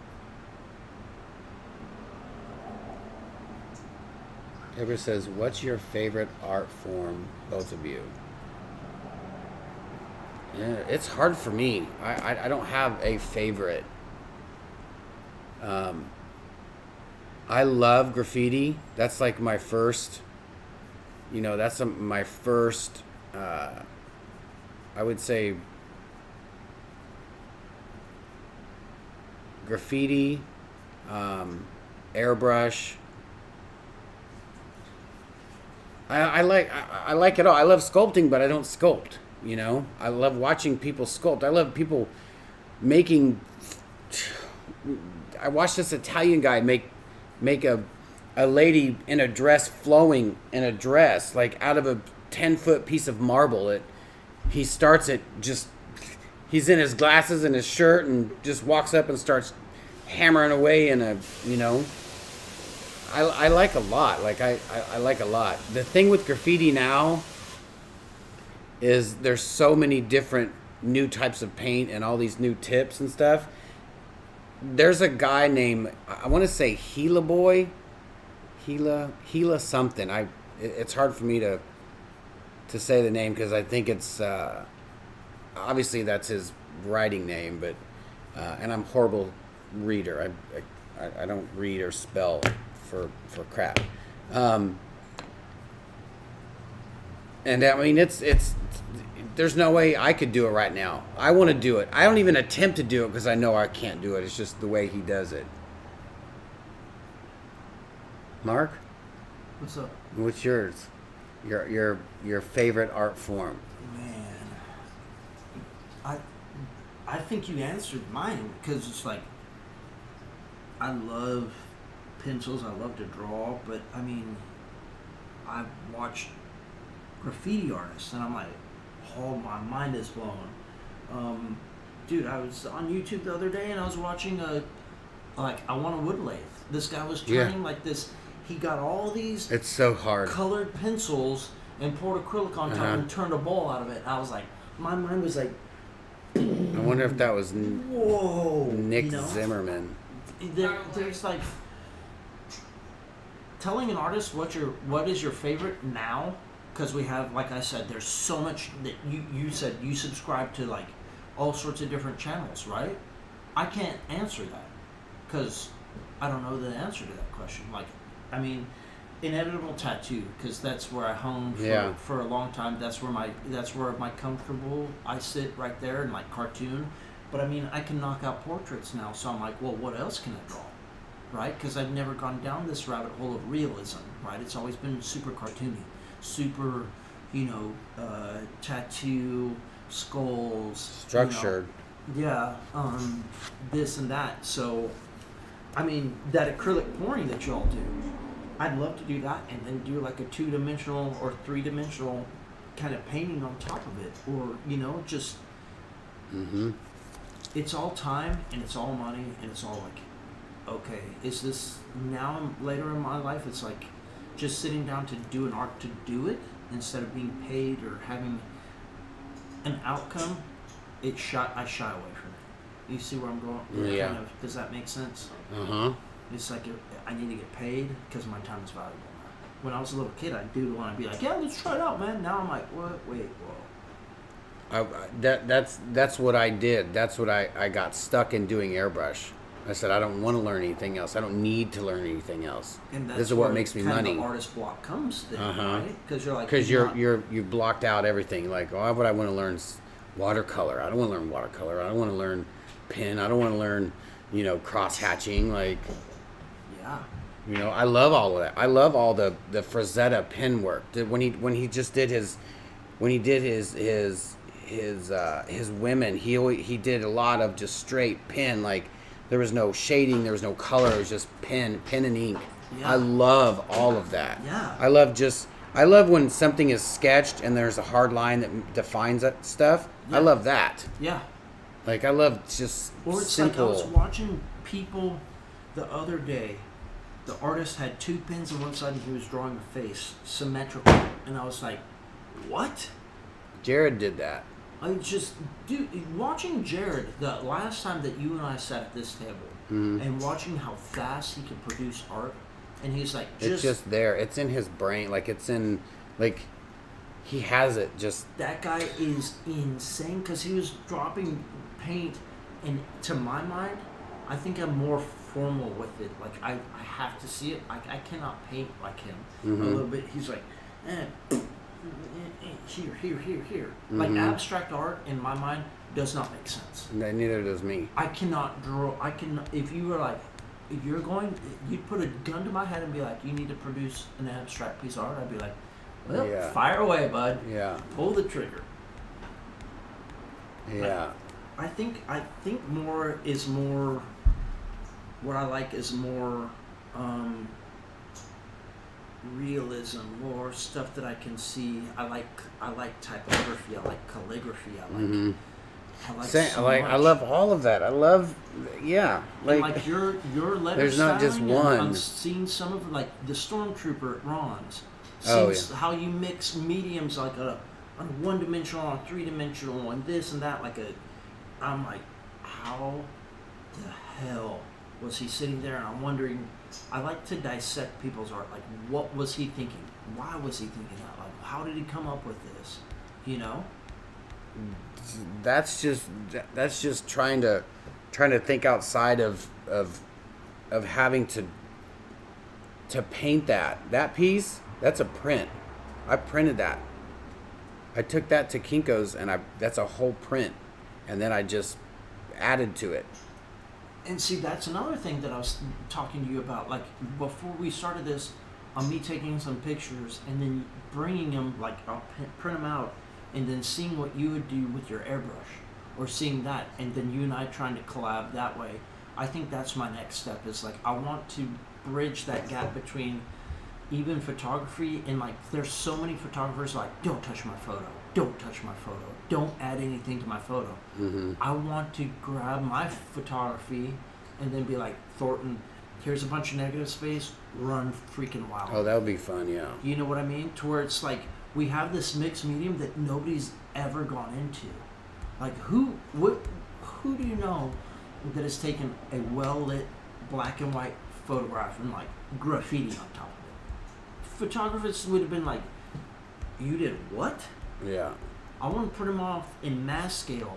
Deborah says, what's your favorite art form, both of you? Yeah, it's hard for me. I don't have a favorite. I love graffiti. That's like my first, my first, I would say, graffiti, airbrush. I like it all. I love sculpting, but I don't sculpt. I love watching people sculpt. I love people making. I watched this Italian guy make a lady in a dress flowing in a dress, like out of a 10-foot piece of marble. He starts it just. He's in his glasses and his shirt and just walks up and starts hammering away in a. I like a lot. Like I like a lot. The thing with graffiti now is there's so many different new types of paint and all these new tips and stuff. There's a guy named, I want to say Gila Boy, Gila something. It's hard for me to say the name because I think it's obviously that's his writing name, but and I'm a horrible reader. I don't read or spell for crap. And I mean, it's there's no way I could do it right now. I want to do it. I don't even attempt to do it because I know I can't do it. It's just the way he does it. Mark, What's up? what's yours? Your favorite art form? Man, I think you answered mine because it's like I love pencils. I love to draw, but I mean, I've watched graffiti artists, and I'm like, oh, my mind is blown. Dude, I was on YouTube the other day, and I was watching I want a wood lathe. This guy was turning like this. He got all these It's so hard. colored pencils and poured acrylic on top and turned a ball out of it. I was like, my mind was like, I wonder if that was whoa, Nick Zimmerman. There's like telling an artist what is your favorite now, because we have, like I said, there's so much that you said you subscribe to like all sorts of different channels, right? I can't answer that because I don't know the answer to that question. Like, I mean, inevitable tattoo, because that's where I honed for a long time. That's where my comfortable. I sit right there and like cartoon. But I mean, I can knock out portraits now, so I'm like, well, what else can I draw, right? Because I've never gone down this rabbit hole of realism, right? It's always been super cartoony, super, tattoo, skulls, Structured. This and that. So, I mean, that acrylic pouring that y'all do, I'd love to do that, and then do like a 2-dimensional or 3-dimensional kind of painting on top of it, or just. Mm-hmm. It's all time, and it's all money, and it's all like, okay, is this now later in my life? It's like just sitting down to do an art to do it instead of being paid or having an outcome. I shy away from it. You see where I'm going? Yeah. Kind of, does that make sense? Uh-huh. It's like I need to get paid because my time is valuable now. When I was a little kid, I'd doodle and I'd be like, yeah, let's try it out, man. Now I'm like, what? Wait, whoa. That's what I did. That's what I got stuck in doing airbrush. I said I don't want to learn anything else. I don't need to learn anything else. And that's this is what makes me money. The artist block comes then, right? Because you're like, you've blocked out everything. Like, why would I want to learn watercolor? I don't want to learn watercolor. I don't want to learn pen. I don't want to learn, cross hatching. Like, yeah. I love all of that. I love all the Frazetta pen work. When he did his women, he did a lot of just straight pen. Like, there was no shading, there was no color. It was just pen and ink. Yeah. I love all of that. Yeah. I love when something is sketched and there's a hard line that defines that stuff. Yeah. I love that. Yeah. Like, I love just or it's simple. Like I was watching people the other day. The artist had 2 pins on one side and he was drawing a face symmetrical, and I was like, what? Jared did that. I just, dude, watching Jared the last time that you and I sat at this table, and watching how fast he can produce art, and he's like, it's just there. It's in his brain. Like, it's in, like, he has it. Just that guy is insane because he was dropping paint, and to my mind, I think I'm more formal with it. Like, I have to see it. I cannot paint like him a little bit. He's like, here. Like, abstract art in my mind does not make sense. Neither does me. I cannot draw. If you were like, if you're going, you'd put a gun to my head and be like, you need to produce an abstract piece of art. I'd be like, well, fire away, bud. Yeah. Pull the trigger. Yeah. I think more is more. What I like is more realism, more stuff that I can see. I like typography. I like calligraphy. I love all of that. I love, like your letter there's not just one. I'm seeing some of like the Stormtrooper at Ron's. How you mix mediums, like on 1-dimensional, on 3-dimensional, and this and that. I'm like, how the hell was he sitting there? And I'm wondering, I like to dissect people's art. Like, what was he thinking? Why was he thinking that? Like, how did he come up with this? That's just trying to think outside of having to paint that piece. That's a print. I printed that. I took that to Kinko's, and that's a whole print, and then I just added to it. And see, that's another thing that I was talking to you about. Like, before we started this, on me taking some pictures and then bringing them, like, I'll print them out, and then seeing what you would do with your airbrush, or seeing that, and then you and I trying to collab that way. I think that's my next step, is like, I want to bridge that gap between even photography and, like, there's so many photographers like, don't touch my photo, don't touch my photo, don't add anything to my photo. Mm-hmm. I want to grab my photography and then be like, Thornton, here's a bunch of negative space, run freaking wild. Oh, that would be fun, yeah. You know what I mean? To where it's like, we have this mixed medium that nobody's ever gone into. Like, who do you know that has taken a well-lit black and white photograph and, like, graffiti on top of it? Photographers would have been like, you did what? Yeah. I want to put them off in mass scale,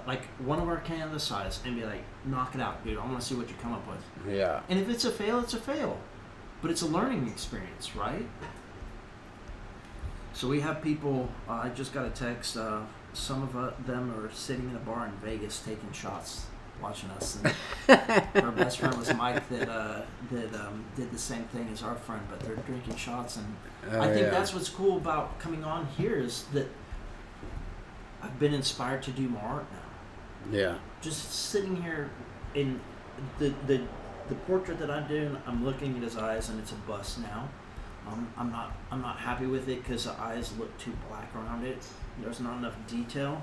like one of our canvas size, and be like, knock it out, dude. I want to see what you come up with. Yeah. And if it's a fail, it's a fail. But it's a learning experience, right? So we have people, I just got a text, some of them are sitting in a bar in Vegas taking shots, watching us. And our best friend was Mike that did the same thing as our friend, but they're drinking shots. And I think that's what's cool about coming on here, is that I've been inspired to do more art now. Yeah. Just sitting here in the portrait that I'm doing, I'm looking at his eyes, and it's a bust now. I'm not happy with it because the eyes look too black around it. There's not enough detail,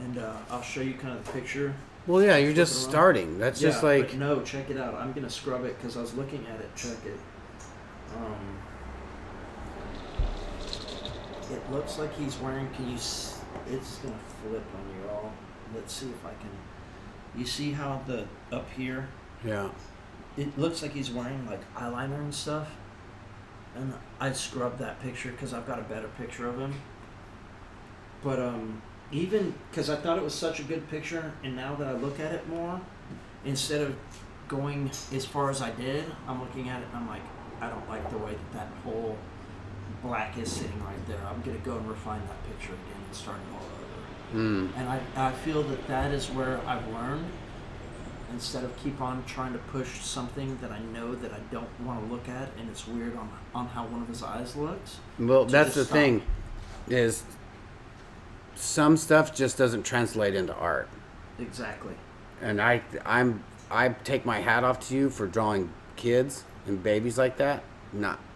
and I'll show you kind of the picture. Well, yeah, you're just starting. That's just like... But no, check it out. I'm going to scrub it because I was looking at it. Check it. It looks like he's wearing... It's going to flip on you all. Let's see if I can... You see how up here... Yeah. It looks like he's wearing, like, eyeliner and stuff. And I scrubbed that picture because I've got a better picture of him. But, even because I thought it was such a good picture, and now that I look at it more, instead of going as far as I did, I'm looking at it and I'm like, I don't like the way that whole black is sitting right there. I'm going to go and refine that picture again and start it all over. And I feel that is where I've learned, instead of keep on trying to push something that I know that I don't want to look at, and it's weird on how one of his eyes looks. Well, that's the thing, is some stuff just doesn't translate into art. Exactly. And I take my hat off to you for drawing kids and babies like that.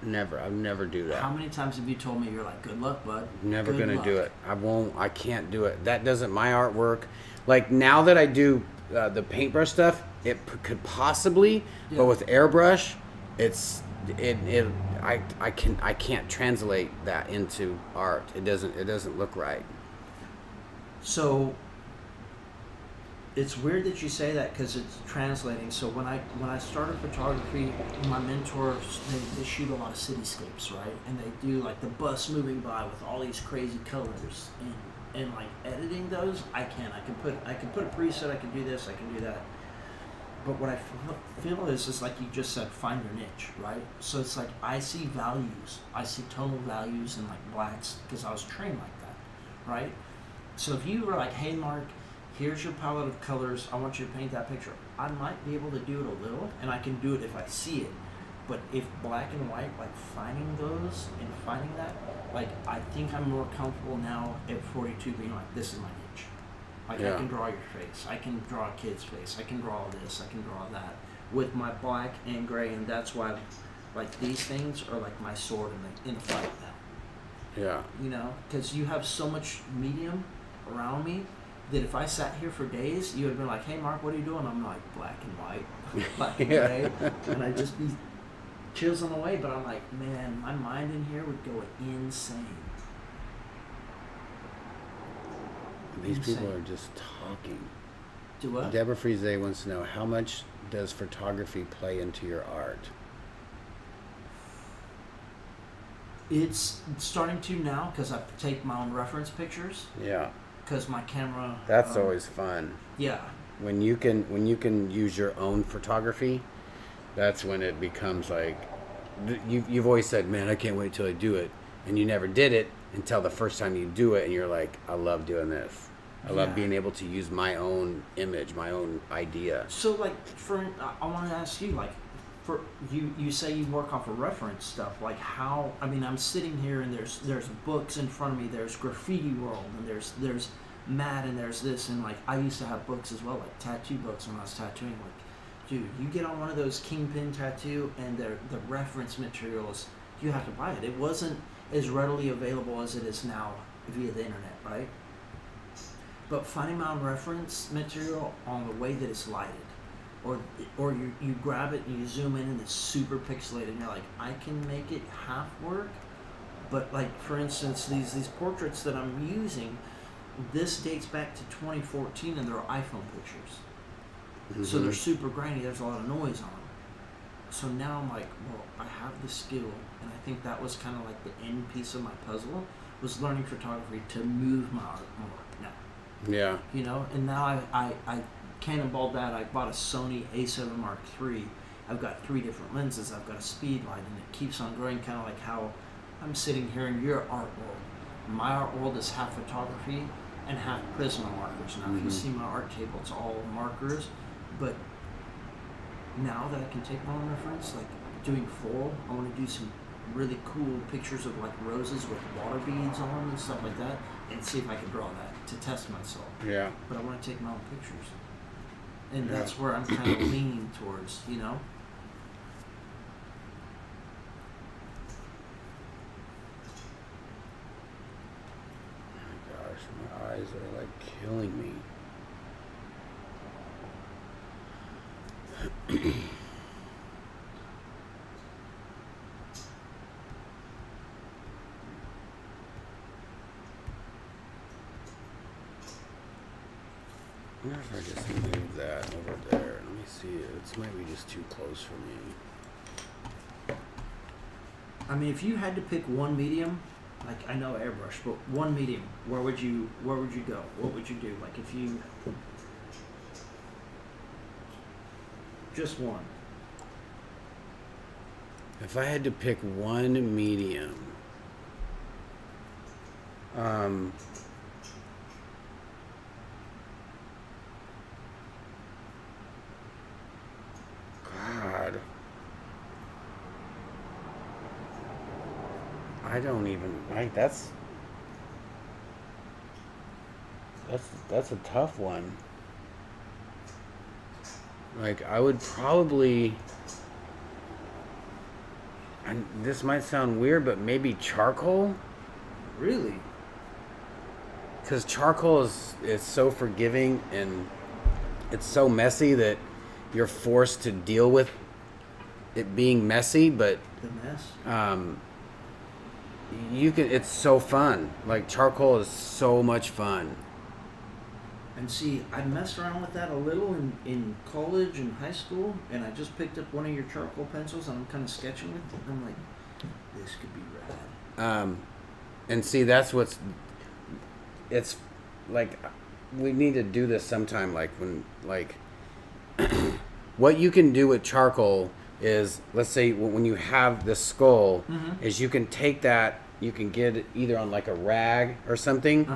Never. I'll never do that. How many times have you told me, you're like, good luck, bud? Never gonna do it. I can't do it. That doesn't my artwork. Like, now that I do the paintbrush stuff, it could possibly, but with airbrush, I can't translate that into art. It doesn't look right. So it's weird that you say that, because it's translating. So when I started photography, my mentors, they shoot a lot of cityscapes, right? And they do, like, the bus moving by with all these crazy colors, and like editing those, I can put a preset, I can do this, I can do that. But what I feel is like you just said, find your niche, right? So it's like, I see values, I see tonal values in, like, blacks, because I was trained like that, right? So if you were like, hey Mark, here's your palette of colors, I want you to paint that picture, I might be able to do it a little, and I can do it if I see it. But if black and white, like, finding those and finding that, like, I think I'm more comfortable now at 42 being like, this is my niche. Like, I can draw your face, I can draw a kid's face, I can draw this, I can draw that with my black and gray, and that's why, like, these things are like my sword in the fight now. Yeah. You know, because you have so much medium around me that if I sat here for days, you would have been like, hey Mark, what are you doing? I'm like, black and white, black and gray, and I'd just be chiseling away, but I'm like, man, my mind in here would go insane. These people are just talking. Do what? Deborah Frise wants to know, how much does photography play into your art? It's starting to now, because I take my own reference pictures. Yeah. Because my camera. That's always fun. Yeah. When you can use your own photography, that's when it becomes like, you've always said, man, I can't wait till I do it, and you never did it, until the first time you do it, and you're like, I love doing this. I love being able to use my own image, my own idea. So, like, I want to ask you, like, for you say you work off of reference stuff. Like, how? I mean, I'm sitting here and there's books in front of me. There's Graffiti World, and there's Mad, and there's this, and like I used to have books as well, like tattoo books when I was tattooing. Like, dude, you get on one of those Kingpin tattoo, and the reference materials, you have to buy it. It wasn't as readily available as it is now via the internet, right? But finding my own reference material on the way that it's lighted, or you grab it and you zoom in and it's super pixelated, and you're like, I can make it half work. But like, for instance, these portraits that I'm using, this dates back to 2014, and they're iPhone pictures. Mm-hmm. So they're super grainy. There's a lot of noise on them. So now I'm like, well, I have the skill, and I think that was kind of like the end piece of my puzzle, was learning photography to move my art more now. Yeah. You know, and now I cannonballed that. I bought a Sony A7 Mark III. I've got 3 different lenses. I've got a speed light, and it keeps on growing, kind of like how I'm sitting here in your art world. My art world is half photography and half Prisma markers. Now, if you see my art table, it's all markers. But now that I can take my own reference, like doing floral, I want to do some really cool pictures of like roses with water beads on them and stuff like that, and see if I can draw that to test myself. Yeah. But I want to take my own pictures. And that's where I'm kind of leaning towards, you know? My eyes are like killing me. I wonder if I just move that over there. Let me see. It's might be just too close for me. I mean, if you had to pick one medium, like I know airbrush, but one medium, where would you go? What would you do? Like if you just one. If I had to pick one medium, God, I don't even like that's a tough one. Like I would probably, and this might sound weird, but maybe charcoal. Really? Because charcoal is so forgiving, and it's so messy that you're forced to deal with it being messy, but The mess? it's so fun. Like charcoal is so much fun. And see, I messed around with that a little in college and high school, and I just picked up one of your charcoal pencils, and I'm kind of sketching with it, and I'm like, this could be rad. And see, it's like, we need to do this sometime, like when, like, what you can do with charcoal is, let's say when you have the skull, is you can take that, you can get it either on like a rag or something,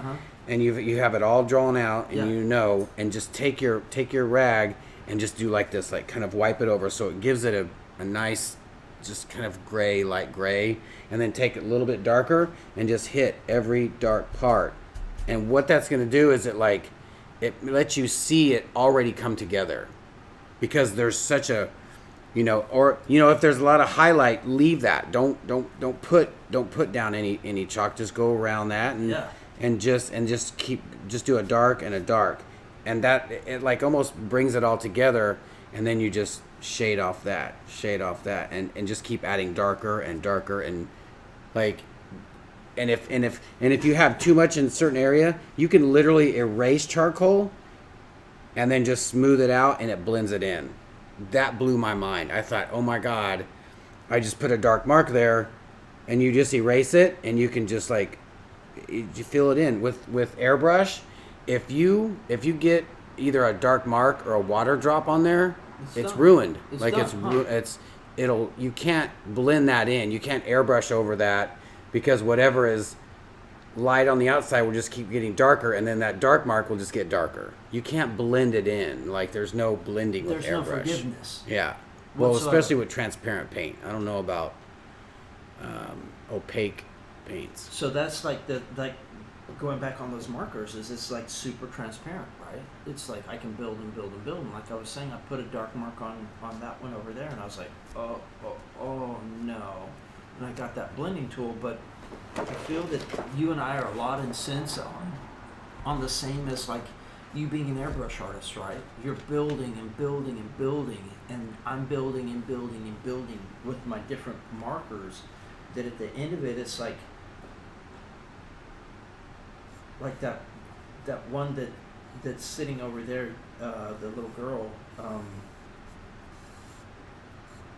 and you have it all drawn out, and and just take your rag and just do like this, like kind of wipe it over, so it gives it a nice, just kind of gray, light gray, and then take it a little bit darker and just hit every dark part. And what that's going to do is it lets you see it already come together, because there's such a, if there's a lot of highlight, leave that. Don't put down any chalk. Just go around that and just do a dark and a dark, and that it like almost brings it all together. And then you just shade off that, and just keep adding darker and darker, and like, and if you have too much in a certain area, you can literally erase charcoal and then just smooth it out, and it blends it in. That blew my mind. I thought, oh my God, I just put a dark mark there, and you just erase it, and you can just like, you fill it in with airbrush. If you get either a dark mark or a water drop on there, it's ruined. You can't blend that in. You can't airbrush over that, because whatever is light on the outside will just keep getting darker, and then that dark mark will just get darker. You can't blend it in. Like, there's no blending with airbrush. There's no forgiveness. Yeah. Well, whatsoever. especially with transparent paint. I don't know about opaque paints. So that's like going back on those markers, is it's like super transparent, right? It's like I can build and build and build. And like I was saying, I put a dark mark on that one over there, and I was like, oh no. And I got that blending tool, but I feel that you and I are a lot in sense on the same as like you being an airbrush artist, right? You're building and building and building, and I'm building and building and building with my different markers, that at the end of it, it's like that one that's sitting over there, the little girl.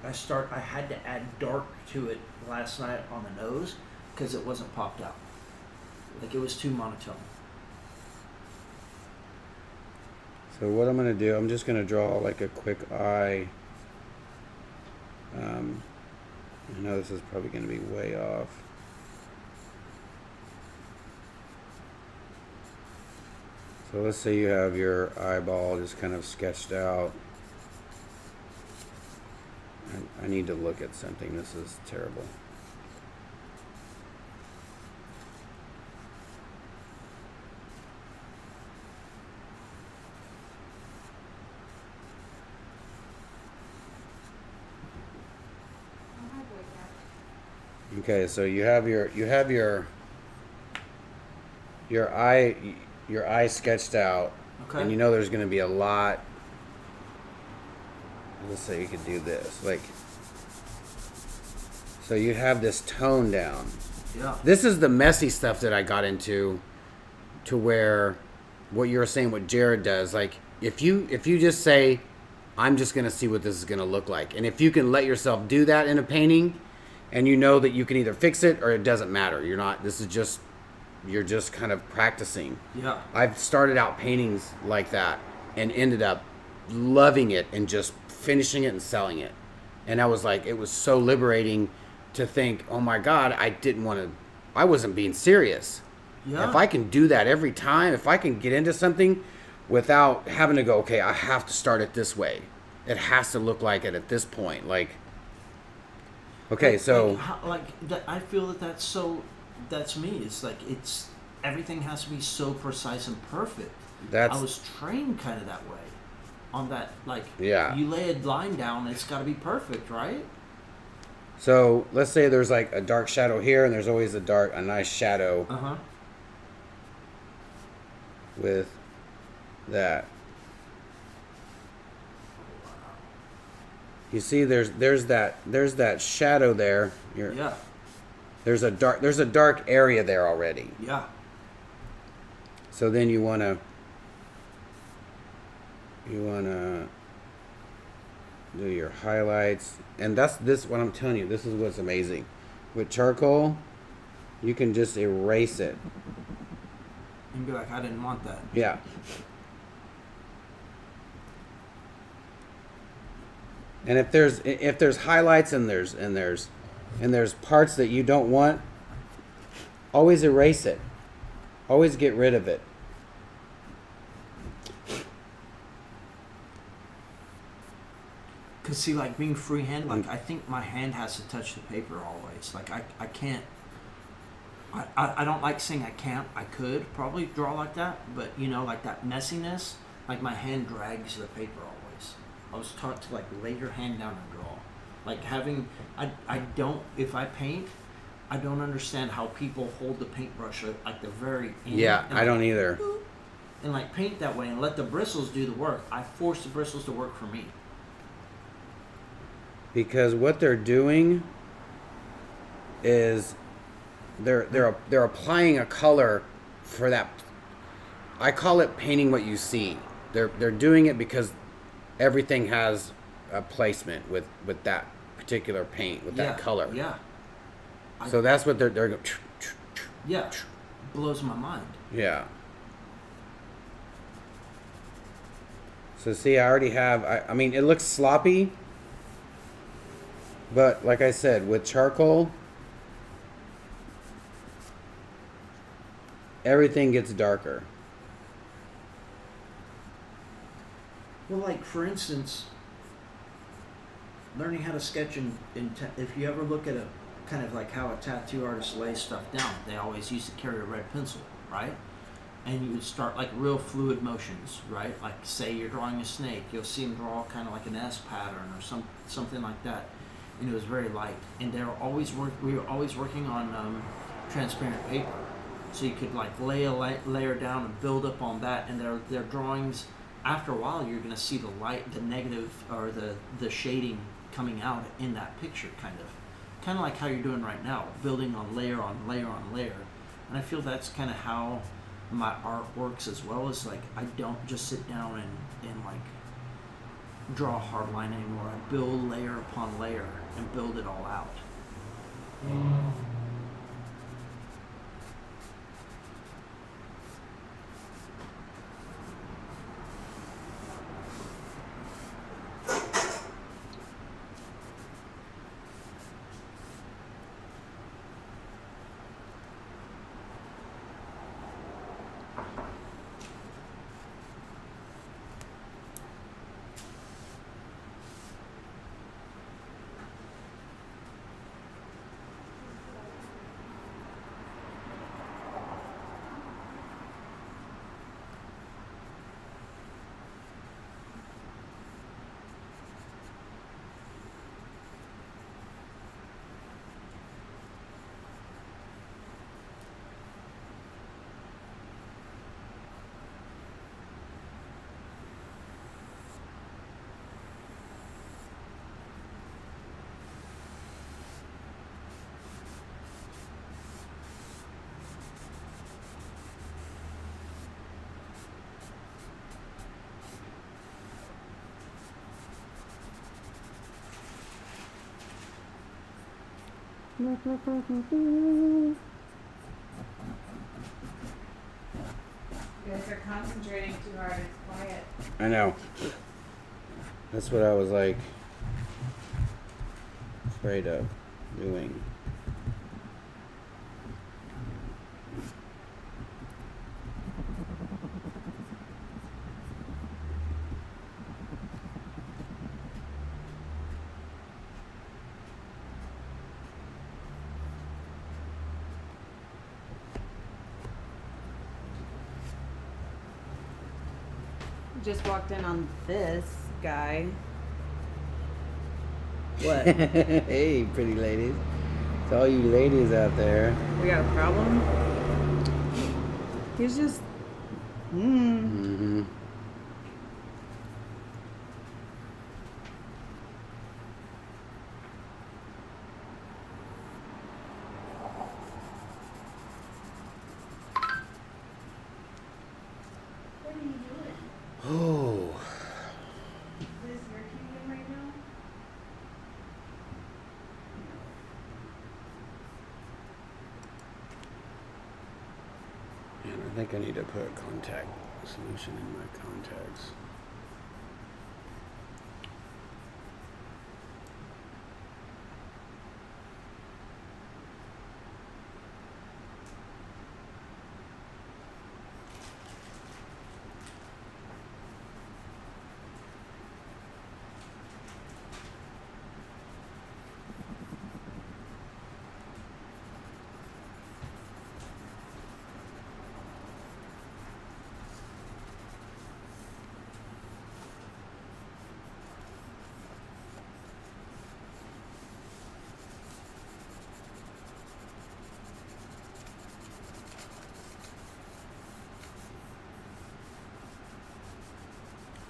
I had to add dark to it last night on the nose because it wasn't popped out. Like, it was too monotone. So what I'm going to do, I'm just going to draw like a quick eye. I know this is probably going to be way off. So let's say you have your eyeball just kind of sketched out. I need to look at something. This is terrible. Okay, so you have your eye sketched out, Okay. and you know there's going to be a lot. Let's say you could do this, like, so you have this tone down. Yeah. This is the messy stuff that I got into, to where what you were saying, what Jared does, like, if you just say, I'm just going to see what this is going to look like, and if you can let yourself do that in a painting, and you know that you can either fix it or it doesn't matter. You're just kind of practicing. Yeah. I've started out paintings like that and ended up loving it and just finishing it and selling it. And I was like, it was so liberating to think, oh my God, I wasn't being serious. Yeah. If I can do that every time, if I can get into something without having to go, okay, I have to start it this way. It has to look like it at this point. Like, okay, so I feel that's me. It's like everything has to be so precise and perfect. I was trained kind of that way. On that, like, yeah. You lay a line down, it's got to be perfect, right? So let's say there's like a dark shadow here, and there's always a nice shadow with that. You see, there's that shadow there. Yeah. There's a dark area there already. Yeah. So then you wanna do your highlights, and what I'm telling you. This is what's amazing. With charcoal, you can just erase it. And be like, I didn't want that. Yeah. And if there's highlights and there's parts that you don't want, always erase it. Always get rid of it. Cause see, like, being freehand, like, I think my hand has to touch the paper always. Like, I can't. I don't like saying I can't. I could probably draw like that, but you know, like that messiness, like my hand drags the paper always. I was taught to like lay your hand down and draw. Like I don't, if I paint, I don't understand how people hold the paintbrush at like the very end. Yeah, I don't either. And like paint that way and let the bristles do the work. I force the bristles to work for me. Because what they're doing is they're applying a color for that. I call it painting what you see. They're doing it because everything has a placement with that particular paint, with that color. Yeah. So that's what they're going. Yeah. Blows my mind. Yeah. So see, I already have. I mean, it looks sloppy, but like I said, with charcoal, everything gets darker. Well, like for instance, learning how to sketch if you ever look at a kind of like how a tattoo artist lays stuff down, they always used to carry a red pencil, right? And you would start like real fluid motions, right? Like say you're drawing a snake, you'll see them draw kind of like an S pattern or something like that, and it was very light. And we were always working on transparent paper, so you could like lay a layer down and build up on that. And their drawings, after a while, you're gonna see the light, the negative or the shading coming out in that picture, kind of like how you're doing right now, building on layer on layer on layer. And I feel that's kind of how my art works as well. As like I don't just sit down and like draw a hard line anymore. I build layer upon layer and build it all out. You guys are concentrating too hard. It's quiet. I know. That's what I was like afraid of doing. Just walked in on this guy. What? Hey, pretty ladies. To all you ladies out there. We got a problem? He's just... Mm-hmm. What are you doing? Oh. Is this your kingdom right now? Man, I think I need to put a contact solution in my contacts.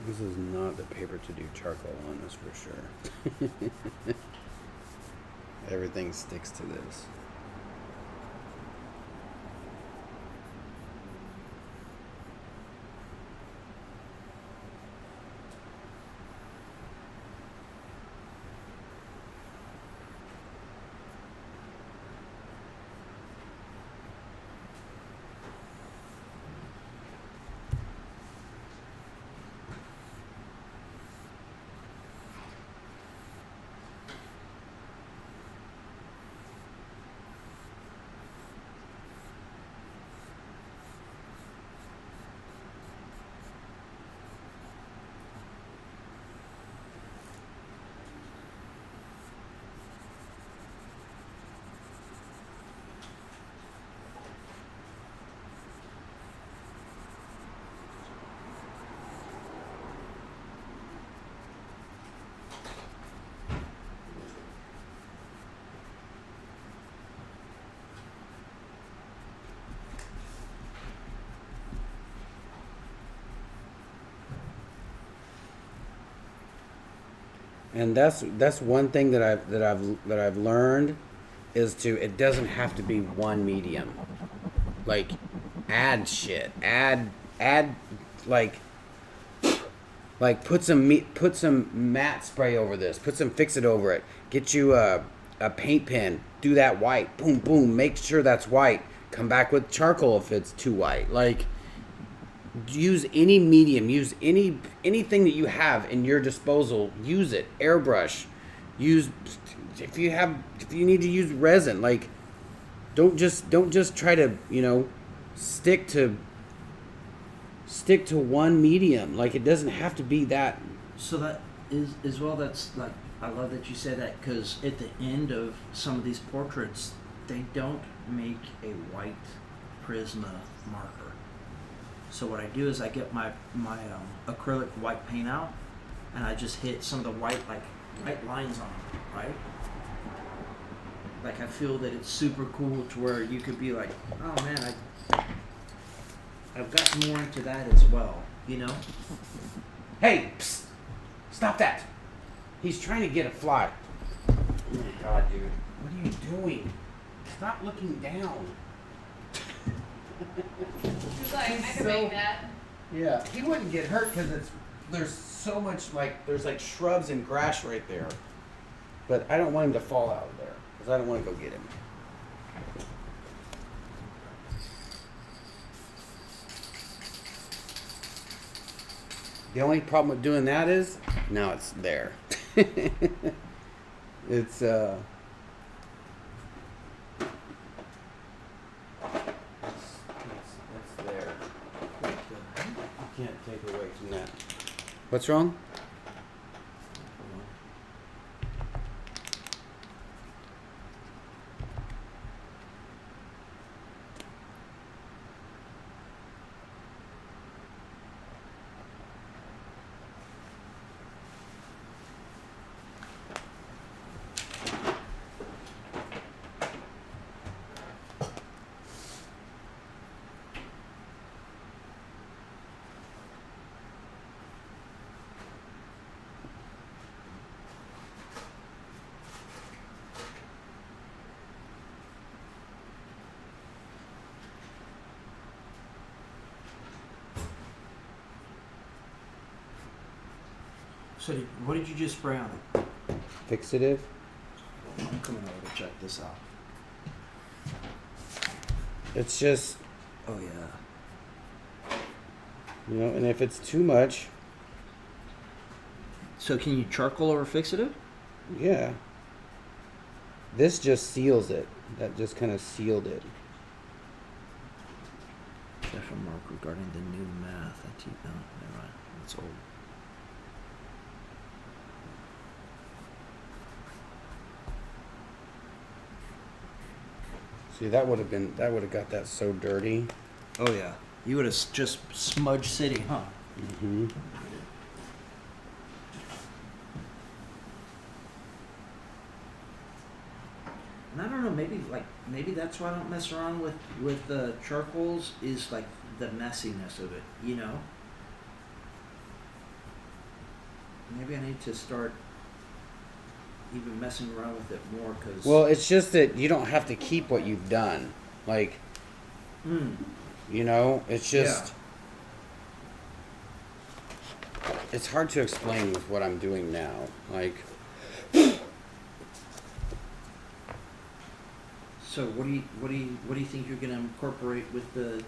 This is not the paper to do charcoal on, that's for sure. Everything sticks to this. And that's one thing that I've learned is it doesn't have to be one medium. Like add shit. Add like put some matte spray over this. Put some fix it over it. Get you a paint pen. Do that white. Boom boom. Make sure that's white. Come back with charcoal if it's too white. Like use any medium. Use anything that you have in your disposal. Use it. Airbrush. Use if you need to use resin. Like don't just try to stick to one medium. Like it doesn't have to be that. So that is as well. That's like I love that you say that because at the end of some of these portraits, they don't make a white Prisma marker. So what I do is I get my acrylic white paint out, and I just hit some of the white lines on it, right? Like I feel that it's super cool to where you could be like, oh man, I've gotten more into that as well, Hey, psst, stop that! He's trying to get a fly. Oh my god, dude! What are you doing? Stop looking down. He's like, I can make that. Yeah, he wouldn't get hurt because there's so much there's shrubs and grass right there. But I don't want him to fall out of there because I don't want to go get him. The only problem with doing that is now it's there. It's there. You can't take it away from that. What's wrong? So what did you just spray on it? Fixative. I'm coming over to check this out. It's just, Oh yeah. and if it's too much, So can you charcoal over fixative? yeah. This just seals it. That just kind of sealed it. Check from Mark regarding the new math. No, never mind. It's old. See, that would have got that so dirty. Oh yeah. You would have just smudged city, huh? Mm-hmm. And I don't know, maybe that's why I don't mess around with the charcoals is like the messiness of it, Maybe I need to start even messing around with it more because. Well, it's just that you don't have to keep what you've done. It's just. It's hard to explain with what I'm doing now. So what do you think you're gonna incorporate with the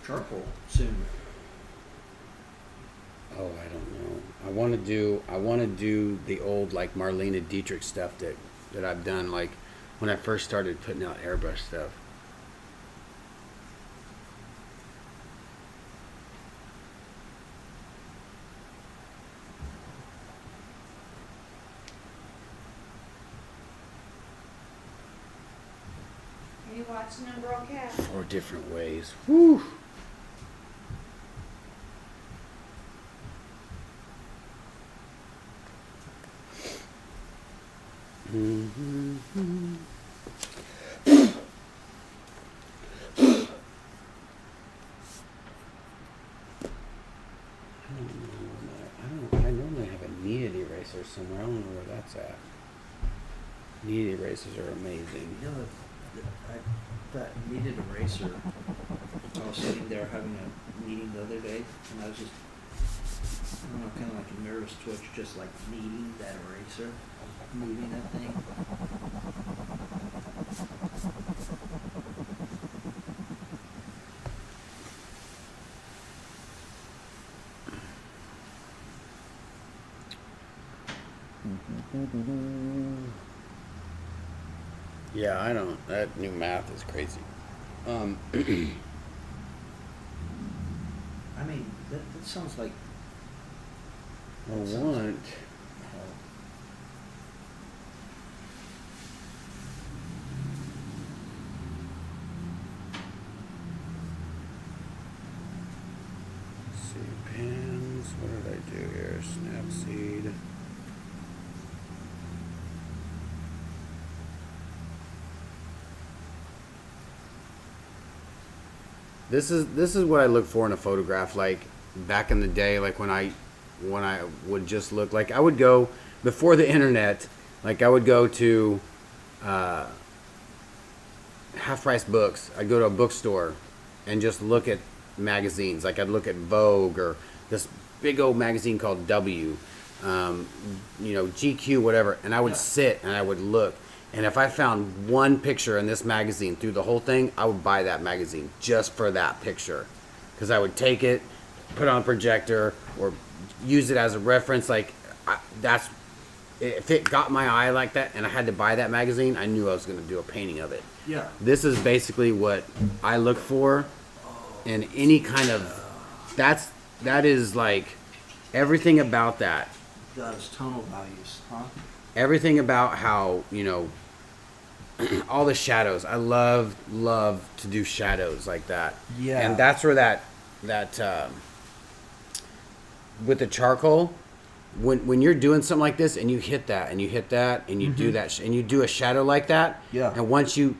charcoal soon? Oh, I don't know. I want to do the old Marlene Dietrich stuff that I've done when I first started putting out airbrush stuff. Are you watching them, Girl Cat? Or different ways. Whew. Mm-hmm. I normally have a kneaded eraser. eraser somewhere. I don't know where that's at. Kneaded erasers are amazing. You know, that kneaded eraser, I was sitting there having a meeting the other day, and I was just, I don't know, kind of like a nervous twitch, just like kneading that eraser, moving that thing. Yeah, I don't. That new math is crazy. I mean, that sounds like. I want. Let's see, pins. What did I do here? Snapseed. This is what I look for in a photograph. Like back in the day, like when I would just look, like I would go before the internet, like I would go to half price books. I'd go to a bookstore and just look at magazines. Like I'd look at Vogue or this big old magazine called W, GQ, whatever. And I would sit and I would look. And if I found one picture in this magazine through the whole thing, I would buy that magazine just for that picture. Because I would take it, put it on a projector, or use it as a reference. Like, if it got my eye like that and I had to buy that magazine, I knew I was going to do a painting of it. Yeah. This is basically what I look for in any kind of... That is like everything about that. Those tonal values, huh? Everything about how, all the shadows. I love to do shadows like that. Yeah. And that's where that with the charcoal, when you're doing something like this and you hit that and you hit that and you do that and you do a shadow like that. Yeah. And once you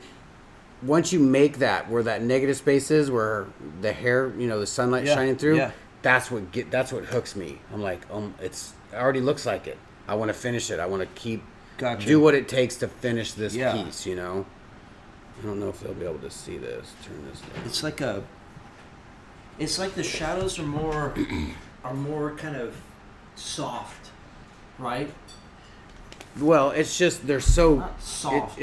make that where that negative space is, where the hair, the sunlight shining through, that's what hooks me. I'm like, it already looks like it. I want to finish it. I want to do what it takes to finish this piece, I don't know if they'll be able to see this. Turn this down. It's like the shadows are more kind of soft, right? Well, it's just they're so not soft.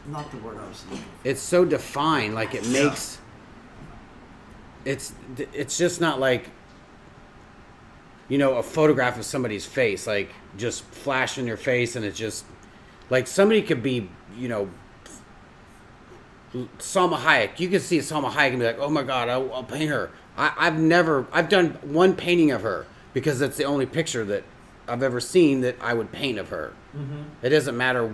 Not the word I was looking for. It's so defined, like it makes it's just not like a photograph of somebody's face, like just flash in their face, and it's just like somebody could be, Salma Hayek. You can see Salma Hayek and be like, oh my God, I'll paint her. I've done one painting of her because that's the only picture that I've ever seen that I would paint of her. Mm-hmm. It doesn't matter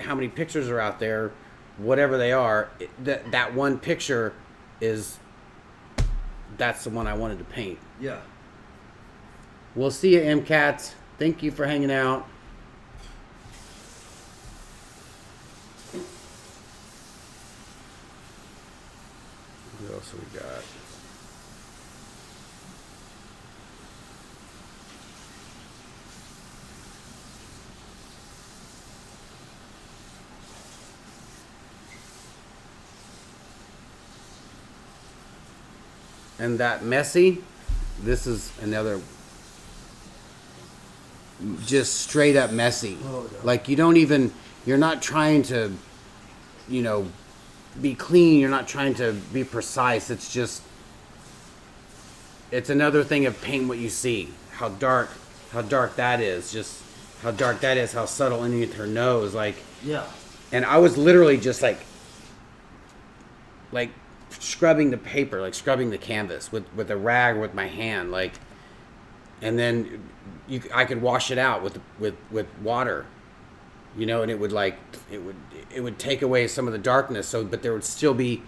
how many pictures are out there, whatever they are, that one picture that's the one I wanted to paint. Yeah. We'll see you, MCATs. Thank you for hanging out. What else we got? And that messy, this is another just straight up messy. Oh, no. Like you're not trying to, be clean. You're not trying to be precise. It's another thing of paint what you see. How dark that is. Just how dark that is. How subtle underneath her nose. Like, yeah. And I was literally just like scrubbing the paper, like scrubbing the canvas with a rag with my hand, like, and then I could wash it out with water, and it would take away some of the darkness. So, but there would still be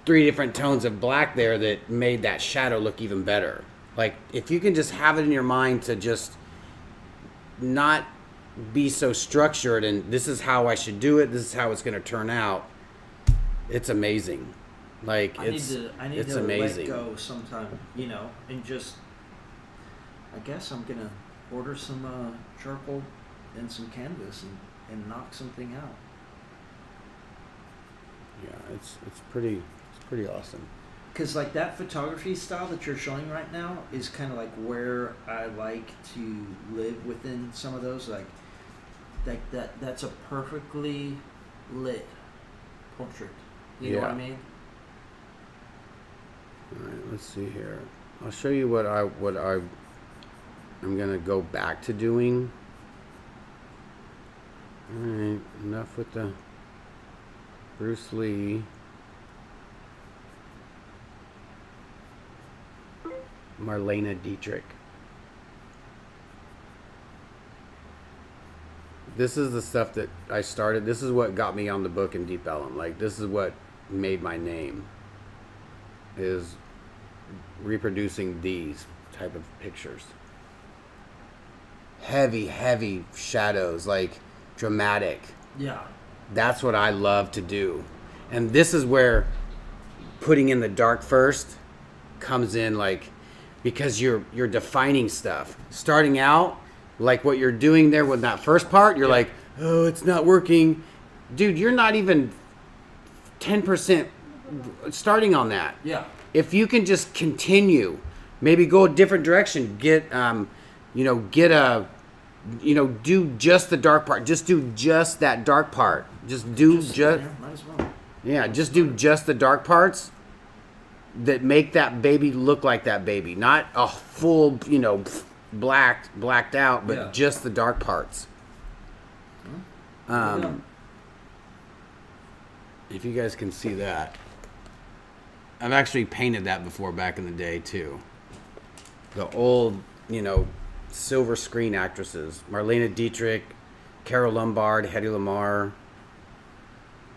3 different tones of black there that made that shadow look even better. Like if you can just have it in your mind to just not be so structured and this is how I should do it, this is how it's going to turn out. It's amazing. Like I need to amazing. Let go sometime, and just I guess I'm gonna order some charcoal and some canvas and knock something out. Yeah, it's pretty awesome. Because like that photography style that you're showing right now is kind of like where I like to live within some of those. Like that's a perfectly lit portrait. You know what I mean? All right, let's see here. I'll show you what I'm gonna go back to doing. All right, enough with the Bruce Lee. Marlene Dietrich. This is the stuff that I started. This is what got me on the book in Deep Ellum. Like, this is what made my name, is reproducing these type of pictures. Heavy shadows, like dramatic. Yeah. That's what I love to do. And this is where putting in the dark first comes in, like, because you're defining stuff. Starting out, like what you're doing there with that first part, you're like, oh, it's not working. Dude, you're not even 10% starting on that. Yeah. If you can just continue, maybe go a different direction, do just the dark part. Just do just that dark part. Just do Might as well. Yeah, just do just the dark parts that make that baby look like that baby. Not a full, blacked out, but just the dark parts. If you guys can see that. I've actually painted that before back in the day too. The old, silver screen actresses. Marlene Dietrich, Carol Lombard, Hedy Lamarr.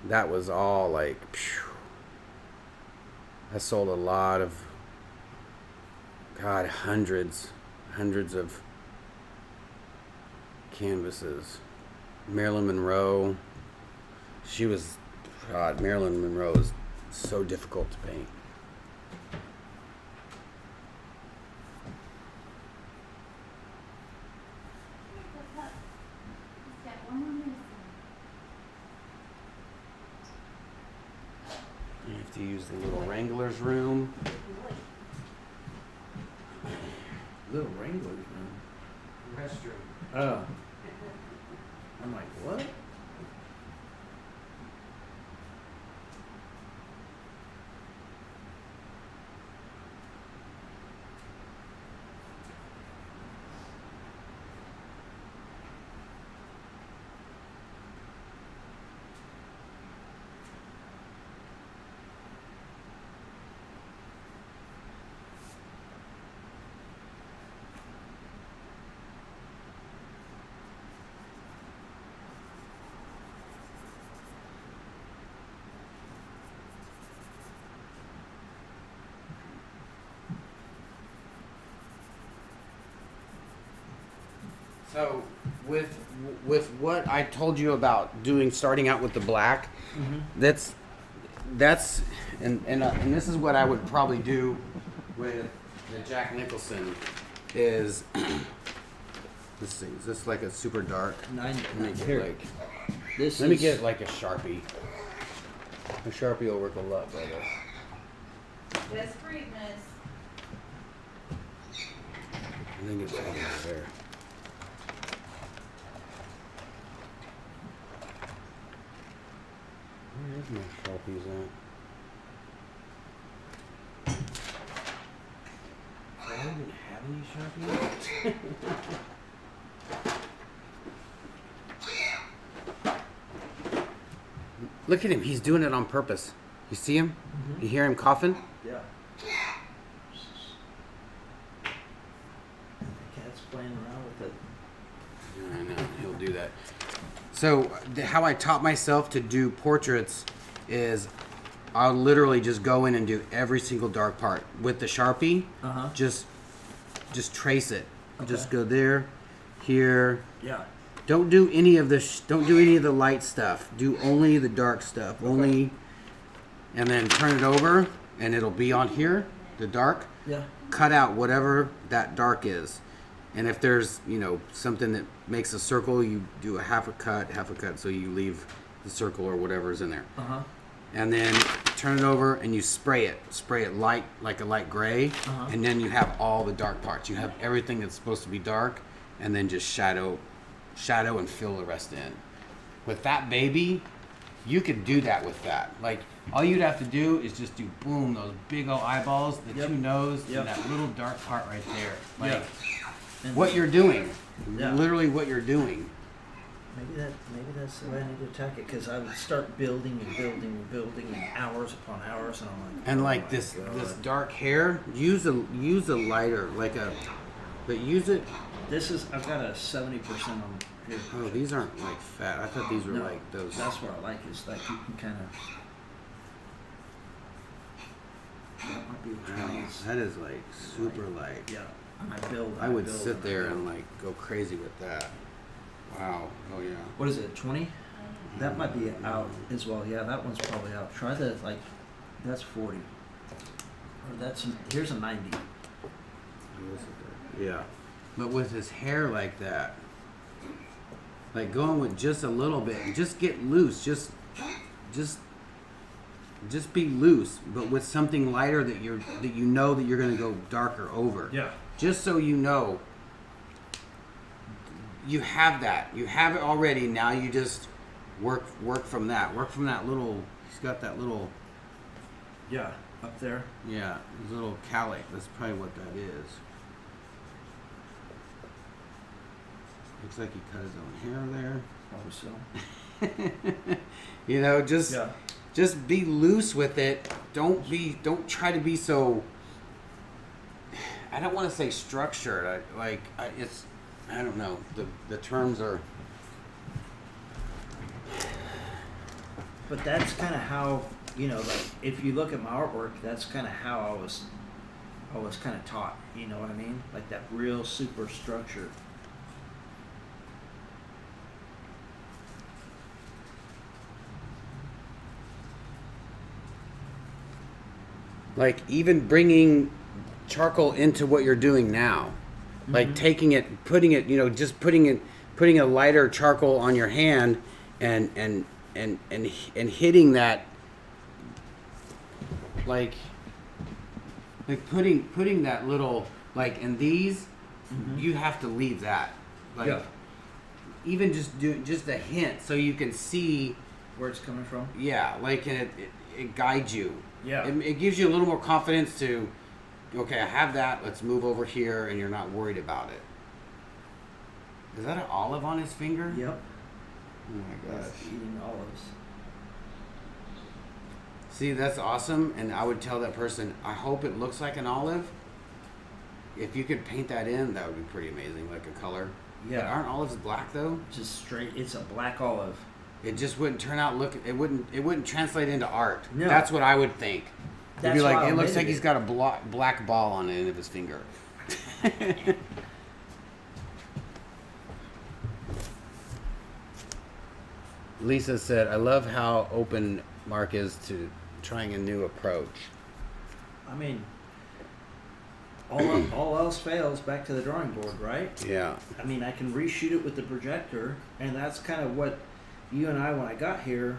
That was all like, phew. I sold a lot of, hundreds of canvases. Marilyn Monroe. Marilyn Monroe is so difficult to paint. You have to use the little Wrangler's room. Little Wrangler's room. Restroom. Oh. I'm like, what? So with what I told you about starting out with the black, that's and this is what I would probably do with the Jack Nicholson is let's see, is this like a super dark? Let me get like a Sharpie. A Sharpie will work a lot better. That's Prismas. I think it's over there. Where's my Sharpies at? I don't even have any Sharpies. Look at him. He's doing it on purpose. You see him? Mm-hmm. You hear him coughing? Yeah. The cat's playing around with it. I know. He'll do that. So how I taught myself to do portraits is I'll literally just go in and do every single dark part with the Sharpie. Just trace it. Okay. Just go there, here. Yeah. Don't do any of the don't do any of the light stuff. Do only the dark stuff. Okay. Only, and then turn it over, and it'll be on here, the dark. Yeah. Cut out whatever that dark is, And if there's, you know, something that makes a circle, you do a half a cut, so you leave the circle or whatever's in there. Uh-huh. And then turn it over and you spray it light, like a light gray. And then you have all the dark parts. You have everything that's supposed to be dark, and then just shadow and fill the rest in. With that baby, you could do that with that. Like, all you'd have to do is just do boom, those big old eyeballs, the two nose, and that little dark part right there. Like, what you're doing. Literally what you're doing. Maybe that's the way I need to attack it, because I would start building and hours upon hours, and I'm like. And like this dark hair, use a lighter, but use it. I've got a 70% on here. Oh, these aren't like fat. I thought these were like those. That's what I like, is like you can kind of. That might be that is like super light. Yeah. I would sit there and like go crazy with that. Wow. Oh yeah. What is it? 20? That might be out as well. Yeah, that one's probably out. Try the that's 40. Or here's a 90. Yeah. But with his hair like that, like going with just a little bit, and just get loose. Just be loose, but with something lighter that you know that you're going to go darker over. Yeah. Just so you know, you have that. You have it already. Now you just work from that. Work from that little. He's got that little. Yeah, up there. Yeah, his little calic. That's probably what that is. Looks like he cut his own hair there. Probably so. You know, just be loose with it. Don't try to be so. I don't want to say structured. I don't know. The terms are. But that's kind of how, you know, like if you look at my artwork, that's kind of how I was kind of taught. You know what I mean? Like that real super structure. Like even bringing charcoal into what you're doing now, like taking it, putting it, you know, just putting a lighter charcoal on your hand, and hitting that, like putting that little, like in these, you have to leave that, like even just do just a hint so you can see where it's coming from. Yeah, like it guides you. Yeah. It gives you a little more confidence to, okay, I have that, let's move over here, and you're not worried about it. Is that an olive on his finger? Yep. Oh my gosh. Eating olives. See, that's awesome, and I would tell that person, I hope it looks like an olive. If you could paint that in, that would be pretty amazing, like a color. Yeah. But aren't olives black, though? Just straight, it's a black olive. It just wouldn't turn out it wouldn't translate into art. No. That's what I would think. It'd be like, it looks like he's got a black ball on the end of his finger. Lisa said, I love how open Mark is to trying a new approach. I mean, all else fails, back to the drawing board, right? Yeah. I mean, I can reshoot it with the projector, and that's kind of what you and I, when I got here,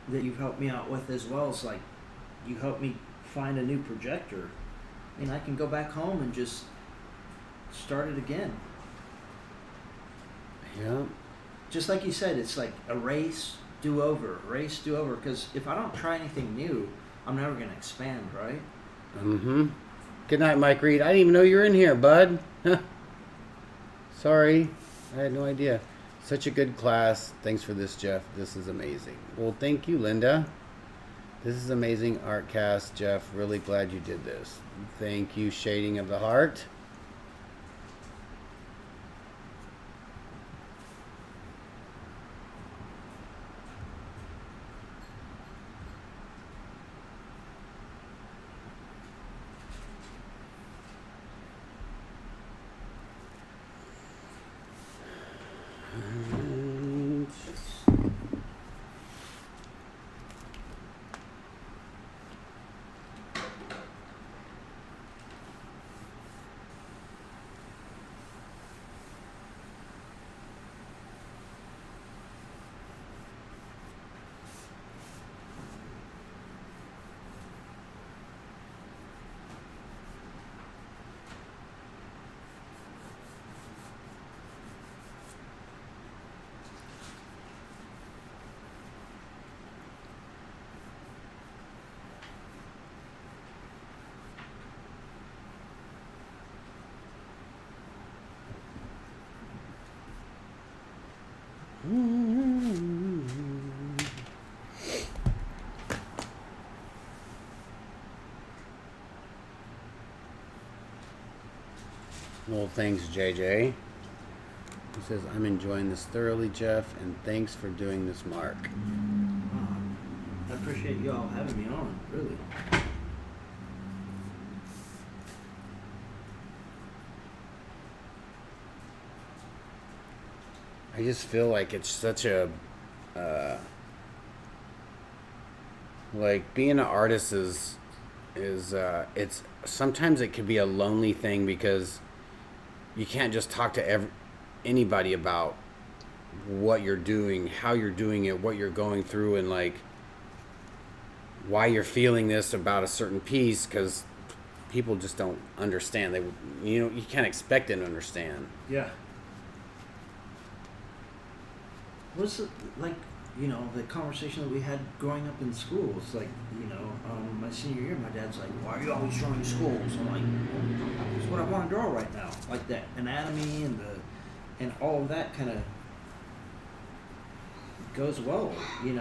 that you've helped me out with as well, is like, you helped me find a new projector. I mean, I can go back home and just start it again. Yeah. Just like you said, it's like erase, do over, because if I don't try anything new, I'm never going to expand, right? Mm-hmm. Good night, Mike Reed. I didn't even know you were in here, bud. Sorry. I had no idea. Such a good class. Thanks for this, Jeff. This is amazing. Well, thank you, Linda. This is amazing art cast, Jeff. Really glad you did this. Thank you, Shading of the Heart. Well, thanks, JJ. He says, I'm enjoying this thoroughly, Jeff, and thanks for doing this, Mark. I appreciate y'all having me on, really. I just feel like it's such a, like being an artist is it's sometimes it can be a lonely thing because you can't just talk to anybody about what you're doing, how you're doing it, what you're going through, and like why you're feeling this about a certain piece, because people just don't understand. You can't expect them to understand. Yeah. What's it like? The conversation that we had growing up in school. It's like, my senior year, my dad's like, "Why are you always drawing schools?" I'm like, well, "It's what I want to draw right now." Like that anatomy and all of that kind of goes well, and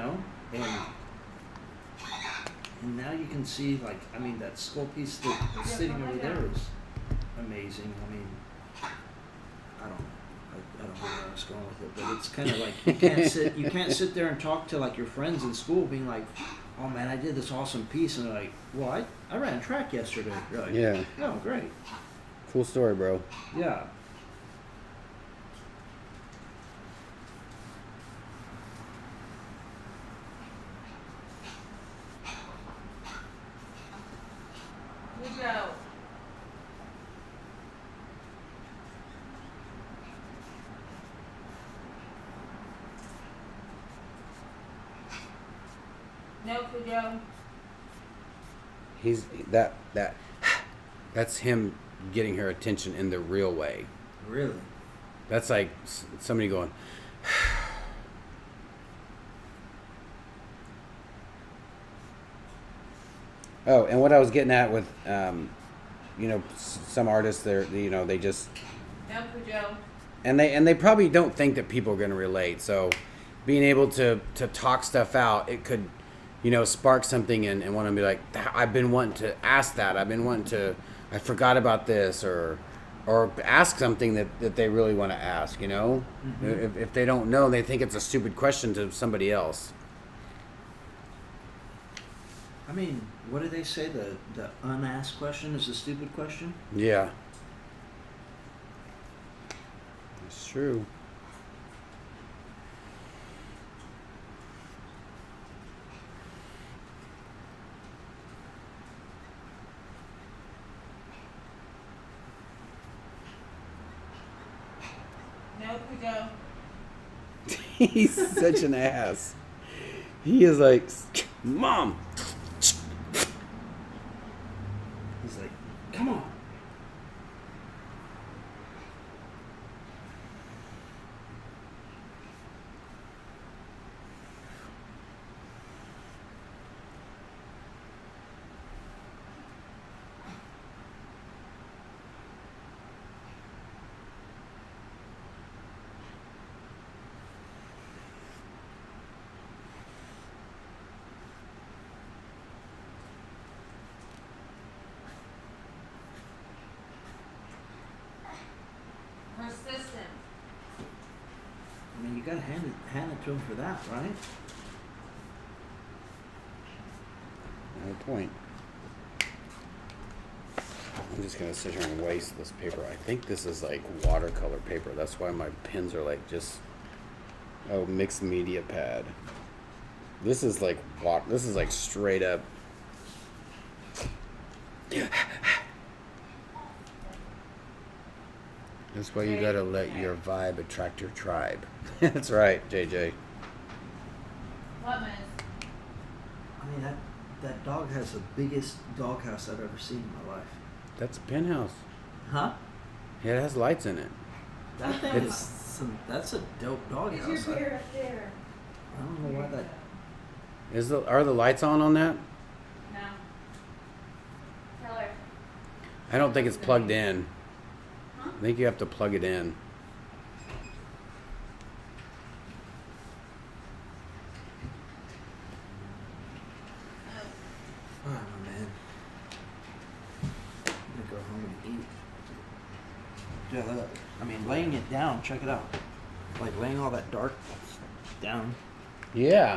now you can see, like, that skull piece that's sitting over there is amazing. I don't know where I was going with it, but it's kind of like you can't sit there and talk to like your friends in school being like, "Oh man, I did this awesome piece," and they're like, "Well, I ran track yesterday." You're like, yeah. Oh, great. Cool story, bro. Yeah. We go. No, Cujo. He's that's him getting her attention in the real way. Really? That's like somebody going, oh, and what I was getting at with, some artists, they just, No, Cujo. and they probably don't think that people are going to relate. So being able to talk stuff out, it could, spark something and want to be like, I've been wanting to ask that. I forgot about this, or ask something that they really want to ask, Mm-hmm. If they don't know, they think it's a stupid question to somebody else. What do they say? The unasked question is a stupid question? Yeah. It's true. No, Cujo. He's such an ass. He is like, Mom. He's like, "Come on." Persistent. You gotta hand it to him for that, right? No point. I'm just gonna sit here and waste this paper. I think this is like watercolor paper. That's why my pens are like just mixed media pad. This is like this is like straight up. That's why you gotta let your vibe attract your tribe. That's right, JJ. What, Miss? That dog has the biggest doghouse I've ever seen in my life. That's a penthouse. Huh? Yeah, it has lights in it. That thing that's a dope doghouse. Is your beer up there? I don't know why that. Are the lights on that? No. Tell her. I don't think it's plugged in. Huh? I think you have to plug it in. at that. I mean, laying it down. Check it out. Like laying all that dark down. Yeah.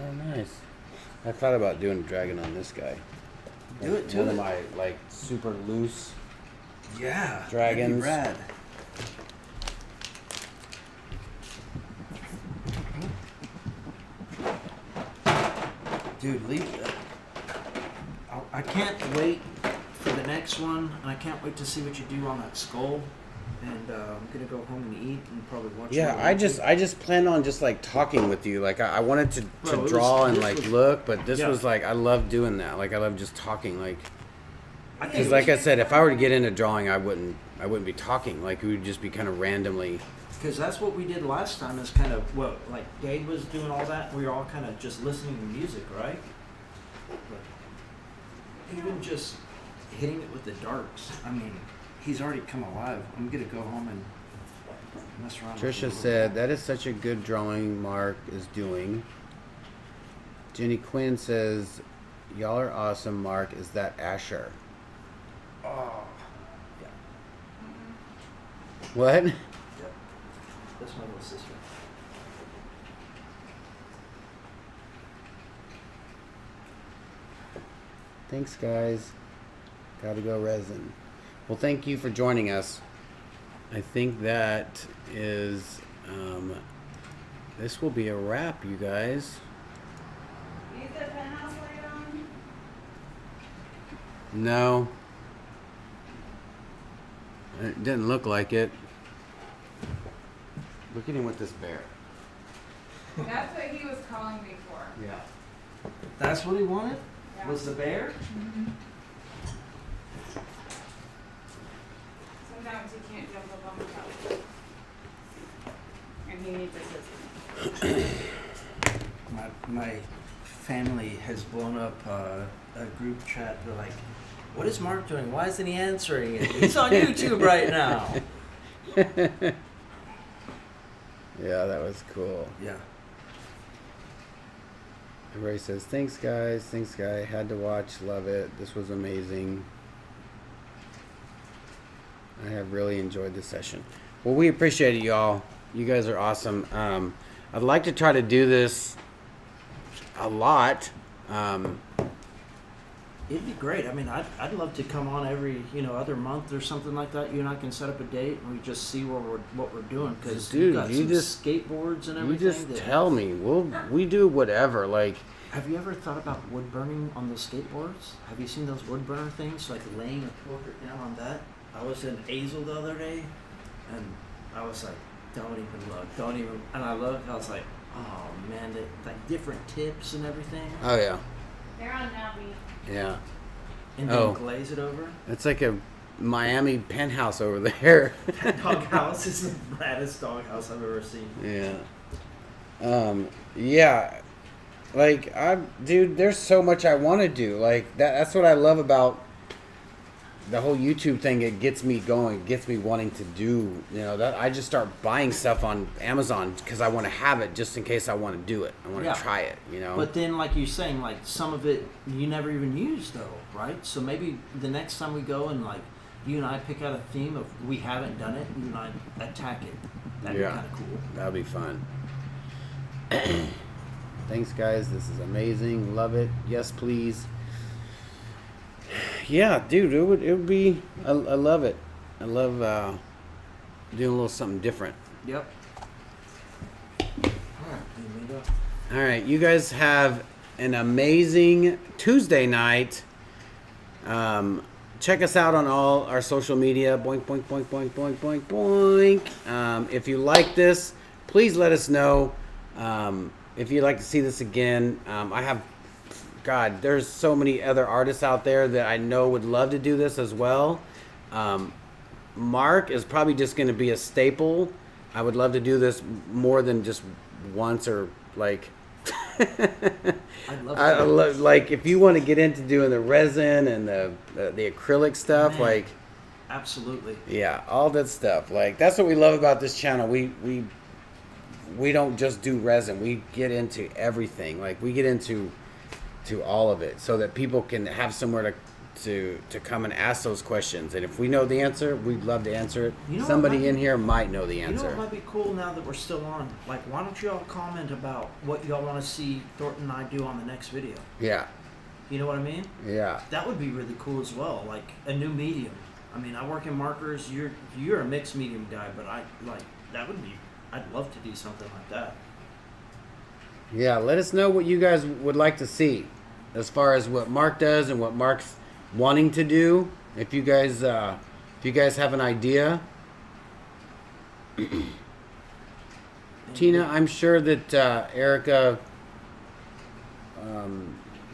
Oh, nice. I thought about doing a dragon on this guy. Do it, One of my like super loose. Yeah. Dragons. Rad. Dude, leave it. I can't wait for the next one, and I can't wait to see what you do on that skull. And I'm gonna go home and eat and probably watch. Yeah, I just planned on just like talking with you. Like I wanted to draw and like look, but this was like I love doing that. Like I love just talking. Like because like I said, if I were to get into drawing, I wouldn't be talking. Like we would just be kind of randomly. Because that's what we did last time. Is kind of what like Dave was doing all that. We were all kind of just listening to music, right? But even just hitting it with the darks. I mean. He's already come alive. I'm gonna go home and mess around. Trisha said that is such a good drawing Mark is doing. Jenny Quinn says, "Y'all are awesome, Mark. Is that Asher?" Oh, yeah. What? Yep. That's my little sister. Thanks, guys. Gotta go resin. Well, thank you for joining us. I think that is, this will be a wrap, you guys. Use the penthouse light on? No. It didn't look like it. Look at him with this bear. That's what he was calling me for. Yeah. That's what he wanted? Yeah. Was the bear? Mm-hmm. Sometimes he can't jump up on the couch. And he needs assistance. My family has blown up a group chat. They're like, what is Mark doing? Why isn't he answering it? He's on YouTube right now. Yeah, that was cool. Yeah. Everybody says, thanks, guys. Thanks, guy. Had to watch. Love it. This was amazing. I have really enjoyed this session. Well, we appreciate it, y'all. You guys are awesome. I'd like to try to do this a lot. It'd be great. I mean, I'd love to come on every other month or something like that. You and I can set up a date and we just see what we're doing. Because Dude, got you some just skateboards and everything. You just tell me. We do whatever. Like. Have you ever thought about wood burning on those skateboards? Have you seen those wood burner things? Like laying a portrait down on that? I was in Azel the other day, and I was like, don't even look, don't even. And I looked, I was like, oh man, like different tips and everything. Oh yeah. They're on Navi. Yeah. And then glaze it over. It's like a Miami penthouse over there. That doghouse is the raddest doghouse I've ever seen. Yeah. Yeah. Like dude, there's so much I want to do. Like that's what I love about the whole YouTube thing. It gets me going, it gets me wanting to do, that I just start buying stuff on Amazon because I want to have it just in case I want to do it. I want to try it, But then, like you're saying, like some of it you never even use though, right? So maybe the next time we go and like you and I pick out a theme of we haven't done it, you and I attack it. That'd be kind of cool. That'd be fun. Thanks, guys. This is amazing. Love it. Yes, please. Yeah, dude, it would be. I love it. I love doing a little something different. Yep. All right, you guys have an amazing Tuesday night. Check us out on all our social media. Boink, boink, boink, boink, boink, boink, boink. If you like this, please let us know. If you'd like to see this again, God, there's so many other artists out there that I know would love to do this as well. Mark is probably just going to be a staple. I would love to do this more than just once or like. I love like if you want to get into doing the resin and the acrylic stuff, man, like absolutely, yeah, all that stuff. Like that's what we love about this channel. We don't just do resin. We get into everything. Like we get into to all of it, so that people can have somewhere to come and ask those questions. And if we know the answer, we'd love to answer it. Somebody in here might know the answer. You know what might be cool now that we're still on? Like, why don't you all comment about what y'all want to see Thornton and I do on the next video? Yeah. You know what I mean? Yeah. That would be really cool as well. Like a new medium. I mean, I work in markers. You're a mixed medium guy, but I'd love to do something like that. Yeah, let us know what you guys would like to see as far as what Mark does and what Mark's wanting to do. If you guys have an idea. Tina, I'm sure that Erica,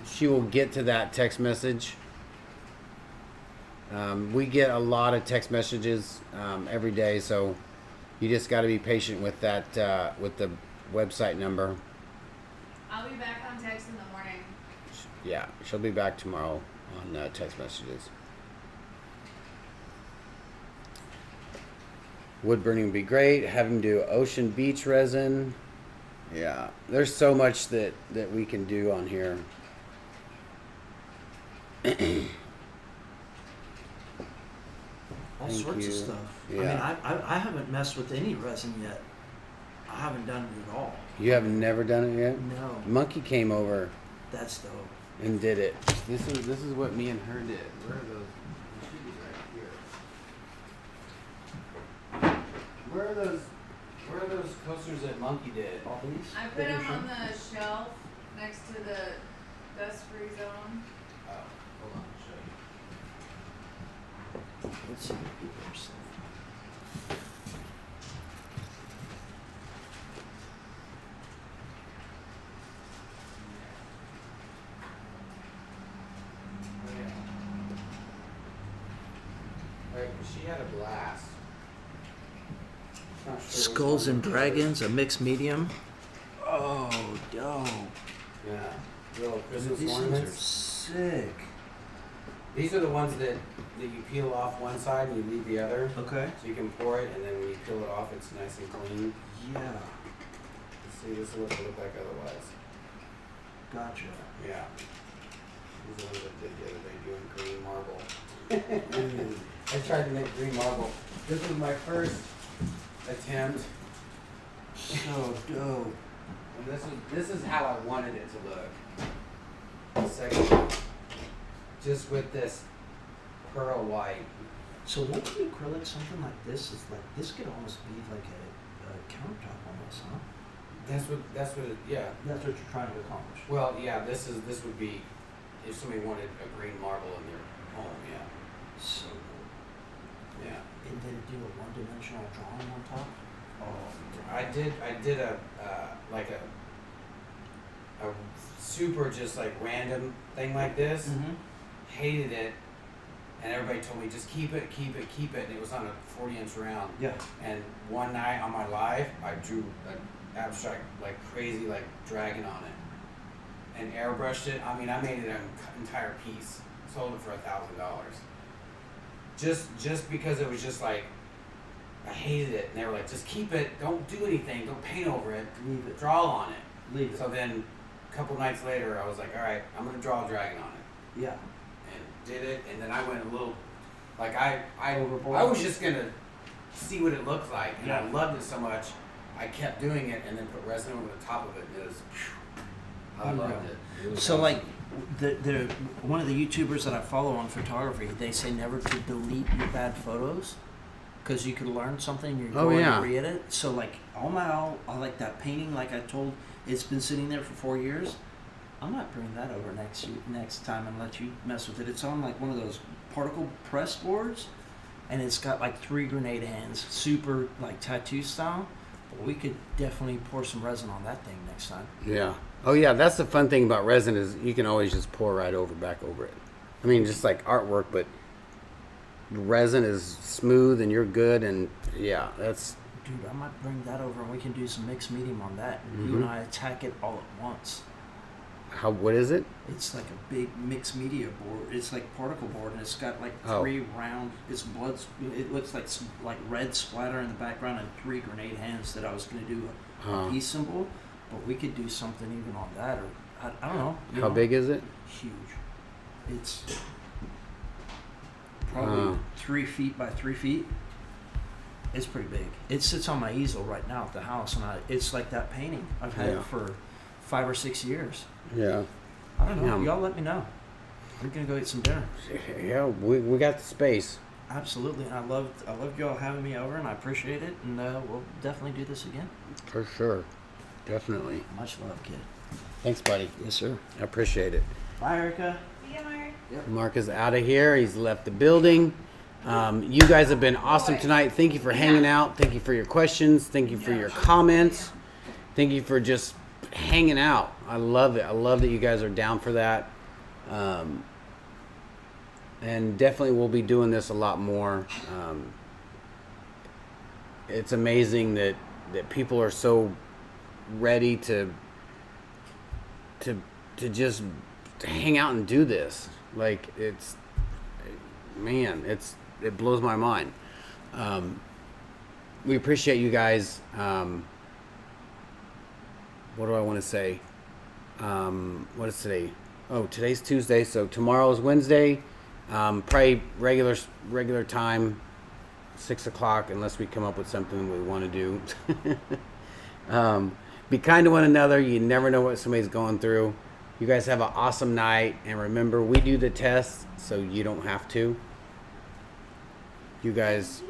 she will get to that text message. We get a lot of text messages every day, so you just got to be patient with that, with the website number. I'll be back on text in the morning. Yeah, she'll be back tomorrow on text messages. Wood burning would be great. Have him do ocean beach resin. Yeah, there's so much that we can do on here. All sorts of stuff. Yeah. I mean, I haven't messed with any resin yet. I haven't done it at all. You have never done it yet? No. Monkey came over That's dope. and did it. This is what me and her did. Where are those? They should be right here. Where are those coasters that Monkey did? All these? I put them on the shelf next to the dust-free zone. Oh, hold on, I'll show you. Let's see what people are saying. Right, she had a blast. Not sure which Skulls one and it was. Dragons, a mixed medium. Oh, dope. Yeah, little Christmas These things are ornaments. sick. These are the ones that you peel off one side and you leave the other. Okay. So you can pour it, and then when you peel it off, it's nice and clean. Yeah. See, this is what they look like otherwise. Gotcha. Yeah. These are the ones I did the other day doing green marble. Ooh. I tried to make green marble. This was my first attempt. So dope. And this is how I wanted it to look. The second one. Just with this pearl white. So what would acrylic something like this is like? This could almost be like a countertop almost, huh? That's what yeah. That's what you're trying to accomplish. Well, yeah, this would be if somebody wanted a green marble in their home, yeah. So dope. Yeah. And then do a one-dimensional drawing on top. Oh, I did a like a super just like random thing like this. Mm-hmm. Hated it, and everybody told me just keep it, and it was on a 40-inch round. Yeah. And one night on my live, I drew an abstract like crazy, like dragon on it, and airbrushed it. I mean, I made it an entire piece. Sold it for $1,000. Just because it was just like I hated it, and they were like, just keep it, don't do anything, don't paint over it, Leave it. draw on it. Leave it. So then, a couple nights later, I was like, all right, I'm gonna draw a dragon on it. Yeah. And did it, and then I went a little, like I Overboard. I was just gonna see what it looked like, and I Yeah. loved it so much, I kept doing it, and then put resin over the top of it, and it was, I loved it. It was So awesome. like, the one of the YouTubers that I follow on photography, they say never to delete your bad photos, because you could learn something. You're Oh, going yeah. to read it. So like, I like that painting. Like I told, it's been sitting there for 4 years. I might bring that over next time and let you mess with it. It's on like one of those particle press boards, and it's got like 3 grenade hands, super like tattoo style. But we could definitely pour some resin on that thing next time. Yeah. Oh yeah, that's the fun thing about resin is you can always just pour right back over it. I mean, just like artwork, but resin is smooth and you're good, and yeah, that's. Dude, I might bring that over and we can do some mixed medium on that. And you and I attack it all at once. What is it? It's like a big mixed media board. It's like particle board, and it's got like Oh. 3 round. It's blood. It looks like red splatter in the background and 3 grenade hands that I was going to do a Huh. peace symbol. But we could do something even on that, or I don't know. How big is it? Huge. It's probably 3 feet by 3 feet. It's pretty big. It sits on my easel right now at the house, and it's like that painting. I've had it for 5 or 6 years. Yeah. I don't know. Y'all let me know. We're gonna go eat some dinner. Yeah, we got the space. Absolutely, and I loved y'all having me over, and I appreciate it. And we'll definitely do this again. For sure, definitely. Much love, kid. Thanks, buddy. Yes, sir. I appreciate it. Bye, Erica. See you, Mark. Yep. Mark is out of here. He's left the building. You guys have been awesome tonight. Thank you for hanging out. Thank you for your questions. Thank you for your comments. Thank you for just hanging out. I love it. I love that you guys are down for that. And definitely we'll be doing this a lot more. It's amazing that people are so ready to just hang out and do this. Like, it blows my mind. We appreciate you guys. What do I want to say? What is today? Oh, today's Tuesday, so tomorrow's Wednesday. Probably regular time, 6 o'clock, unless we come up with something we want to do. Be kind to one another. You never know what somebody's going through. You guys have an awesome night, and remember, we do the test, so you don't have to. You guys,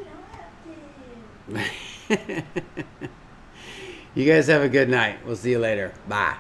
you guys have a good night. We'll see you later. Bye.